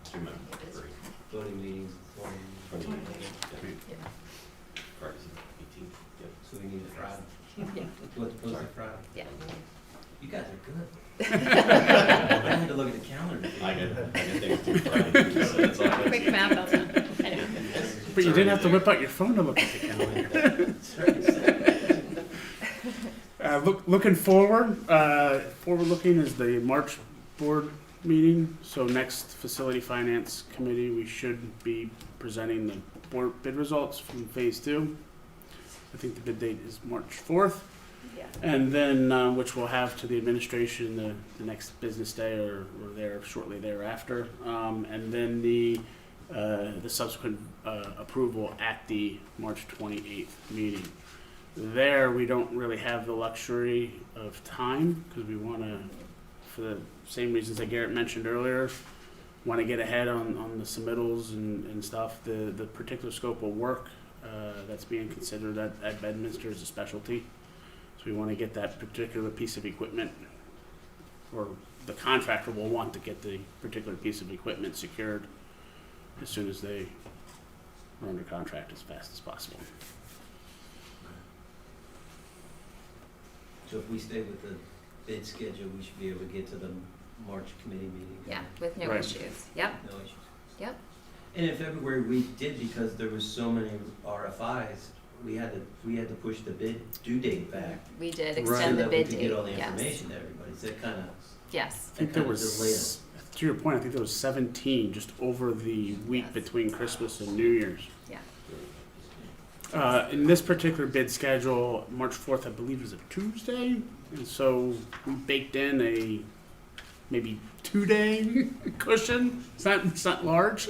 2 minutes. voting meetings. Friday. Yeah. Friday's the 18th. Yep. So we need it Friday. Yeah. What's it Friday? Yeah. You guys are good. I had to look at the calendar. I get things to Friday, so that's all I got. Quick math on that. Anyway. But you didn't have to whip out your phone to look at the calendar. Looking forward, forward-looking is the March board meeting. So next Facility Finance Committee, we should be presenting the board bid results from Phase 2. I think the bid date is March 4th. Yeah. And then, which we'll have to the administration the next business day or there shortly thereafter. And then the subsequent approval at the March 28th meeting. There, we don't really have the luxury of time because we want to, for the same reasons that Garrett mentioned earlier, want to get ahead on the submittals and stuff. The particular scope of work that's being considered at Bedminster is a specialty. So we want to get that particular piece of equipment, or the contractor will want to get the particular piece of equipment secured as soon as they are under contract as fast as possible. So if we stay with the bid schedule, we should be able to get to the March committee meeting. Yeah, with no Right. issues, yep, No issues. yep, And in February, we did, because there was so many RFIs, we had to push the bid due date back. we did Right. extend the bid So that we could date, get all the yes, information to everybody, so it kind of, yes, I think there was, to your point, I think there was 17 just over the week Yes. between Christmas and New Year's. yeah, In this particular bid schedule, March 4th, I believe, is a Tuesday, and so we baked in a maybe 2-day cushion. It's not large,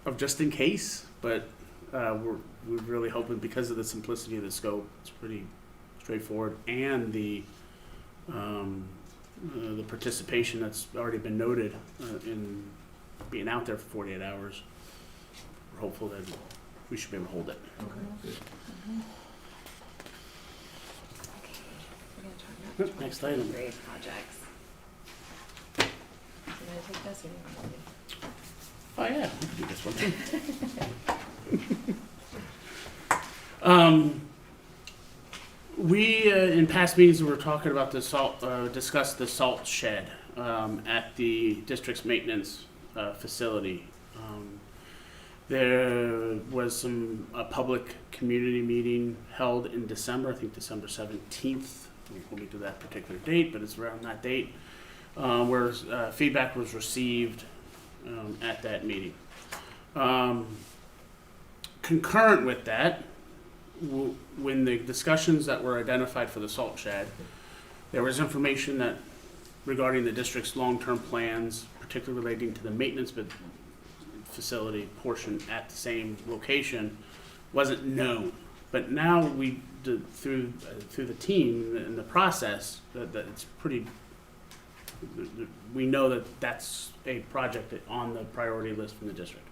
of just in case, but we're really hoping because of the simplicity of the scope, it's pretty straightforward, and the participation that's already been noted in being out there for 48 hours. We're hopeful that we should be able to hold it. okay, good. we're gonna talk about Next item. grade projects. You gonna take this or you want me to? Oh yeah, we can do this one too. We in past meetings we were talking about the salt, discussed the salt shed at the district's maintenance facility. There was a public community meeting held in December, I think December 17th. We won't get to that particular date, but it's around that date, where feedback was received at that meeting. Concurrent with that, when the discussions that were identified for the salt shed, there was information that regarding the district's long-term plans, particularly relating to the maintenance facility portion at the same location, wasn't known. But now we, through the team and the process, that it's pretty. We know that that's a project on the priority list from the district.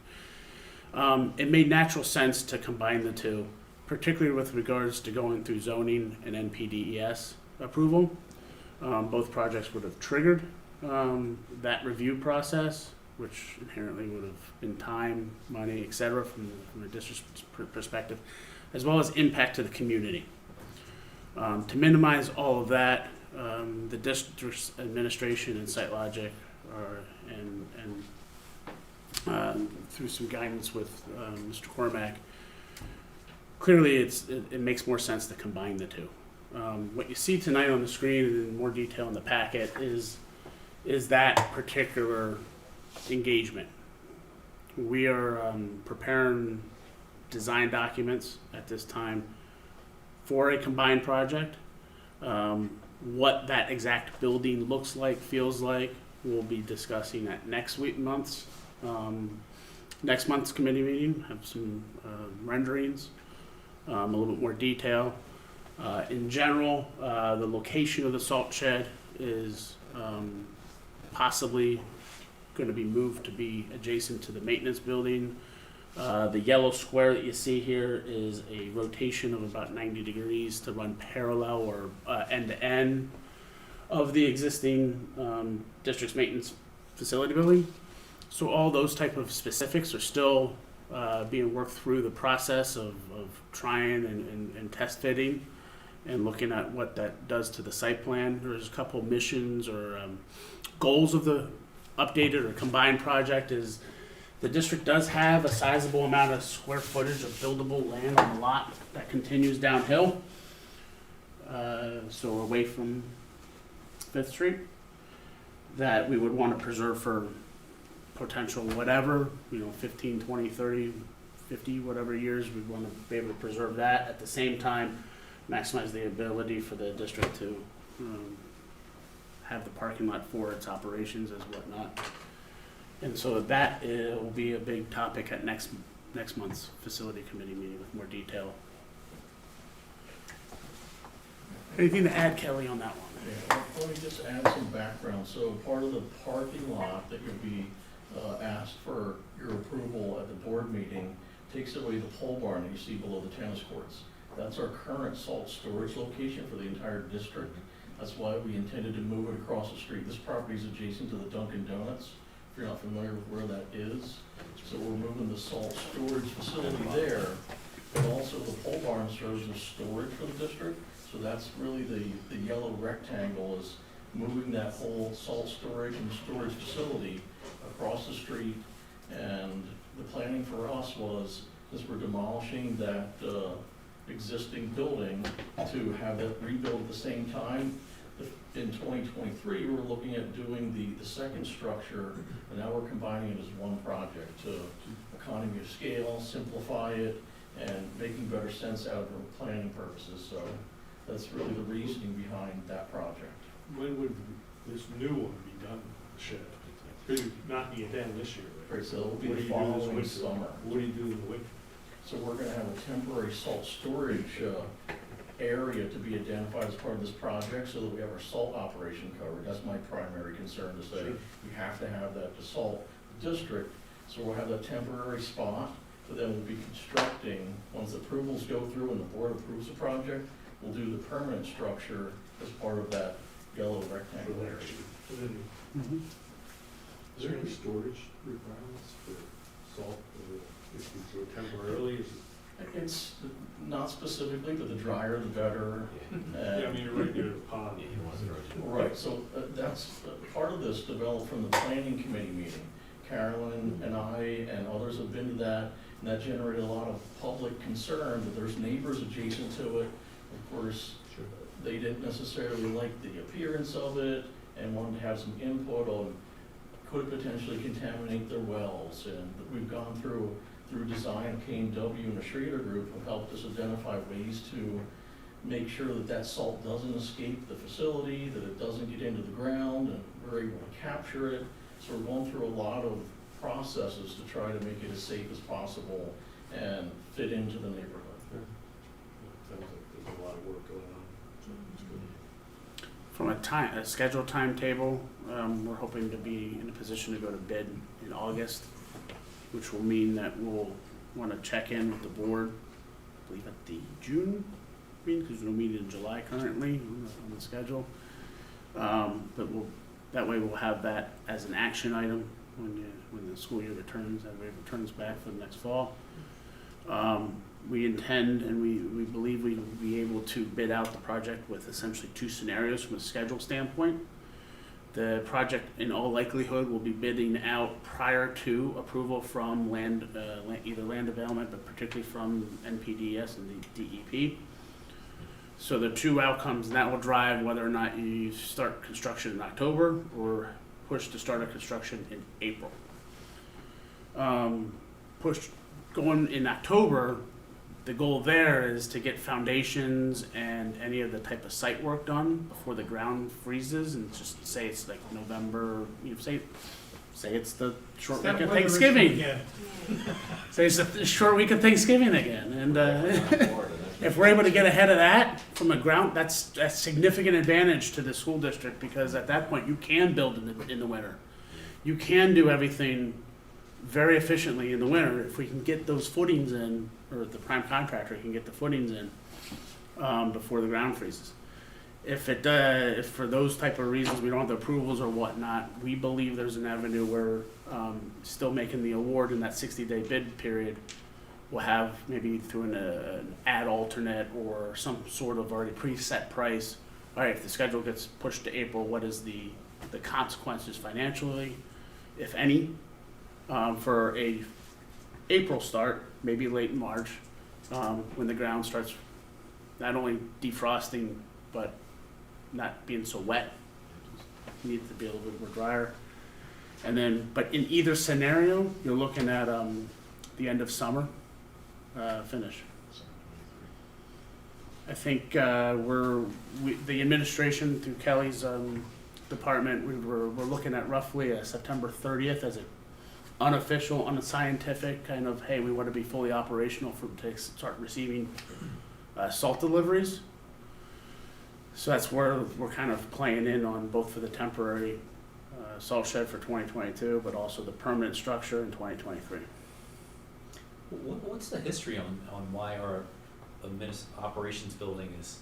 It made natural sense to combine the two, particularly with regards to going through zoning and NPDES approval. Both projects would have triggered that review process, which inherently would have been time, money, et cetera, from the district's perspective, as well as impact to the community. To minimize all of that, the district's administration and SiteLogic through some guidance with Mr. Cormack, clearly it makes more sense to combine the two. What you see tonight on the screen and in more detail in the packet is that particular engagement. We are preparing design documents at this time for a combined project. what that exact building looks like, feels like, we'll be discussing at next month's committee meeting. Have some renderings, a little bit more detail. In general, the location of the salt shed is possibly going to be moved to be adjacent to the maintenance building. The yellow square that you see here is a rotation of about 90 degrees to run parallel or end to end of the existing district's maintenance facility building. So all those type of specifics are still being worked through the process of trying and test fitting and looking at what that does to the site plan. There's a couple missions or goals of the updated or combined project. Is the district does have a sizable amount of square footage of buildable land on the lot that continues downhill, so away from 5th Street, that we would want to preserve for potential whatever, 15, 20, 30, 50, whatever years, we'd want to be able to preserve that. At the same time, maximize the ability for the district to have the parking lot for its operations as whatnot. And so that will be a big topic at next month's facility committee meeting with more detail. Anything to add, Kelly, on that one? Yeah, let me just add some background. So part of the parking lot that you'll be asked for your approval at the board meeting takes away the pole barn that you see below the tennis courts. That's our current salt storage location for the entire district. That's why we intended to move it across the street. This property is adjacent to the Dunkin' Donuts, if you're not familiar with where that is. So we're moving the salt storage facility there, but also the pole barn serves as storage for the district. So that's really the yellow rectangle is moving that whole salt storage and storage facility across the street. And the planning for us was, since we're demolishing that existing building, to have that rebuilt at the same time. In 2023, we're looking at doing the second structure, and now we're combining it as one project to economy of scale, simplify it, and making better sense out of it for planning purposes. So that's really the reasoning behind that project. When would this new one be done, the shed? Could it not be done this year? Right, so it'll be What the do you do this following winter? summer. What do you do in the winter? So we're gonna have a temporary salt storage area to be identified as part of this project so that we have our salt operation covered. That's my primary concern, to say Sure. we have to have that to salt the district. So we'll have that temporary spot, but then we'll be constructing, once the approvals go through and the board approves the project, we'll do the permanent structure as part of that yellow rectangle area. And then, Mm-hmm. is there any storage requirements for salt, or if you do it temporarily? Is it It's not specifically, but the drier the better. Yeah, I mean, you're right near the pond. Right, so that's, part of this developed from the planning committee meeting. Carolyn and I and others have been to that, and that generated a lot of public concern that there's neighbors adjacent to it. Of course, they didn't necessarily like the appearance of it and wanted to have some input on could it potentially contaminate their wells. And we've gone through design, KW and the Schrader Group have helped us identify ways to make sure that that salt doesn't escape the facility, that it doesn't get into the ground, and we're able to capture it. So we're going through a lot of processes to try to make it as safe as possible and fit into the neighborhood. Sounds like there's a lot of work going on. It's good. From a scheduled timetable, we're hoping to be in a position to go to bid in August, which will mean that we'll want to check in with the board, I believe at the June meeting, because we're meeting in July currently on the schedule. But that way we'll have that as an action item when the school year returns, everybody returns back for the next fall. We intend and we believe we will be able to bid out the project with essentially two scenarios from a schedule standpoint. The project, in all likelihood, will be bidding out prior to approval from either land development, but particularly from NPDES and the DEP. So the two outcomes, and that will drive whether or not you start construction in October or push to start a construction in April. Going in October, the goal there is to get foundations and any of the type of site work done before the ground freezes, and just say it's like November, say it's the short week of Thanksgiving. Say it's the short week of Thanksgiving again, and if we're able to get ahead of that from the ground, that's a significant advantage to the school district, because at that point you can build in the winter. You can do everything very efficiently in the winter if we can get those footings in, or the prime contractor can get the footings in before the ground freezes. If for those type of reasons we don't have the approvals or whatnot, we believe there's an avenue where still making the award in that 60-day bid period will have maybe through an ad alternate or some sort of already preset price. All right, if the schedule gets pushed to April, what is the consequences financially, if any, for a April start, maybe late in March, when the ground starts not only defrosting but not being so wet. It needs to be a little bit more drier. And then, but in either scenario, you're looking at the end of summer finish. I think the administration through Kelly's department, we're looking at roughly a September 30th as an unofficial, unscientific kind of, hey, we want to be fully operational to start receiving salt deliveries. So that's where we're kind of playing in on, both for the temporary salt shed for 2022, but also the permanent structure in 2023. What's the history on why our operations building is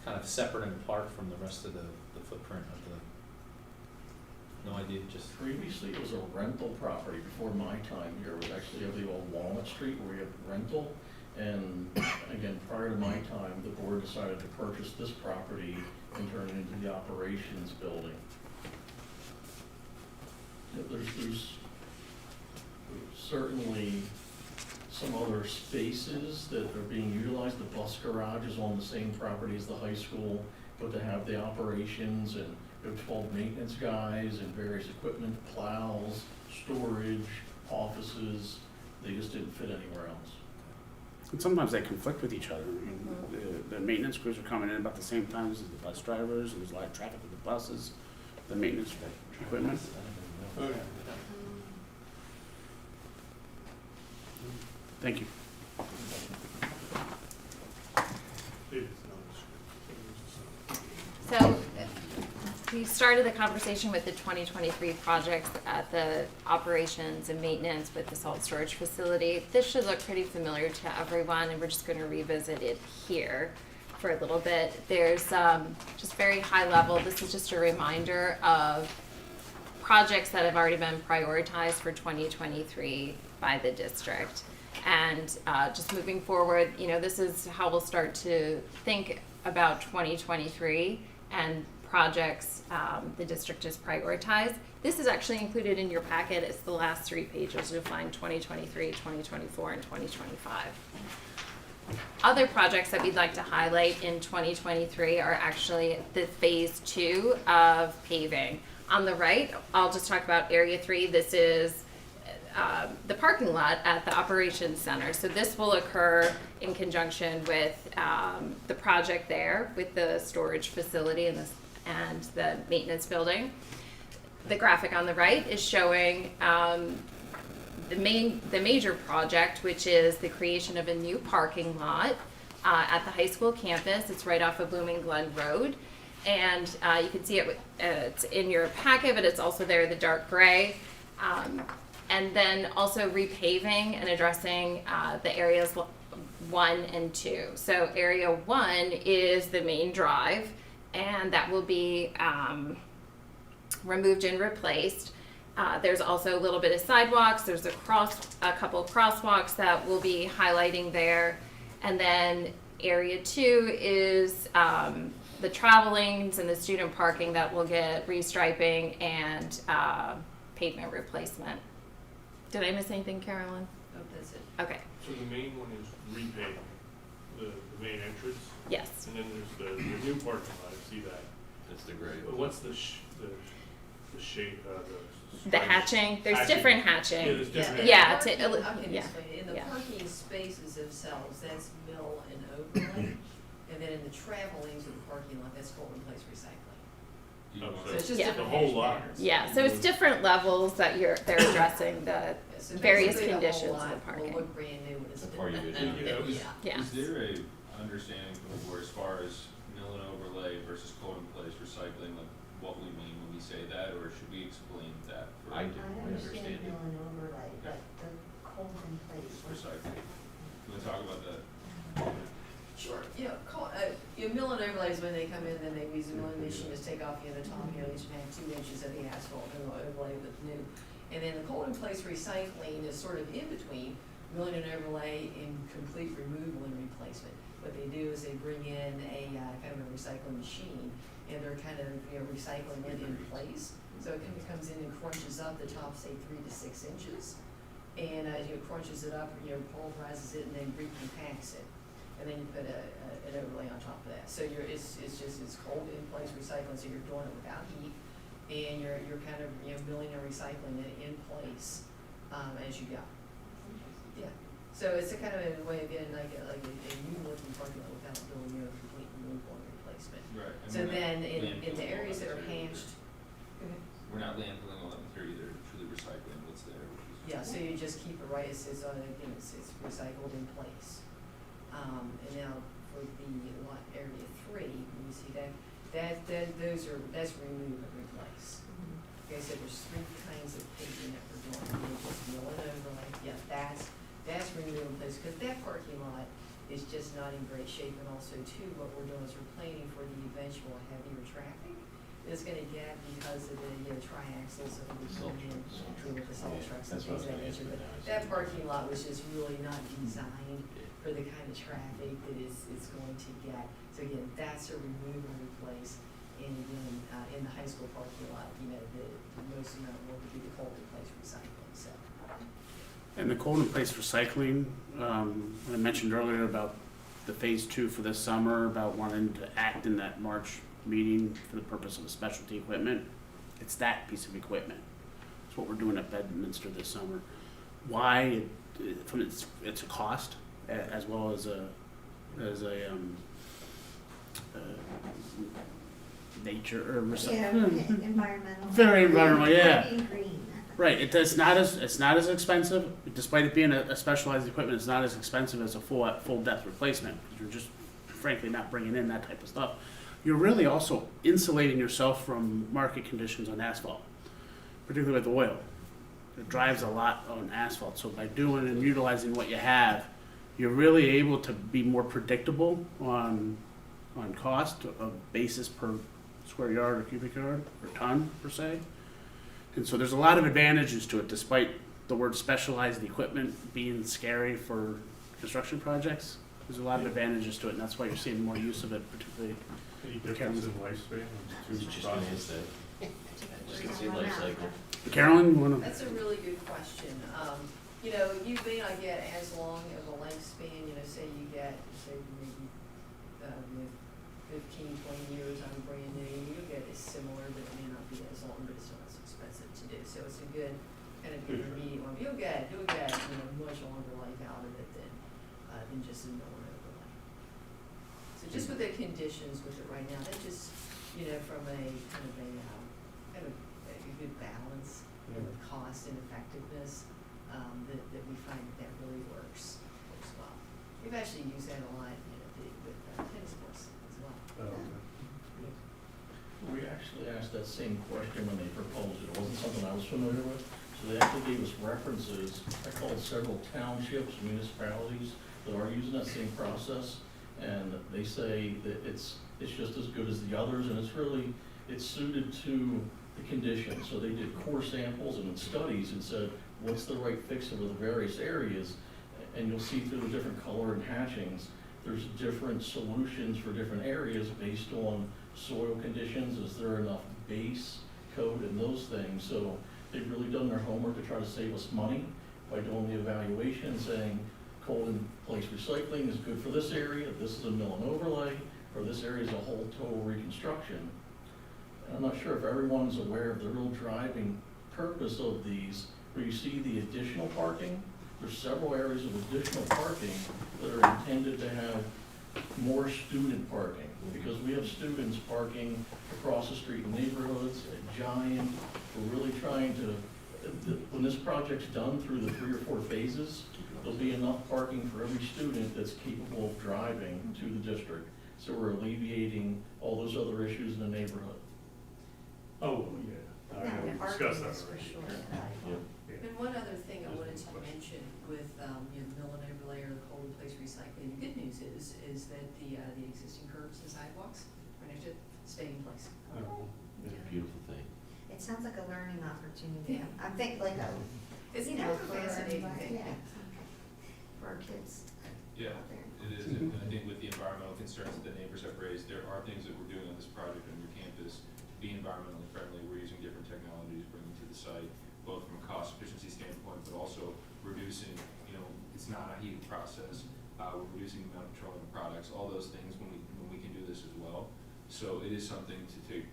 kind of separate and apart from the rest of the footprint of the? No idea. Just previously it was a rental property. Before my time here, it was actually of the old Walnut Street where we had rental. And again, prior to my time, the board decided to purchase this property and turn it into the operations building. There's certainly some other spaces that are being utilized. The bus garage is on the same property as the high school, but to have the operations and we have 12 maintenance guys and various equipment, plows, storage, offices, they just didn't fit anywhere else. And sometimes they conflict with each other. I mean, the maintenance crews are coming in about the same time as the bus drivers, and there's a lot of traffic with the buses, the maintenance equipment. Thank you. So we started the conversation with the 2023 projects at the operations and maintenance with the salt storage facility. This should look pretty familiar to everyone, and we're just going to revisit it here for a little bit. There's just very high level. This is just a reminder of projects that have already been prioritized for 2023 by the district. And just moving forward, this is how we'll start to think about 2023 and projects the district has prioritized. This is actually included in your packet. It's the last 3 pages. You'll find 2023, 2024, and 2025. Other projects that we'd like to highlight in 2023 are actually the phase 2 of paving. On the right, I'll just talk about area 3. This is the parking lot at the operations center. So this will occur in conjunction with the project there with the storage facility and the maintenance building. The graphic on the right is showing the major project, which is the creation of a new parking lot at the high school campus. It's right off of Blooming Glen Road. And you can see it's in your packet, but it's also there, the dark gray. And then also repaving and addressing the areas 1 and 2. So area 1 is the main drive, and that will be removed and replaced. There's also a little bit of sidewalks. There's a couple crosswalks that we'll be highlighting there. And then area 2 is the travel lanes and the student parking that will get restriping and pavement replacement. Did I miss anything, Carolyn? Oh, that's it. Okay. So the main one is repaving, the main entrance? Yes. And then there's the new parking lot, I see that. That's the great. What's the the shape, the. The hatching, there's Hatching. different Yeah, hatching. there's different. Yeah, parking- to- I can yeah, explain it. In the yeah. parking spaces themselves, that's mill and overlay. And then in the travel lanes of the parking lot, that's Colton Place recycling. Do you Oh, want- So it's just Yeah. different The whole hash lot. patterns. Yeah, so it's different levels that they're addressing the Yeah, so various basically the whole conditions of lot the parking. Will look brand new when it's. The part you did, Yeah. Yeah. Is there a understanding from the board as far as mill and overlay versus Colton Place recycling, like what we mean when we say that, or should we explain that for I do. I understand mill and overlay, but the Colton Place. recycling? Can we talk about that? Sure, mill and overlay is when they come in, then they use the milling machine to take off, the top, each and have 2 inches of the asphalt, and they'll overlay with new. And then the Colton Place recycling is sort of in between milling and overlay and complete removal and replacement. What they do is they bring in a, kind of a recycling machine, and they're kind of, recycling it in place. So it kind of comes in and crunches up the top, say 3 to 6 inches, and, crunches it up, pulverizes it, and then recompacts it. And then you put an overlay on top of that. So it's cold in place recycling, so you're doing it without heat, and you're kind of, milling and recycling it in place, as you go. Yeah, so it's a kind of a way of getting like a new looking parking lot without doing, complete removal and replacement. Right. and So we're not then in the landfilling all areas that are material. hatched, We're not landfilling all that material, they're truly recycling what's there, which is. yeah, so you just keep it right, it's recycled in place. And now for the lot area 3, you see that's remove and replace. Okay, so there's 3 kinds of paving that we're doing, just mill and overlay, yeah, that's remove and replace, because that parking lot is just not in great shape, and also too, what we're doing is we're planning for the eventual heavier traffic it's gonna get because of the, triaxles of the with the salt trucks and things of that nature, but that parking lot was just really not designed for the kind of traffic that it's going to get. So again, that's a remove and replace, and again, in the high school parking lot, the most amount of work would be the Colton Place recycling, so. And the Colton Place recycling, I mentioned earlier about the phase 2 for this summer, about wanting to act in that March meeting for the purpose of a specialty equipment. It's that piece of equipment. It's what we're doing at Bedminster this summer. Why? From it's a cost as well as a nature or Environmental. Very environmental, yeah. Being green. Right, it's not as expensive, despite it being a specialized equipment, it's not as expensive as a full depth replacement, because you're just frankly not bringing in that type of stuff. You're really also insulating yourself from market conditions on asphalt, particularly with oil. It drives a lot on asphalt, so by doing and utilizing what you have, you're really able to be more predictable on cost of basis per square yard or cubic yard or ton per se. And so there's a lot of advantages to it, despite the word specialized equipment being scary for construction projects. There's a lot of advantages to it, and that's why you're seeing more use of it, particularly. Any difference in lifespan? Carolyn, you wanna? That's a really good question. You may not get as long of a lifespan, say you get, maybe 15, 20 years on a brand new, you'll get a similar, but it may not be as long, but it's not as expensive to do. So it's a good kind of intermediate one. But you'll get much longer life out of it than just a mill and overlay. So just with the conditions with it right now, that just, from a kind of a good balance with cost and effectiveness, that we find that really works well. We've actually used that a lot, with tennis courts as well. We actually asked that same question when they proposed it. It wasn't something I was familiar with. So they actually gave us references. I called several townships, municipalities that are using that same process. And they say that it's just as good as the others, and it's suited to the conditions. So they did core samples and studies and said, what's the right fix for the various areas? And you'll see through the different color and hatchings, there's different solutions for different areas based on soil conditions. Is there enough base coat and those things? So they've really done their homework to try to save us money by doing the evaluation, saying Colton Place recycling is good for this area, this is a mill and overlay, or this area is a whole total reconstruction. And I'm not sure if everyone's aware of the real driving purpose of these, where you see the additional parking. There's several areas of additional parking that are intended to have more student parking, because we have students parking across the street in neighborhoods, at Giant. We're really trying to, when this project's done through the 3 or 4 phases, there'll be enough parking for every student that's capable of driving to the district. So we're alleviating all those other issues in the neighborhood. Oh, yeah. I know we discussed that For already. sure. And one other thing I wanted to mention with, you know, the mill and overlay or the cold place recycling, the good news is that the existing curbs and sidewalks are going to stay in place. Beautiful thing. It sounds like a learning opportunity. I'm thinking like a, It's you know, kind of for a fascinating everybody, thing. yeah, for our kids Yeah, out there. it is, and I think with the environmental concerns that the neighbors have raised, there are things that we're doing on this project on your campus to be environmentally friendly. We're using different technologies, bringing to the site, both from a cost efficiency standpoint, but also reducing, you know, it's not a heated process. We're reducing the amount of petroleum products, all those things when we can do this as well. So it is something to take,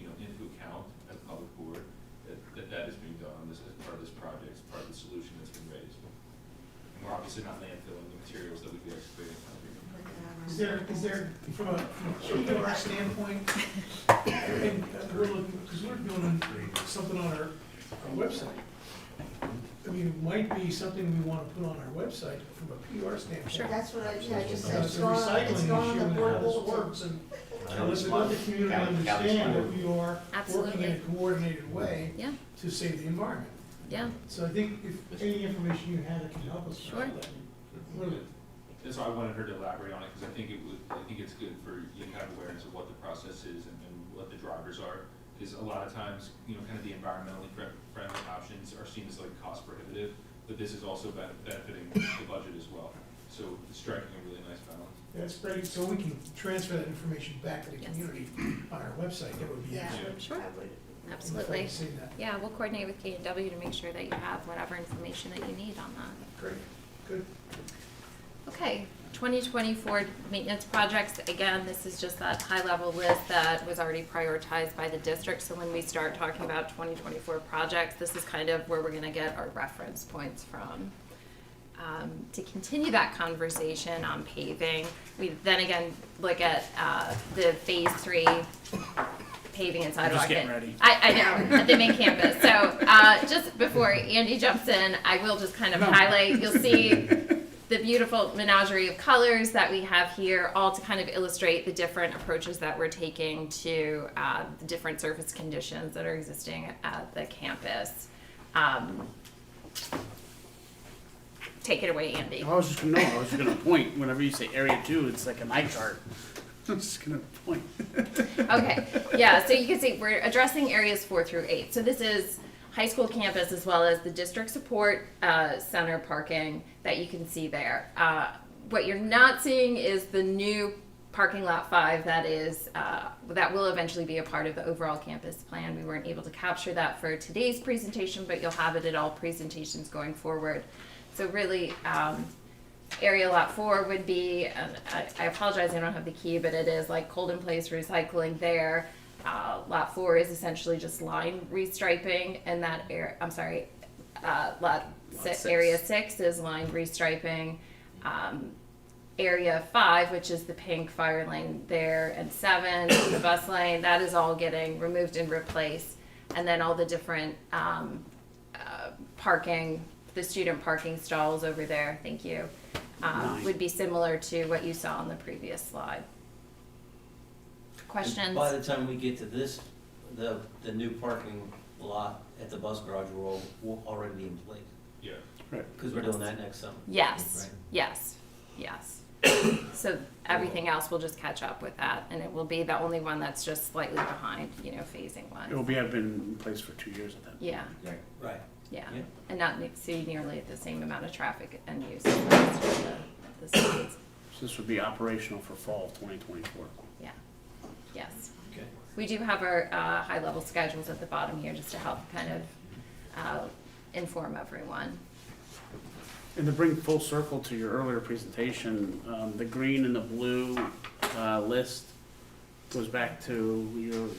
you know, into account as a public board, that is being done on this, as part of this project, as part of the solution that's been raised. And we're obviously not landfilling the materials that we'd be excavating. Is there, from a QR standpoint, and we're looking, because we're doing something on our website. I mean, it might be something we want to put on our website from a PR standpoint. Sure. That's what I just said, It's it's a going recycling it's issue going on the and board how this bulletin. works, and let the community understand that we are working Absolutely. in a coordinated way Yeah, to save the environment. yeah, So I think if any information you have that can help us. Sure. Really. That's why I wanted her to elaborate on it, because I think it's good for you to have awareness of what the process is and what the drivers are. Because a lot of times, you know, kind of the environmentally friendly options are seen as like cost prohibitive, but this is also benefiting the budget as well. So it's striking a really nice balance. That's great, so we can transfer that information back to the Yes. community on our website, that would be Yeah, excellent. Sure. I would. absolutely. See that. Yeah, we'll coordinate with K&W to make sure that you have whatever information that you need on that. Great, good. Okay, 2024 maintenance projects, again, this is just that high-level list that was already prioritized by the district, so when we start talking about 2024 projects, this is kind of where we're gonna get our reference points from. To continue that conversation on paving, we then again look at the phase 3 paving and sidewalk. Just getting ready. I know, at the main campus. So just before Andy jumps in, I will just kind of highlight, you'll see the beautiful menagerie of colors that we have here, all to kind of illustrate the different approaches that we're taking to the different surface conditions that are existing at the campus. Take it away, Andy. I was just gonna point, whenever you say area 2, it's like an eye chart. I'm just gonna point. Okay, yeah, so you can see we're addressing areas 4 through 8. So this is high school campus as well as the district support center parking that you can see there. What you're not seeing is the new parking lot 5 that is that will eventually be a part of the overall campus plan. We weren't able to capture that for today's presentation, but you'll have it at all presentations going forward. So really, area lot 4 would be, I apologize, I don't have the key, but it is like cold in place recycling there. Lot 4 is essentially just line restriping, and that area, I'm sorry, area 6 is line restriping. Area 5, which is the pink fire lane there, and 7, the bus lane, that is all getting removed and replaced. And then all the different parking, the student parking stalls over there, thank you, would be similar to what you saw on the previous slide. Questions? By the time we get to this, the new parking lot at the bus garage will already be in place. Yeah. Because we're doing that next summer. Yes, Right. yes, yes. So everything else will just catch up with that, and it will be the only one that's just slightly behind, you know, phasing It will wise. be, have been in place for 2 years at that. Yeah, Right. yeah, Yeah. and not see nearly at the same amount of traffic and use as the rest of the sites. So this would be operational for fall of 2024. Yeah, yes. Okay. We do have our high-level schedules at the bottom here just to help kind of inform everyone. And to bring full circle to your earlier presentation, the green and the blue list goes back to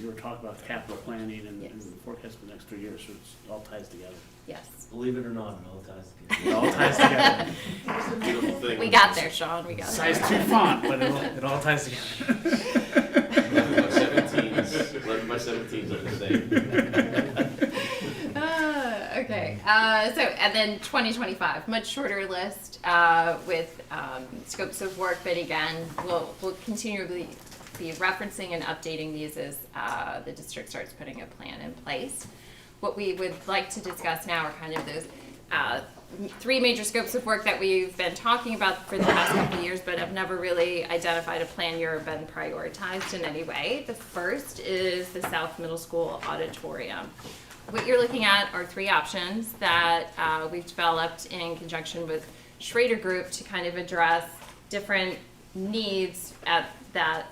your talk about capital planning and Yes. forecast for the next 3 years, so it all ties together. Yes. Believe it or not, it all ties together. It all ties together. Beautiful thing. We got there, Sean, we got there. Size 2 font, but it all ties together. 11 by 17s are the same. Okay, so, and then 2025, much shorter list, with, scopes of work, but again, we'll continually be referencing and updating these as, the district starts putting a plan in place. What we would like to discuss now are kind of those, 3 major scopes of work that we've been talking about for the past couple of years, but have never really identified a plan year or been prioritized in any way. The first is the South Middle School auditorium. What you're looking at are 3 options that we've developed in conjunction with Schrader Group to kind of address different needs at that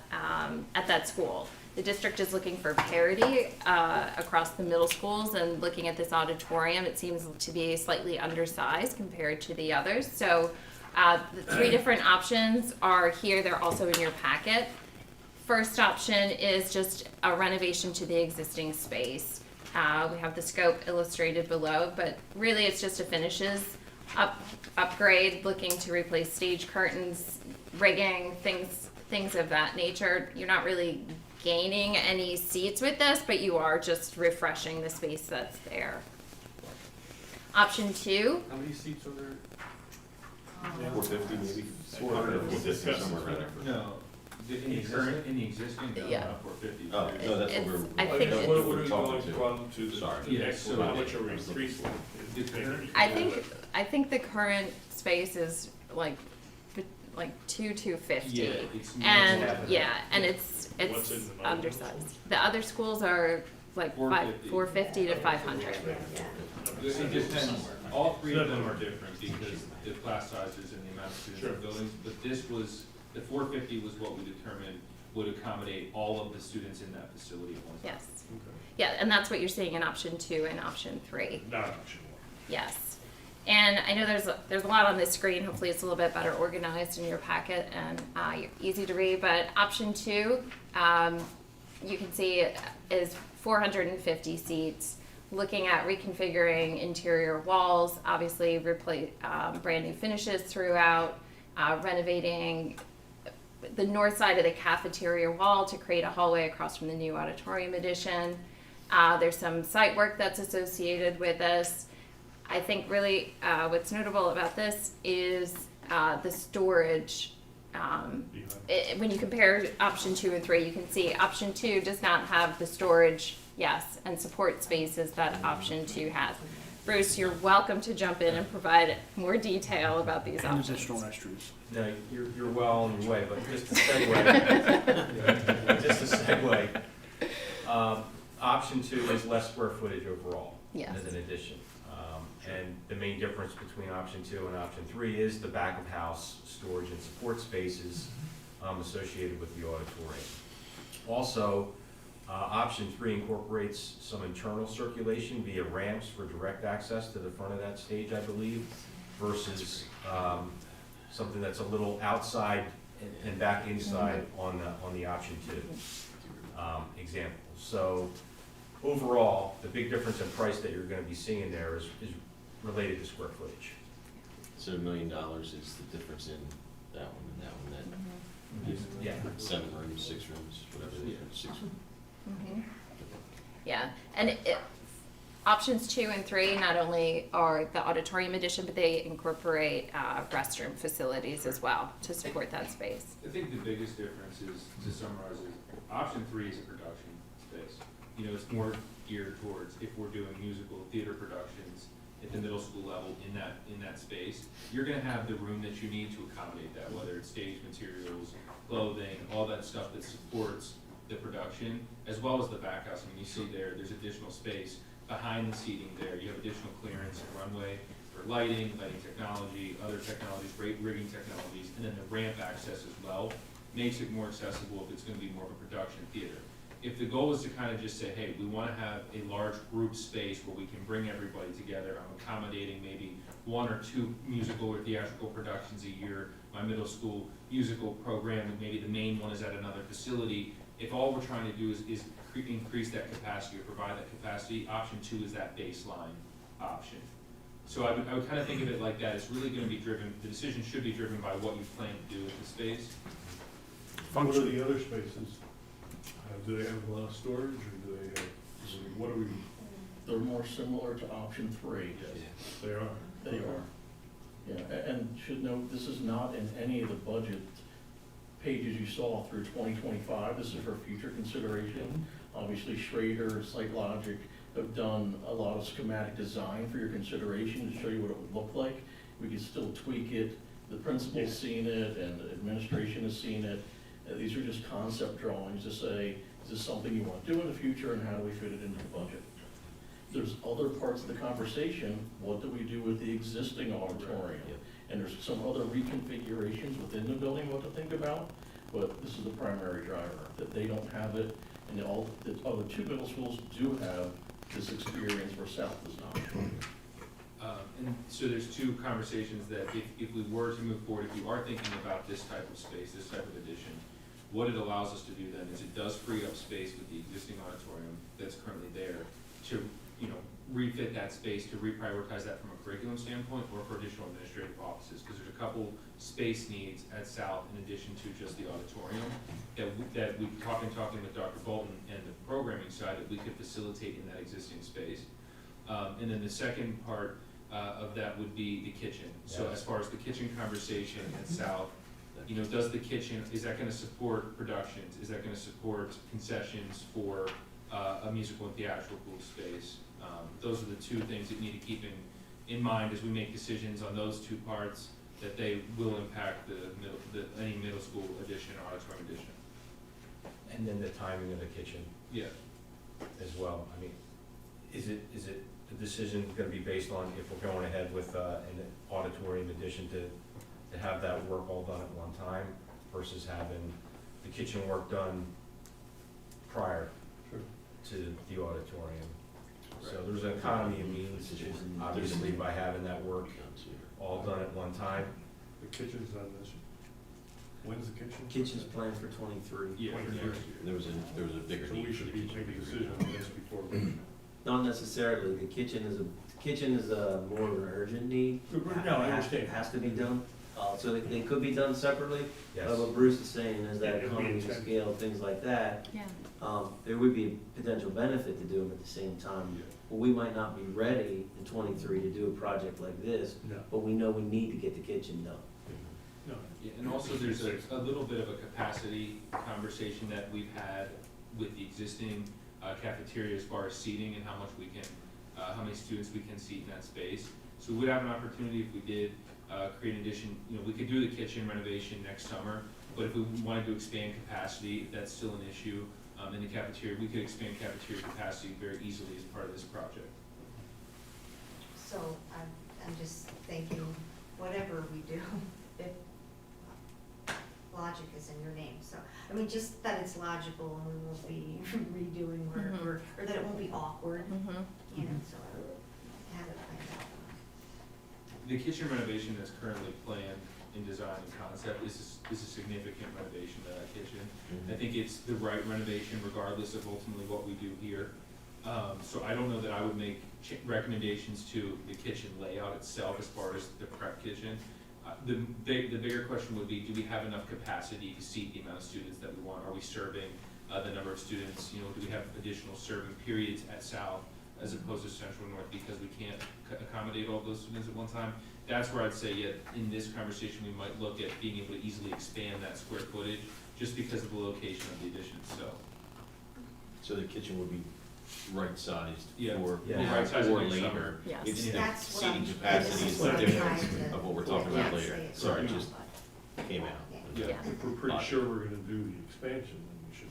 school. The district is looking for parity across the middle schools, and looking at this auditorium, it seems to be slightly undersized compared to the others. So the 3 different options are here. They're also in your packet. First option is just a renovation to the existing space. We have the scope illustrated below, but really it's just a finishes upgrade, looking to replace stage curtains, rigging, things of that nature. You're not really gaining any seats with this, but you are just refreshing the space that's there. Option 2, How many seats are there? 450 maybe. 450 somewhere around there. No, in the current, in the existing, no, Yeah. not 450. Oh, no, that's what we're. I think that's it's- what What we're are talking we going to the Sorry. Yeah, next so one? How much are we increasing? I think the current space is like 250. Yeah, it's more And than that. yeah, and What's in it's the middle? undersized. The other schools are like 450 to 500. It depends, all 3 of them are different because the class sizes and the amount of students in the buildings, but this was, the 450 was what we determined would accommodate all of the students in that facility at one time. Yes. Yeah, and that's what you're seeing in option 2 and option 3. Not option 1. Yes. And I know there's a lot on this screen. Hopefully it's a little bit better organized in your packet and easy to read. But option 2, you can see is 450 seats. Looking at reconfiguring interior walls, obviously replace brand new finishes throughout, renovating the north side of the cafeteria wall to create a hallway across from the new auditorium addition. There's some site work that's associated with this. I think really what's notable about this is the storage. When you compare option 2 and 3, you can see option 2 does not have the storage, yes, and support spaces that option 2 has. Bruce, you're welcome to jump in and provide more detail about these And options. additional restrooms. No, you're well on your way, but just to segue, option 2 is less square footage overall Yes. as an addition. And the main difference between option 2 and option 3 is the back of house storage and support spaces associated with the auditorium. Also, option 3 incorporates some internal circulation via ramps for direct access to the front of that stage, I believe, versus something that's a little outside and back inside on the option 2 example. So overall, the big difference in price that you're gonna be seeing there is related to square footage. So $1 million is the difference in that one and that one, that Yeah. 7 rooms, 6 rooms, whatever they are, 6 rooms. Mhm. Yeah, and options 2 and 3 not only are the auditorium addition, but they incorporate restroom facilities as well to support that space. I think the biggest difference is, to summarize it, option 3 is a production space. You know, it's more geared towards if we're doing musical theater productions at the middle school level in that space, you're gonna have the room that you need to accommodate that, whether it's stage materials, clothing, all that stuff that supports the production, as well as the back house. I mean, you see there's additional space behind the seating there. You have additional clearance and runway for lighting technology, other technologies, rigging technologies, and then the ramp access as well makes it more accessible if it's gonna be more of a production theater. If the goal is to kind of just say, hey, we want to have a large group space where we can bring everybody together, I'm accommodating maybe 1 or 2 musical or theatrical productions a year, my middle school musical program, and maybe the main one is at another facility, If all we're trying to do is increase that capacity or provide that capacity, option 2 is that baseline option. So I would kind of think of it like that. It's really gonna be driven, the decision should be driven by what you plan to do with the space. What are the other spaces? Do they have a lot of storage, or do they have, what are we? They're more similar to option 3. They are. They are. Yeah, and should note, this is not in any of the budget pages you saw through 2025. This is for future consideration. Obviously, Schrader, SiteLogic have done a lot of schematic design for your consideration to show you what it would look like. We can still tweak it. The principal's seen it, and the administration has seen it. These are just concept drawings to say, is this something you want to do in the future, and how do we fit it into the budget? There's other parts of the conversation. What do we do with the existing auditorium? And there's some other reconfigurations within the building, what to think about, but this is the primary driver, that they don't have it, and the other 2 middle schools do have this experience where South does not. And so there's 2 conversations that if we were to move forward, if you are thinking about this type of space, this type of addition, what it allows us to do then is it does free up space with the existing auditorium that's currently there to, refit that space, to reprioritize that from a curriculum standpoint or for additional administrative offices, because there's a couple space needs at South in addition to just the auditorium that we've talking with Dr. Bolton and the programming side that we could facilitate in that existing space. And then the second part of that would be the kitchen. So as far as the kitchen conversation at South, does the kitchen, is that gonna support productions? Is that gonna support concessions for a musical and theatrical space? Those are the 2 things that you need to keep in mind as we make decisions on those 2 parts, that they will impact any middle school addition or auditorium addition. And then the timing of the kitchen Yeah. as well. I mean, is it the decision gonna be based on if we're going ahead with an auditorium addition to have that work all done at one time versus having the kitchen work done prior to the auditorium? So there's an economy of means, obviously, by having that work all done at one time. The kitchen's on this. When's the kitchen? Kitchen's planned for 23. Yeah. There was a bigger So need. we should be making a decision on this before we. Not necessarily. The kitchen is a more of an urgent need. No, I understand. Has to be done. So they could be done separately. Yes. What Bruce is saying is that Yeah, it'll be economy of checked. scale, things like that, Yeah. there would be a potential benefit to do them at the same time. But we might not be ready in 23 to do a project like this, No. but we know we need to get the kitchen done. No. Yeah, and also there's a little bit of a capacity conversation that we've had with the existing cafeteria as far as seating and how much we can, how many students we can seat in that space. So we would have an opportunity if we did create an addition, we could do the kitchen renovation next summer, but if we wanted to expand capacity, if that's still an issue in the cafeteria, we could expand cafeteria capacity very easily as part of this project. So I'm just thinking, whatever we do, if logic is in your name, so, I mean, just that it's logical and we won't be redoing or that it won't be awkward, so I have it planned out. The kitchen renovation that's currently planned in design and concept is a significant renovation to that kitchen. I think it's the right renovation regardless of ultimately what we do here. So I don't know that I would make recommendations to the kitchen layout itself as far as the prep kitchen. The bigger question would be, do we have enough capacity to seat the amount of students that we want? Are we serving the number of students? Do we have additional serving periods at South as opposed to Central and North because we can't accommodate all those students at one time? That's where I'd say, in this conversation, we might look at being able to easily expand that square footage just because of the location of the addition itself. So the kitchen would be right-sized Yeah. for Yeah. Right-sized or next later. summer. Yes. It's the That's what seating I'm- capacity this is is what the I'm difference trying to- of what we're talking yeah, about later. say it Sorry, right just now, came out. Yeah. If we're pretty sure we're gonna do the expansion, then we should,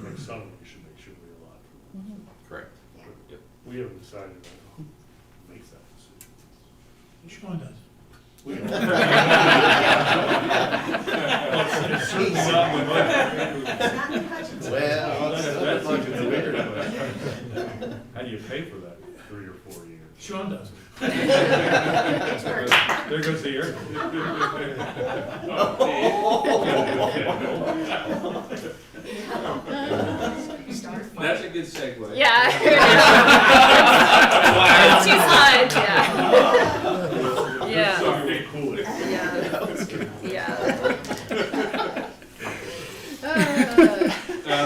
next summer, we should make sure we allot for that. Correct. Yeah. Yep. We haven't decided on who makes that decision. Sean does. We It's not in the budget. That's like a bigger question. How do you pay for that 3 or 4 years? Sean does. There goes the air. That's a good segue. Yeah. Two slides, yeah. Yeah. Sorry, cool. Yeah.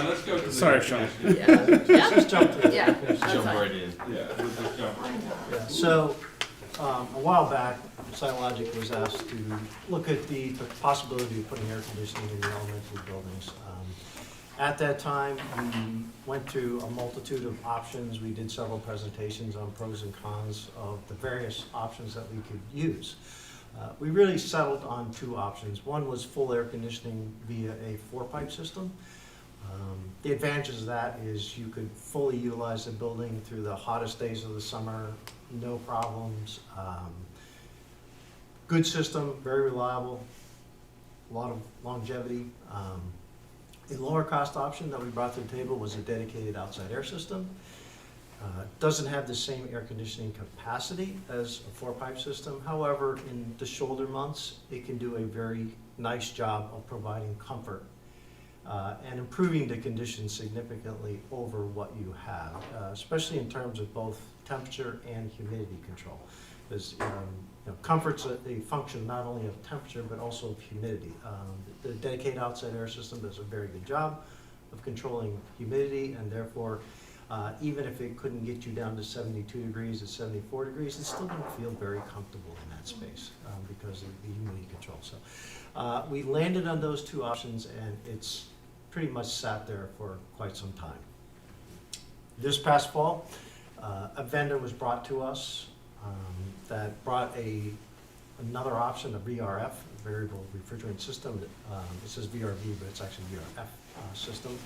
Let's go to the. Sorry, Sean. Yeah. Just jump to it. Yeah. That's Jump fine. right in. Yeah, we'll just jump right in. Yeah, so, a while back, SiteLogic was asked to look at the possibility of putting air conditioning in the elementary buildings. At that time, we went through a multitude of options. We did several presentations on pros and cons of the various options that we could use. We really settled on two options. One was full air conditioning via a 4-pipe system. The advantages of that is you could fully utilize the building through the hottest days of the summer, no problems. Good system, very reliable, a lot of longevity. A lower cost option that we brought to the table was a dedicated outside air system. Doesn't have the same air conditioning capacity as a 4-pipe system. However, in the shoulder months, it can do a very nice job of providing comfort and improving the conditions significantly over what you have, especially in terms of both temperature and humidity control. Because comfort's a function not only of temperature but also of humidity. The dedicated outside air system does a very good job of controlling humidity, and therefore, even if it couldn't get you down to 72 degrees or 74 degrees, it's still going to feel very comfortable in that space because of the humidity control. So we landed on those two options, and it's pretty much sat there for quite some time. This past fall, a vendor was brought to us that brought another option, a VRF, a variable refrigerant system. It says VRV, but it's actually VRF system,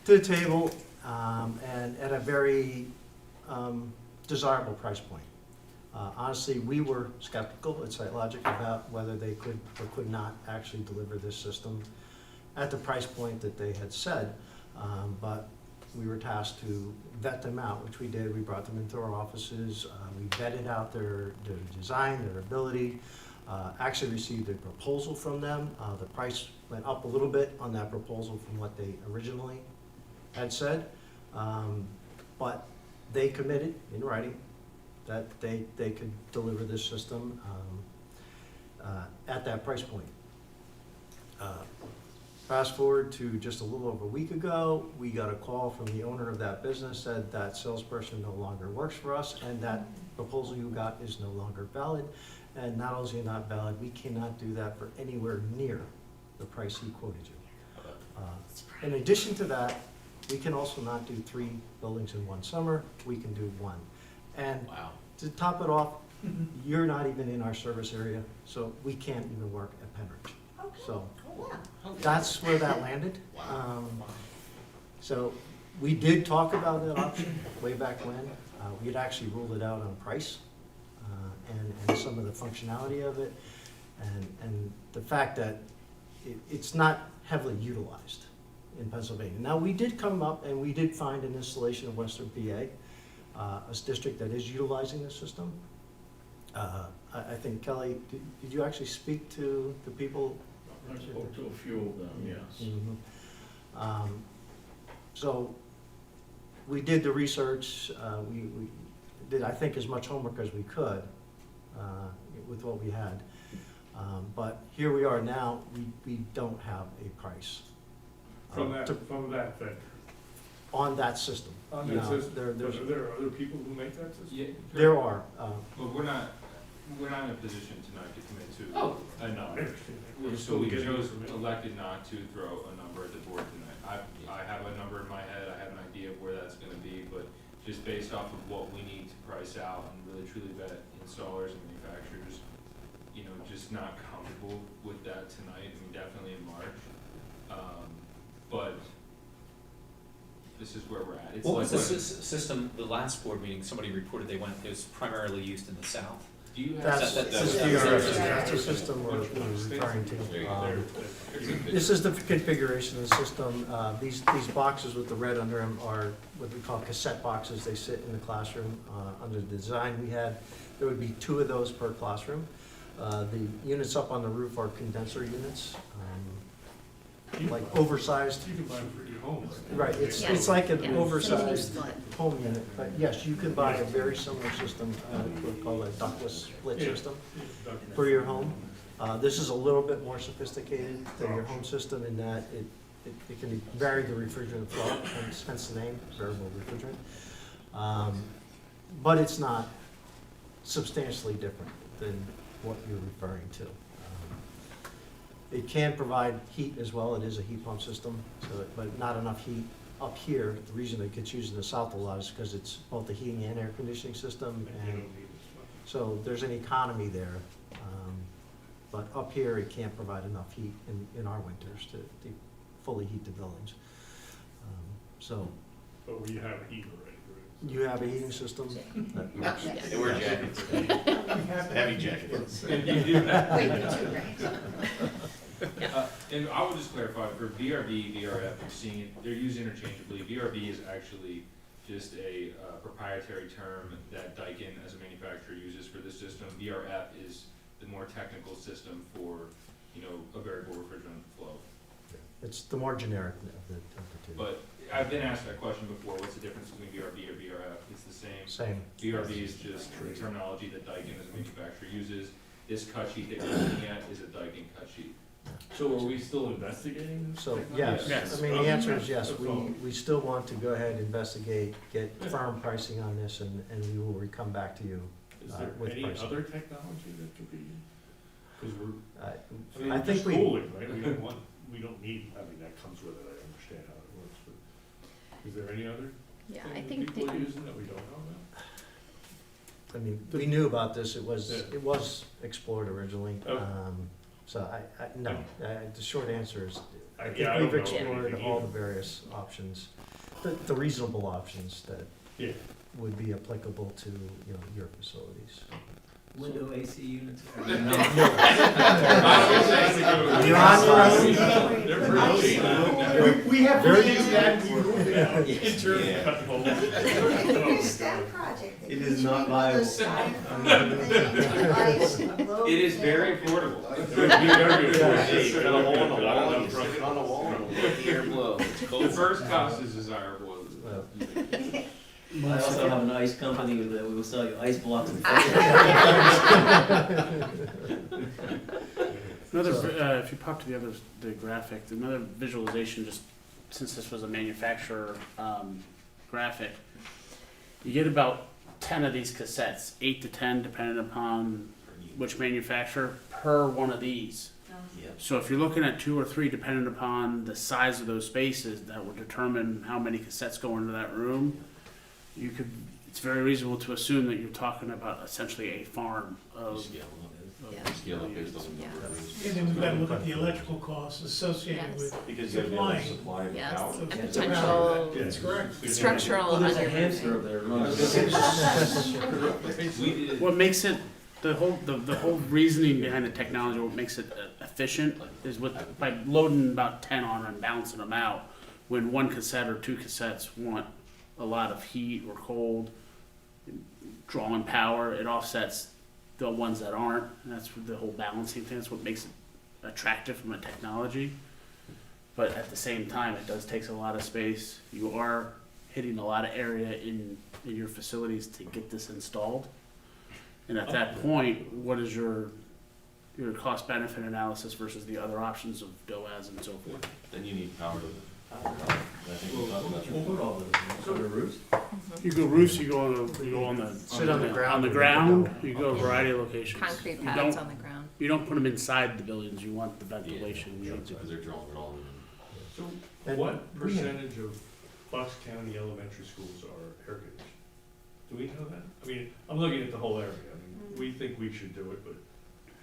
to the table, and at a very desirable price point. Honestly, we were skeptical at SiteLogic about whether they could or could not actually deliver this system at the price point that they had said, but we were tasked to vet them out, which we did. We brought them into our offices. We vetted out their design, their ability, actually received a proposal from them. The price went up a little bit on that proposal from what they originally had said, but they committed in writing that they could deliver this system at that price point. Fast forward to just a little over a week ago, we got a call from the owner of that business, said that salesperson no longer works for us, and that proposal you got is no longer valid. And not only is it not valid, we cannot do that for anywhere near the price he quoted you. In addition to that, we can also not do 3 buildings in one summer, we can do 1. And Wow. to top it off, you're not even in our service area, so we can't even work at Penridge. So that's where that landed. So we did talk about that option way back when. We had actually ruled it out on price and some of the functionality of it, and the fact that it's not heavily utilized in Pennsylvania. Now, we did come up and we did find an installation in Western PA, a district that is utilizing the system. I think, Kelly, did you actually speak to the people? I spoke to a few of them, yes. Mm-hmm. So we did the research. We did, I think, as much homework as we could with what we had. But here we are now. We don't have a price From that vendor. on that system. On You that know, system. there's- Are there other people who make that system? Yeah, There are. But we're not in a position tonight to commit to Oh. a number. We're So still we getting chose, information. elected not to throw a number at the board tonight. I have a number in my head, I have an idea of where that's gonna be, but just based off of what we need to price out and really truly vet installers and manufacturers, just not comfortable with that tonight, definitely in March. But this is where we're at. It's What like was the system, the last board meeting, somebody reported it was primarily used in the south? Do you have? That's That's the DRS. that's the system we're referring There you to. go. This is the configuration of the system. These boxes with the red under them are what we call cassette boxes. They sit in the classroom. Under the design we had, there would be 2 of those per classroom. The units up on the roof are condenser units, like oversized. You can buy them for your home. Right, it's Yes. like an Yeah. oversized Split. home unit, but yes, you can buy a very similar system, we call it a ductless split system for your home. This is a little bit more sophisticated than your home system in that it can vary the refrigerant flow, hence the name, variable refrigerant. But it's not substantially different than what you're referring to. It can provide heat as well, it is a heat pump system, but not enough heat up here. The reason it gets used in the south a lot is because it's both a heating and air conditioning system, and so there's an economy there. But up here, it can't provide enough heat in our winters to fully heat the buildings. So But we have heat already, right? you have a heating system that They wear jackets. Heavy jackets. And you do that. Wait, me too, right? And I will just clarify, for VRV, VRF, you're seeing it, they're used interchangeably. VRV is actually just a proprietary term that Daikin as a manufacturer uses for this system. VRF is the more technical system for, you know, a variable refrigerant flow. it's the more generic of the two. But I've been asked that question before, what's the difference between VRV or VRF? It's the same. Same. VRV is just the terminology that Daikin as a manufacturer uses. This cut sheet that you're looking at is a Daikin cut sheet. So are we still investigating this? So, technology? yes, I mean, the answer is yes, we still want to go ahead, investigate, get firm pricing on this, and we will come back to you. Is there with any pricing. other technology that could be, because I mean, I think just we, cooling, right? We don't need, I mean, that comes with it, I understand how it works, but is there any other Yeah, thing I that think people the, are using that we don't know about? I mean, we knew about this, it Yeah. was explored originally. Okay. So no, the short answer is, I think Yeah, I don't we've know explored anything all either. the various options, the reasonable options that Yeah. would be applicable to, you know, your facilities. Window AC units? You're on your own. They're pretty cheap. We have Very- to do that. Interim Yeah. cut hole. There's that project. that It you is should not be one of those ice low It is very there. affordable. It would be very Hey, affordable. cut a hole in the But I don't wall, know you from- stick it on the wall, and let the air blow. It's cold. The first cost is desirable. I also have an ice company that will sell you ice blocks and. Another, if you pop to the graphic, another visualization, just since this was a manufacturer graphic, you get about 10 of these cassettes, 8 to 10, depending upon which manufacturer, per one of these. Yep. So if you're looking at 2 or 3, depending upon the size of those spaces, that will determine how many cassettes go into that room. You could, it's very reasonable to assume that you're talking about essentially a farm of. Yeah. Scale it based on the Yeah. number of rooms. And then we've got to look at the electrical costs associated Yes. with, Because you have to be able to Supplying. supply the Yes, power. and Yeah. potential Yeah. that's correct. structural Well, there's a underroofing. hamster over there. We did. What makes it the whole reasoning behind the technology, what makes it efficient, is by loading about 10 on and balancing them out. When one cassette or 2 cassettes want a lot of heat or cold, drawing power, it offsets the ones that aren't. And that's the whole balancing thing. That's what makes it attractive from a technology. But at the same time, it does take a lot of space. You are hitting a lot of area in your facilities to get this installed. And at that point, what is your cost benefit analysis versus the other options of DOAS and so forth? Then you need power to. I think we talked about that. We'll put all those on the roofs. You go roofs, you go on the Sit on the ground. on the ground, you go a variety of locations. Concrete You pads don't- on the ground. You don't put them inside the buildings, you want the ventilation. You need to- Because they're drawing it all in. So And what we have- percentage of Bucks County elementary schools are air conditioned? Do we know that? I mean, I'm looking at the whole area. I mean, we think we should do it, but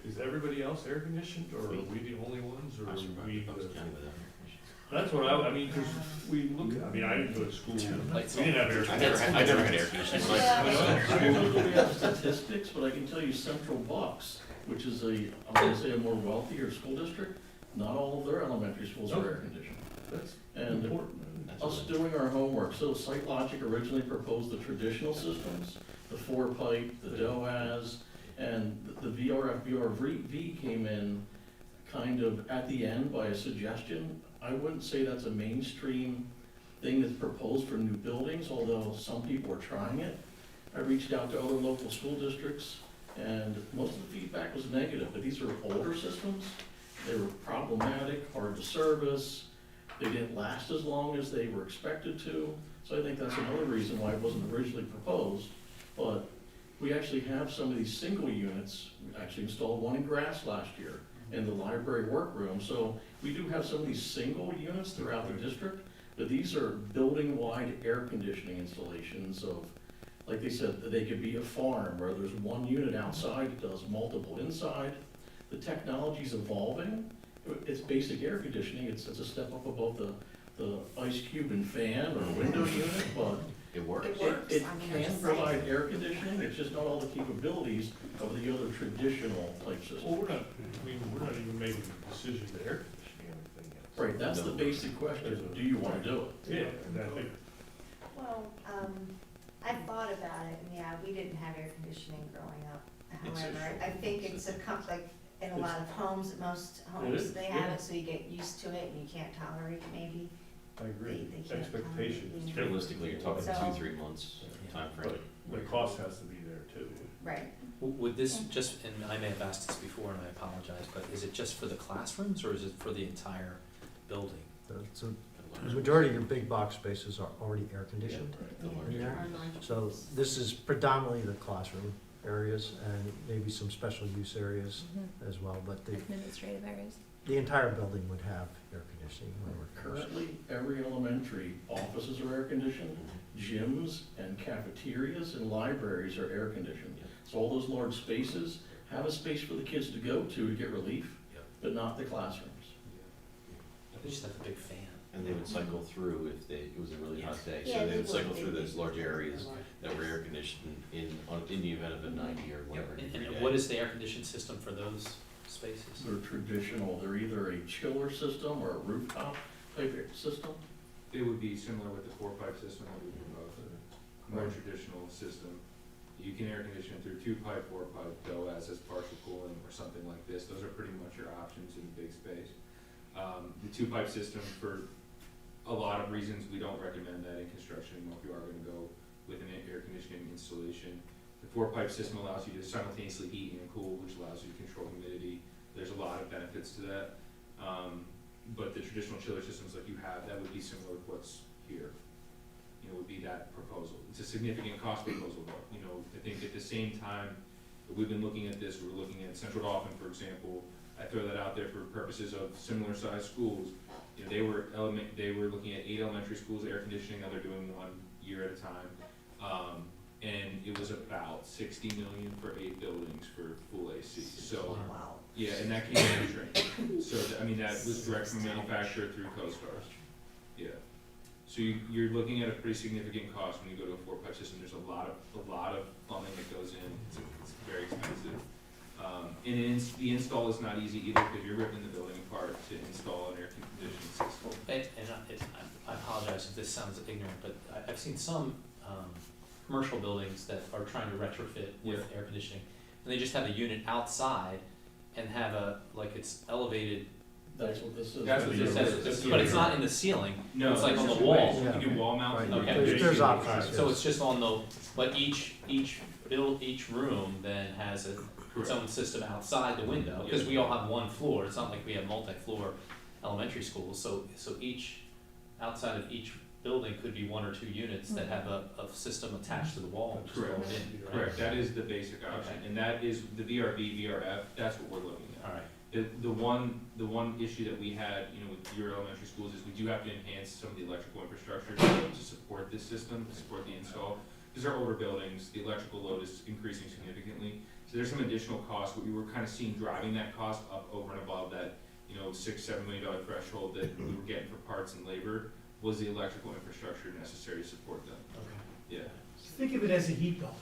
is everybody else air conditioned, or are we the only ones, or I are survived we Bucks the? County without air conditioning. That's what I mean, cause we look, I mean, I didn't go to school, we didn't have air I conditioning. never had air conditioning. I don't know if we have statistics, but I can tell you Central Bucks, which is I'm gonna say a more wealthier school district, not all of their elementary schools are air conditioned. That's And important. us doing our homework, so SiteLogic originally proposed the traditional systems, the four pipe, the DOAS, and the VRF, VRV came in kind of at the end by a suggestion. I wouldn't say that's a mainstream thing that's proposed for new buildings, although some people are trying it. I reached out to other local school districts, and most of the feedback was negative, but these are older systems. They were problematic, hard to service, they didn't last as long as they were expected to, so I think that's another reason why it wasn't originally proposed. But we actually have some of these single units. We actually installed one in Grass last year in the library workroom, so we do have some of these single units throughout the district, but these are building-wide air conditioning installations of, like they said, they could be a farm where there's one unit outside that does multiple inside. The technology's evolving. It's basic air conditioning. It's a step up above the ice cube and fan or window unit, but It works. it can provide air conditioning. It's just not all the capabilities of the other traditional type systems. Well, we're not even making a decision to air conditioning anything yet. Right, that's the basic question. Do you wanna do it? Yeah, and I think, Well, I thought about it, and yeah, we didn't have air conditioning growing up. It's a However, short- I think it's like in a lot of homes, most homes, is, they have yeah. it, so you get used to it and you can't tolerate it maybe. I agree, They can't expectations. tolerate it. Realistically, you're talking So- 2-3 months timeframe. But the cost has to be there too. Right. Would this just, and I may have asked this before and I apologize, but is it just for the classrooms or is it for the entire building? So the majority of your big box spaces are already air conditioned The larger in there. areas. So this is predominantly the classroom areas and maybe some special use areas as well, but Administrative areas. the entire building would have air conditioning when we're finished. Currently, every elementary offices are air conditioned, gyms and cafeterias and libraries are air conditioned. So all those large spaces have a space for the kids to go to get relief, Yep. but not the classrooms. They just have a big fan. And they would cycle through if it was a really hot day, Yeah, so they they would cycle would. through those large areas that were air conditioned in the event of a 90 or whatever degree And day. what is the air conditioned system for those spaces? They're traditional, they're either a chiller system or a rooftop type system. It would be similar with the four-pipe system that we proposed, a more traditional system. You can air condition through two-pipe, four-pipe, DOAS as partial cooling or something like this. Those are pretty much your options in big space. The two-pipe system, for a lot of reasons, we don't recommend that in construction if you are gonna go with an air conditioning installation. The four-pipe system allows you to simultaneously heat and cool, which allows you to control humidity. There's a lot of benefits to that. But the traditional chiller systems like you have, that would be similar with what's here. You know, would be that proposal. It's a significant cost proposal, though. You know, I think at the same time, that we've been looking at this, we're looking at Central Dauphin, for example. I throw that out there for purposes of similar sized schools. You know, they were looking at 8 elementary schools air conditioning, now they're doing 1 year at a time. And it was about 60 million for 8 buildings for full AC. So, Wow. yeah, and that came in train. So, I mean, that was direct from manufacturer through CoStar. Yeah. So you're looking at a pretty significant cost when you go to a four-pipe system. There's a lot of plumbing that goes in. It's very expensive. And the install is not easy either because you're ripping the building apart to install an air conditioning system. I apologize if this sounds ignorant, but I've seen some commercial buildings that are trying to retrofit with air conditioning. And they just have a unit outside and have it's elevated. That's what this is. That's what this is. But it's not in the ceiling. No, It's like there's on the two wall. ways. You can do wall mounted. Right. Okay. There's options. So it's just on the, but each room then has its own system outside the window, because we all have one floor, it's not like we have multi-floor elementary schools, so each, outside of each building could be 1 or 2 units that have a system attached to the wall, which is Correct. going in, right? Correct, that is the basic option, Okay. and that is the VRV, VRF, that's what we're looking at. All right. The one issue that we had, you know, with your elementary schools is we do have to enhance some of the electrical infrastructure to support this system, to support the install. Because they're older buildings, the electrical load is increasing significantly, so there's some additional costs, but we were kind of seeing driving that cost up over and above that $6-7 million threshold that we were getting for parts and labor was the electrical infrastructure necessary to support them. Yeah, Think of it as a heat pump.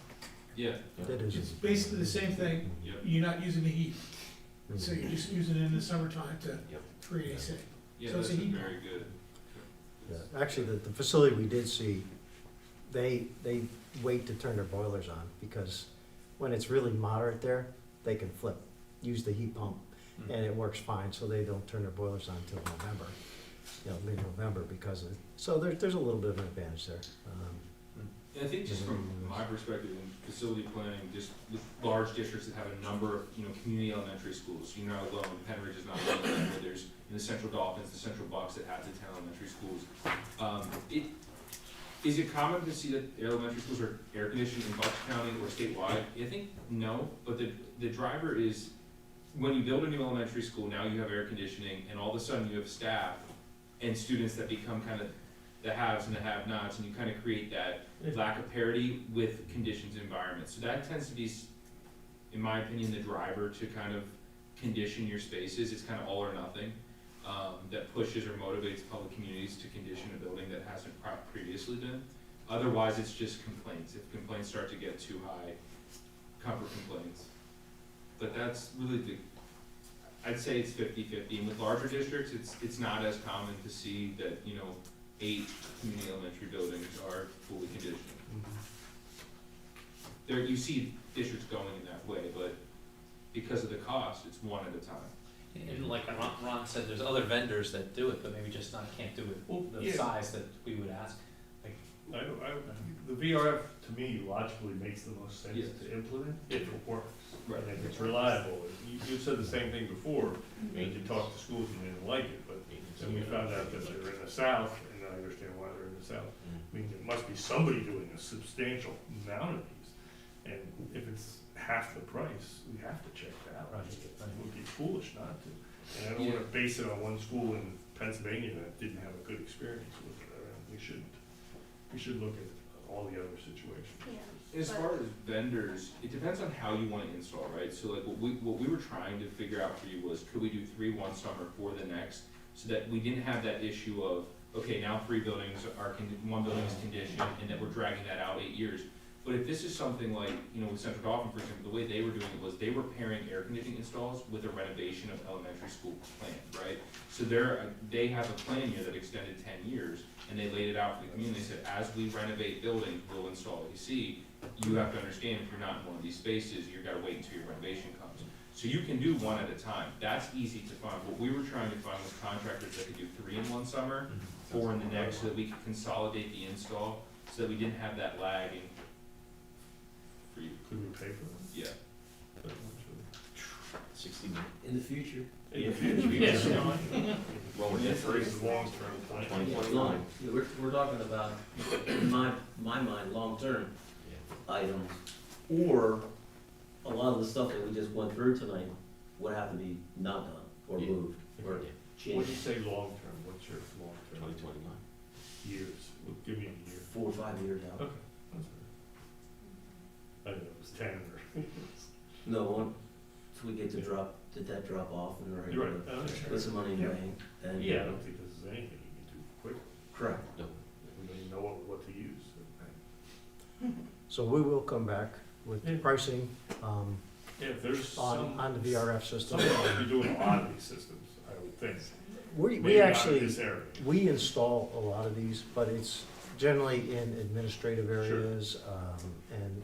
yeah, That is. It's basically the same thing, yep, you're not using the heat. So you're just using it in the summertime to create AC. yeah, So it's that's a heat very good. Yeah, actually, the facility we did see, they wait to turn their boilers on, because when it's really moderate there, they can use the heat pump, and it works fine, so they don't turn their boilers on until November, mid-November, because of, so there's a little bit of an advantage there. And I think just from my perspective in facility planning, just with large districts that have a number of, community elementary schools, you're not alone, Penridge is not alone, where there's, in the Central Dolphins, the Central Bucks that have the 10 elementary schools. Is it common to see that elementary schools are air conditioned in Bucks County or statewide? I think no, but the driver is, when you build a new elementary school, now you have air conditioning, and all of a sudden you have staff and students that become kind of the haves and the have-nots, and you kind of create that lack of parity with conditions environments. So that tends to be, in my opinion, the driver to kind of condition your spaces. It's kind of all or nothing. That pushes or motivates public communities to condition a building that hasn't previously been. Otherwise, it's just complaints. If complaints start to get too high, comfort complaints. But that's really I'd say it's 50-50. And with larger districts, it's not as common to see that, 8 community elementary buildings are fully conditioned. There, you see districts going in that way, but because of the cost, it's one at a time. And like Ron said, there's other vendors that do it, but maybe just can't do it the size that we would ask. Like, The VRF, to me, logically makes the most sense Yes. to implement if it works. Right. And if it's reliable. You said the same thing before, and you talked to schools and they didn't like it, but then we found out that they're in the south, and I understand why they're in the south. I mean, there must be somebody doing a substantial amount of these, and if it's half the price, we have to check that out. It would be foolish not to. And I don't wanna base it on one school in Pennsylvania that didn't have a good experience with it. We shouldn't. We should look at all the other situations. As far as vendors, it depends on how you want to install, right? So like what we were trying to figure out for you was, could we do 3 one summer for the next, so that we didn't have that issue of, okay, now 3 buildings are, one building is conditioned, and that we're dragging that out 8 years. But if this is something like, with Central Dauphin, for example, the way they were doing it was they were pairing air conditioning installs with a renovation of elementary school plan, right? So they have a plan here that extended 10 years, and they laid it out for the community. They said, as we renovate buildings, we'll install AC. You have to understand, if you're not in one of these spaces, you've got to wait until your renovation comes. So you can do one at a time. That's easy to find. What we were trying to find was contractors that could do 3 in one summer, 4 in the next, so that we could consolidate the install, so that we didn't have that lagging for you. Could we pay for them? Yeah. 60 in the future. In the future, yes. Well, we're That's different. the long-term plan. 2021. We're talking about, in my mind, long-term items, or a lot of the stuff that we just went through tonight would have to be not done, or moved, or When you changed. say long-term, what's your long-term? 2021. Years, well, give me a year. 4 or 5 years out. Okay, that's fair. I didn't know it was 10 or. No, once we get to did that drop off and we're You're able right. to Okay. put some money in the bank, and. Yeah, I don't think this is anything you can do quick. Correct. We don't even know what to use. So we will come back with Yeah. pricing, Yeah, if there's some. on the VRF system. Somebody would be doing a lot of these systems, I would think. We Maybe not in actually, this area. we install a lot of these, but it's generally in administrative areas, and,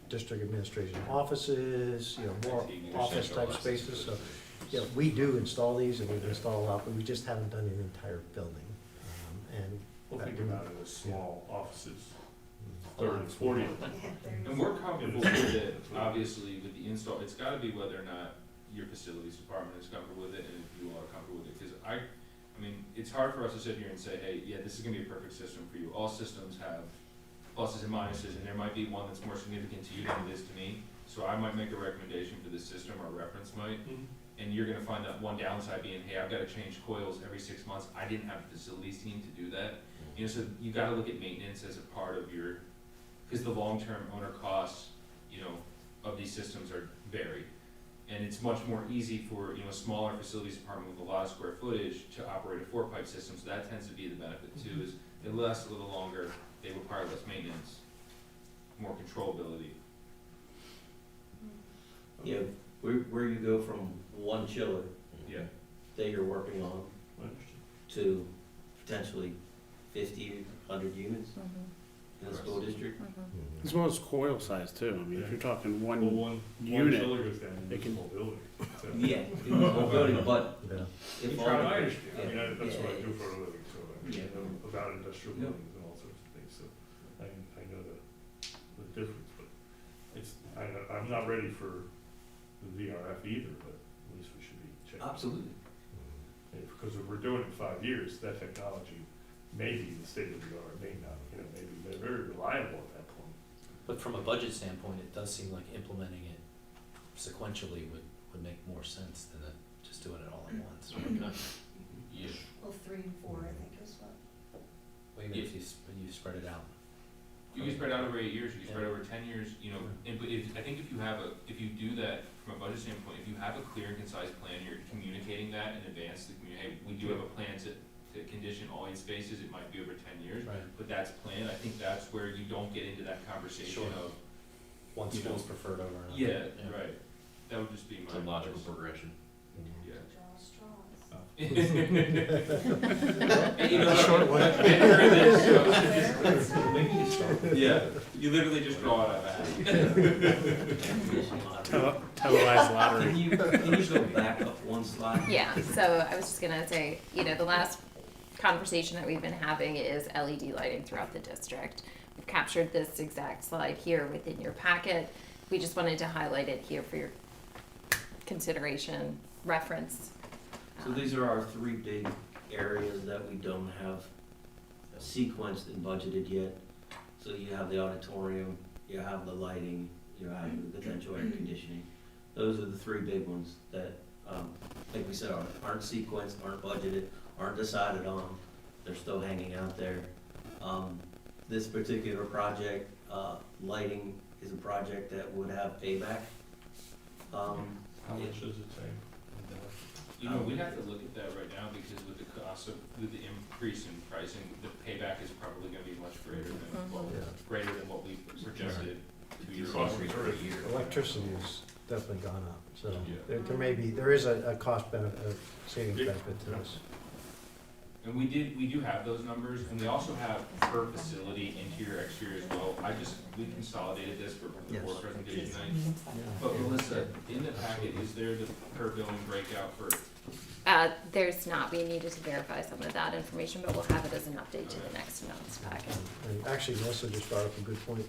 district administration offices, more office type spaces, so, we do install these, and we've installed a lot, but we just haven't done an entire building. And We'll think about it as small offices, 30, 40 of them. And we're comfortable with it, obviously, with the install. It's gotta be whether or not your facilities department is comfortable with it, and if you are comfortable with it. Because I mean, it's hard for us to sit here and say, hey, yeah, this is gonna be a perfect system for you. All systems have pluses and minuses, and there might be one that's more significant to you than it is to me. So I might make a recommendation for this system, or reference might, and you're gonna find that one downside being, hey, I've gotta change coils every 6 months. I didn't have a facilities team to do that. So you gotta look at maintenance as a part of your, because the long-term owner costs, of these systems are varied. And it's much more easy for, you know, a smaller facilities department with a lot of square footage to operate a 4-pipe system, so that tends to be the benefit too, is they last a little longer, they require less maintenance, more controllability. Yeah, where you go from one chiller Yeah. that you're working on to potentially 50, 100 units in the school district. As well as coil size too. I mean, if you're talking Well, one one unit, chiller goes down in it the can- whole building. So- Yeah, in the whole building, but Yeah. if You all. try, I understand, I yeah, mean, that's what I yeah, do for a living, so I Yeah. know about industrial Yep. buildings and all sorts of things, so I know the difference, but it's, I'm not ready for the VRF either, but at least we should be checking. Absolutely. Because if we're doing it in 5 years, that technology may be the state of the art, may not, you know, maybe they're very reliable at that point. But from a budget standpoint, it does seem like implementing it sequentially would make more sense than just doing it all at once. Yeah. Well, 3 and 4, I think is what. Well, even if you spread it out. You can spread out over 8 years, you can spread Yeah. over 10 years, you know, and, but I think if you do that from a budget standpoint, if you have a clear and concise plan, you're communicating that in advance to the community, hey, we do have a plan to condition all 8 spaces, it might be over 10 years, Right. but that's planned, I think that's where you don't get into that conversation Sure. of, One You school's know, preferred over another. yeah, right, that would just be my. It's a logical progression. Yeah. Draw straws. And you know, Short one. Maybe you start. Yeah, you literally just draw it out of a hat. televised lottery. Can you go back up one slide? Yeah, so I was just gonna say, you know, the last conversation that we've been having is LED lighting throughout the district. We've captured this exact slide here within your packet. We just wanted to highlight it here for your consideration, reference. So these are our 3 big areas that we don't have sequenced and budgeted yet. So you have the auditorium, you have the lighting, you have the potential air conditioning. Those are the 3 big ones that, like we said, aren't sequenced, aren't budgeted, aren't decided on. They're still hanging out there. This particular project, lighting is a project that would have payback. How much does it take? You know, we have to look at that right now because with the cost of, with the increase in pricing, the payback is probably gonna be much greater than what we projected 2 years ago. Electricity has definitely gone up, so Yeah. there is a cost benefit, a savings benefit to this. And we do have those numbers, and we also have per facility, interior, exterior as well. We consolidated this for the Yes. board presentation tonight. But Melissa, in the packet, is there the per building breakout for, There's not, we needed to verify some of that information, but we'll have it as an update to the next month's packet. And actually, Melissa just brought up a good point.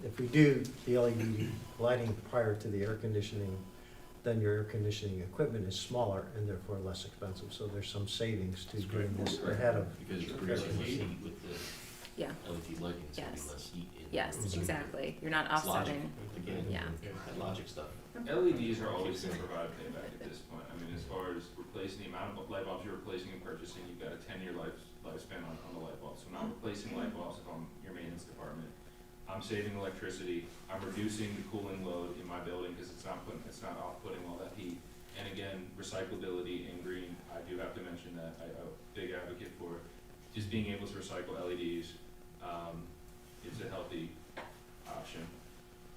If we do the LED lighting prior to the air conditioning, then your air conditioning equipment is smaller and therefore less expensive. So there's some savings to doing this ahead of. Because you're producing less heat with the Yeah. LED lighting, it's gonna be Yes. less heat in. Yes, exactly. You're not It's logic. offsetting. Again, Yeah. that logic stuff. LEDs are always gonna provide payback at this point. I mean, as far as replacing the amount of light bulbs you're replacing and purchasing, you've got a 10-year lifespan on the light bulbs. So I'm replacing light bulbs if I'm your maintenance department. I'm saving electricity, I'm reducing the cooling load in my building because it's not off-putting all that heat. And again, recyclability and green, I do have to mention that, I'm a big advocate for just being able to recycle LEDs. It's a healthy option.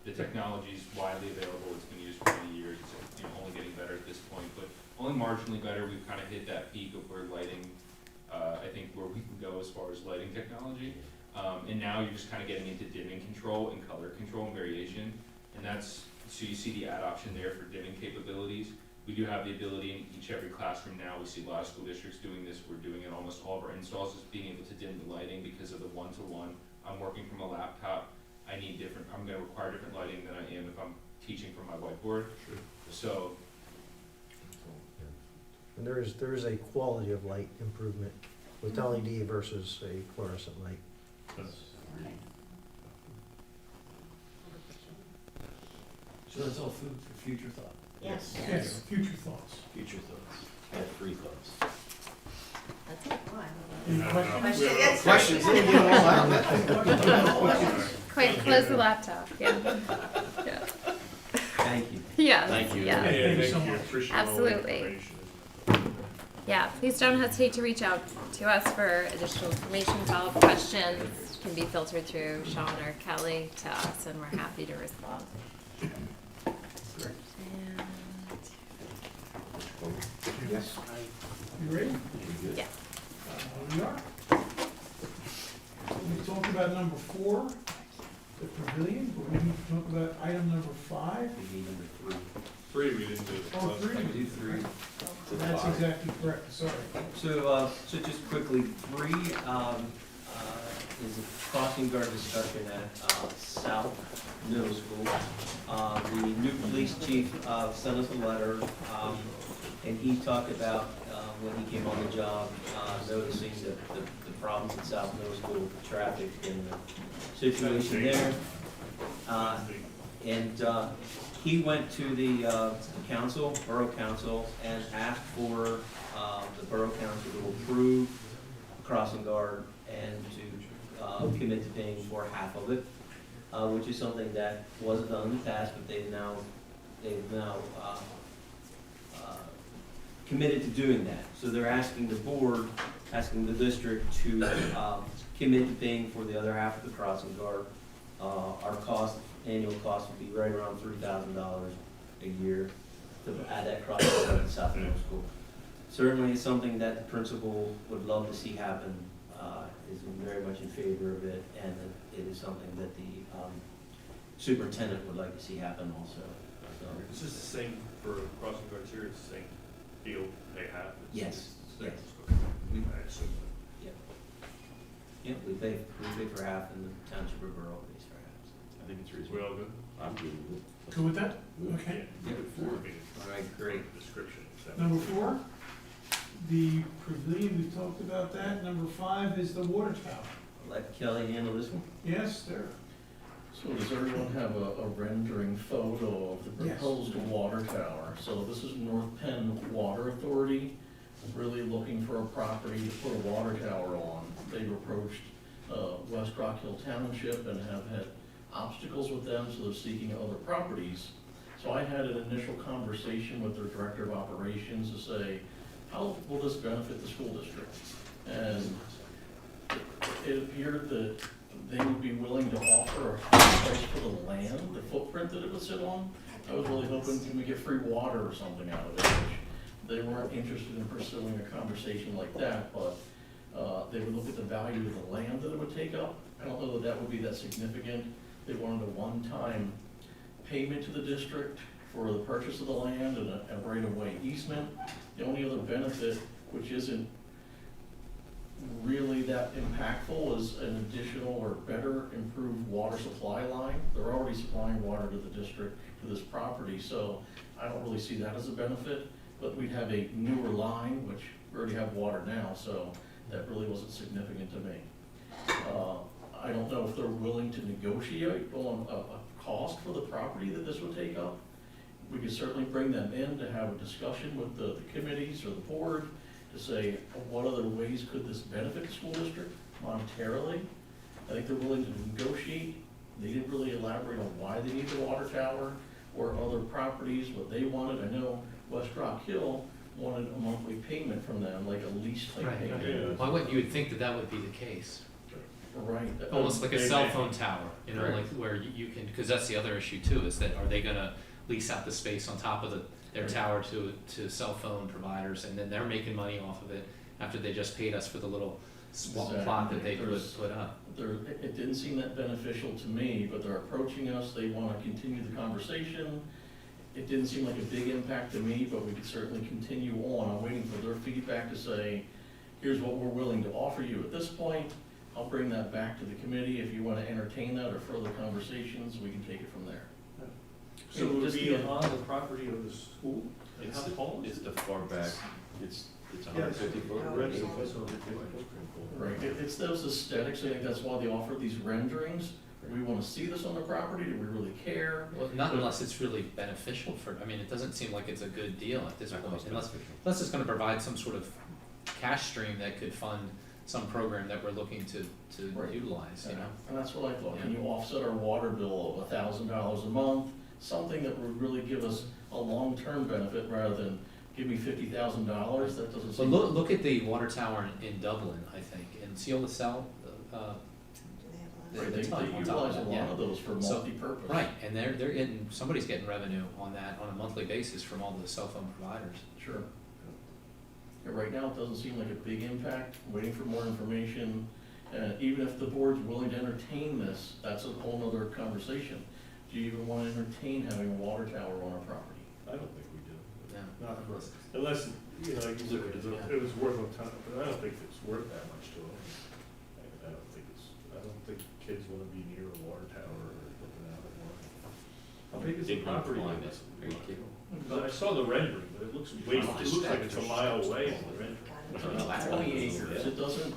The technology's widely available, it's been used for many years, it's only getting better at this point, but only marginally better. We've kind of hit that peak of where lighting, I think where we can go as far as lighting technology. And now you're just kind of getting into dimming control and color control and variation. And that's, so you see the add option there for dimming capabilities. We do have the ability in every classroom now. We see a lot of school districts doing this. We're doing it almost all of our installs, is being able to dim the lighting because of the one-to-one. I'm working from a laptop. I'm gonna require different lighting than I am if I'm teaching from my whiteboard. Sure. So, And there is a quality of light improvement with LED versus a fluorescent light. So that's all food for future thought. Yes. Yes, future thoughts. Future thoughts. I have 3 thoughts. That's it. Any questions? Quick, close the laptop. Yeah. Yeah. Thank you. Yes, Thank you. yes. Yeah, Thank you thank so you, much. appreciate all the Absolutely. information. Yeah, please don't hesitate to reach out to us for additional information, follow-up questions. Can be filtered through Sean or Kelly to us, and we're happy to respond. Yes. You ready? Yeah. We are. We talked about number 4, the pavilion, but we need to talk about item number 5. We need number 3 we didn't do. Oh, 3. We do 3. That's exactly correct, sorry. So just quickly, 3, is a crossing guard discussion at, South Middle School. The new police chief, sent us a letter, and he talked about, when he came on the job, noticing the problems at South Middle School with the traffic and the situation there. And he went to the council, borough council, and asked for the borough council to approve crossing guard and to commit to paying for half of it, which is something that wasn't done in the past, but they've now committed to doing that. So they're asking the board, asking the district to commit to paying for the other half of the crossing guard. Our annual cost would be right around $3,000 a year to add that crossing guard at South Middle School. Certainly it's something that the principal would love to see happen, is very much in favor of it, and it is something that the superintendent would like to see happen also. So, Is this the same for crossing guards here, it's the same deal they have? Yes, yes. I assume. Yeah, we pay for half, and the township of Borough pays for half. I think it's We reasonable. all good? I'm good with it. Good with that? Okay. Yeah, good for, I mean, All right, great. description. Number 4, the pavilion, we talked about that. Number 5 is the water tower. Let Kelly handle this one. Yes, sir. So does everyone have a rendering photo of the Yes. proposed water tower? So this is North Penn Water Authority, really looking for a property to put a water tower on. They've approached West Rock Hill Township and have had obstacles with them, so they're seeking other properties. So I had an initial conversation with their director of operations to say, how will this benefit the school district? And it appeared that they would be willing to offer a price for the land, the footprint that it would sit on. I was really hoping, can we get free water or something out of it, which they weren't interested in pursuing a conversation like that, but they would look at the value of the land that it would take up. I don't know that that would be that significant. They wanted a one-time payment to the district for the purchase of the land and a right-of-way easement. The only other benefit, which isn't really that impactful, is an additional or better improved water supply line. They're already supplying water to the district, to this property, so I don't really see that as a benefit. But we'd have a newer line, which we already have water now, so that really wasn't significant to me. I don't know if they're willing to negotiate on a cost for the property that this would take up. We could certainly bring them in to have a discussion with the committees or the board to say, what other ways could this benefit the school district monetarily? I think they're willing to negotiate. They didn't really elaborate on why they need the water tower or other properties, what they wanted. I know West Rock Hill wanted a monthly payment from them, like a lease type Right. payment. Why wouldn't you would think that that would be the case? Right. Almost like a They cell may. phone tower, you know, Right. like where you can, because that's the other issue too, is that are they gonna lease out the space on top of their tower to cell phone providers, and then they're making money off of it after they just paid us for the little plot that they put up. It didn't seem that beneficial to me, but they're approaching us, they wanna continue the conversation. It didn't seem like a big impact to me, but we could certainly continue on. I'm waiting for their feedback to say, here's what we're willing to offer you at this point. I'll bring that back to the committee. If you wanna entertain that or further conversations, we can take it from there. So it would Just be the- on the property of the school? And how tall is It's it? the far back, it's Yeah, 150 foot. Oh, Right. yeah. Right, it's those aesthetics, I think that's why they offer these renderings. Do we wanna see this on the property? Do we really care? Well, not unless it's really beneficial for, I mean, it doesn't seem like it's a good deal at this point, unless it's gonna provide some sort of cash stream that could fund some program that we're looking to Right. utilize, you know? And that's what I thought. Can you offset our water bill of $1,000 a month something that would really give us a long-term benefit rather than give me $50,000, that doesn't So seem. look at the water tower in Dublin, I think, and see all the cell, Right, the they top on top utilize a of it, lot yeah. of those for So- multi-purpose. Right, and they're getting, somebody's getting revenue on that on a monthly basis from all the cell phone providers. Sure. Yeah, right now, it doesn't seem like a big impact, waiting for more information. Even if the board's willing to entertain this, that's a whole other conversation. Do you even want to entertain having a water tower on our property? I don't think we do. Yeah. Not for, unless, you know, like you said, it was worth a ton, but I don't think it's worth that much to them. I don't think kids wanna be near a water tower or looking out at water. How big is the Big property? climate. Are you kidding? But I saw the rendering, but it looks way, it looks like it's a mile away in the rendering. 20 acres, it doesn't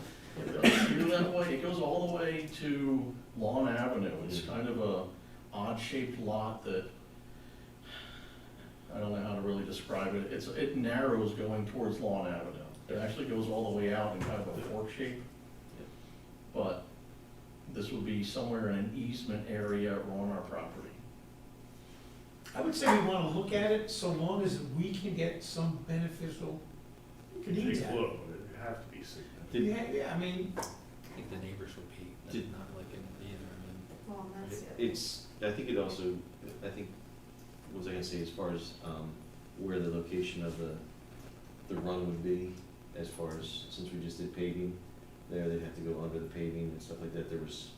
do that way, it goes all the way to Lawn Avenue. It's kind of a odd-shaped lot that, I don't know how to really describe it. It narrows going towards Lawn Avenue. It actually goes all the way out in kind of a fork shape. But this would be somewhere in an easement area or on our property. I would say we wanna look at it so long as we can get some beneficial needs Big out of blow, it. it'd have to be significant. Yeah, I mean, I think the neighbors would be, Did- not like in either, Well, that's it. It's, I think it also, I think, what was I gonna say, as far as, where the location of the run would be, as far as, since we just did paving, there, they'd have to go under the paving and stuff like that, there was,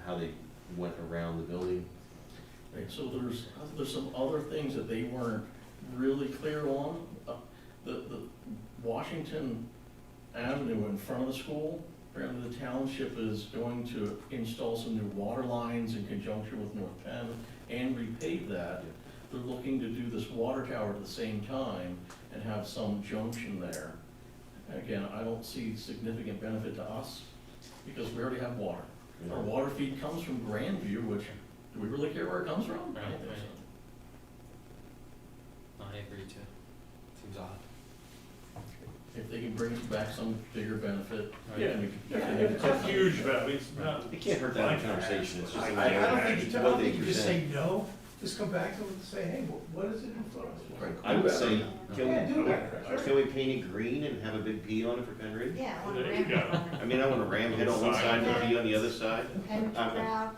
how they went around the building. Right, so there's some other things that they weren't really clear on. The Washington Avenue in front of the school, apparently the township is going to install some new water lines in conjunction with North Penn and repave that. They're looking to do this water tower at the same time and have some junction there. Again, I don't see significant benefit to us because we already have water. Our water feed comes from Grandview, which, do we really care where it comes from? I don't think so. I agree too. Seems odd. If they can bring us back some bigger benefit, Right. yeah, we Yeah, can. it's It's a huge, but I mean, it's not. It can't hurt that conversation, it's just. I don't think, it's I what don't they think you just present. say no, just come back to them and say, hey, what is it in front of us? I would say, Yeah, do that. can we paint it green and have a big P on it for Penn Ridge? Yeah, I want to There you ramp go. on I mean, I want a ram head on one side and a P on the other side, Penn crowd.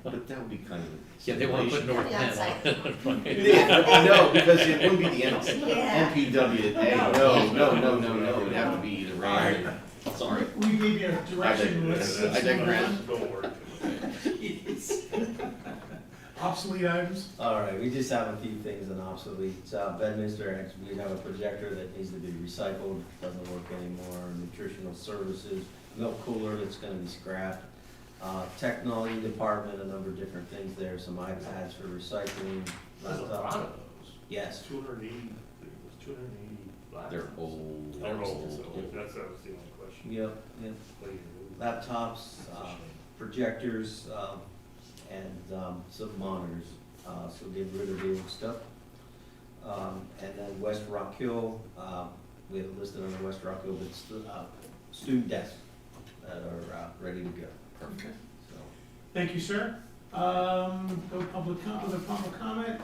but that would be kind of. Yeah, they wanna put North Yeah, Penn on it. Yeah, no, because it wouldn't be the Yeah. MPWA, no, it'd have to be the ram. Sorry. We gave you a direction, let's I digress. Don't worry. obsolete items. All right, we just have a few things on obsolete. Bedminster, we have a projector that needs to be recycled, doesn't work anymore. Nutritional services, milk cooler that's gonna be scrapped. Technology department, a number of different things there, some iPads for recycling, There's a lot laptops. of those. Yes, 280, it was 280 laptops. They're old. They're old, so that was the only question. yep, yep. Laptops, projectors, and some monitors, so get rid of the old stuff. And then West Rock Hill, we have it listed on the West Rock Hill, but student desks that are ready to go. Okay. So, Thank you, sir. No public comment.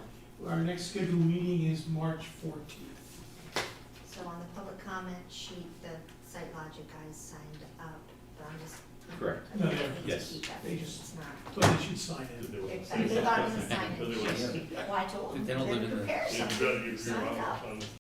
Our next scheduled meeting is March 14th. So on the public comment sheet, the Site Logic guys signed up, but I'm just. Correct. No, I need to yes. keep that. They just- It's not. So they should sign in. Exactly, they thought it was a sign in. They Well, I told them, They don't live in the- prepare Yeah, something, you sign it up. on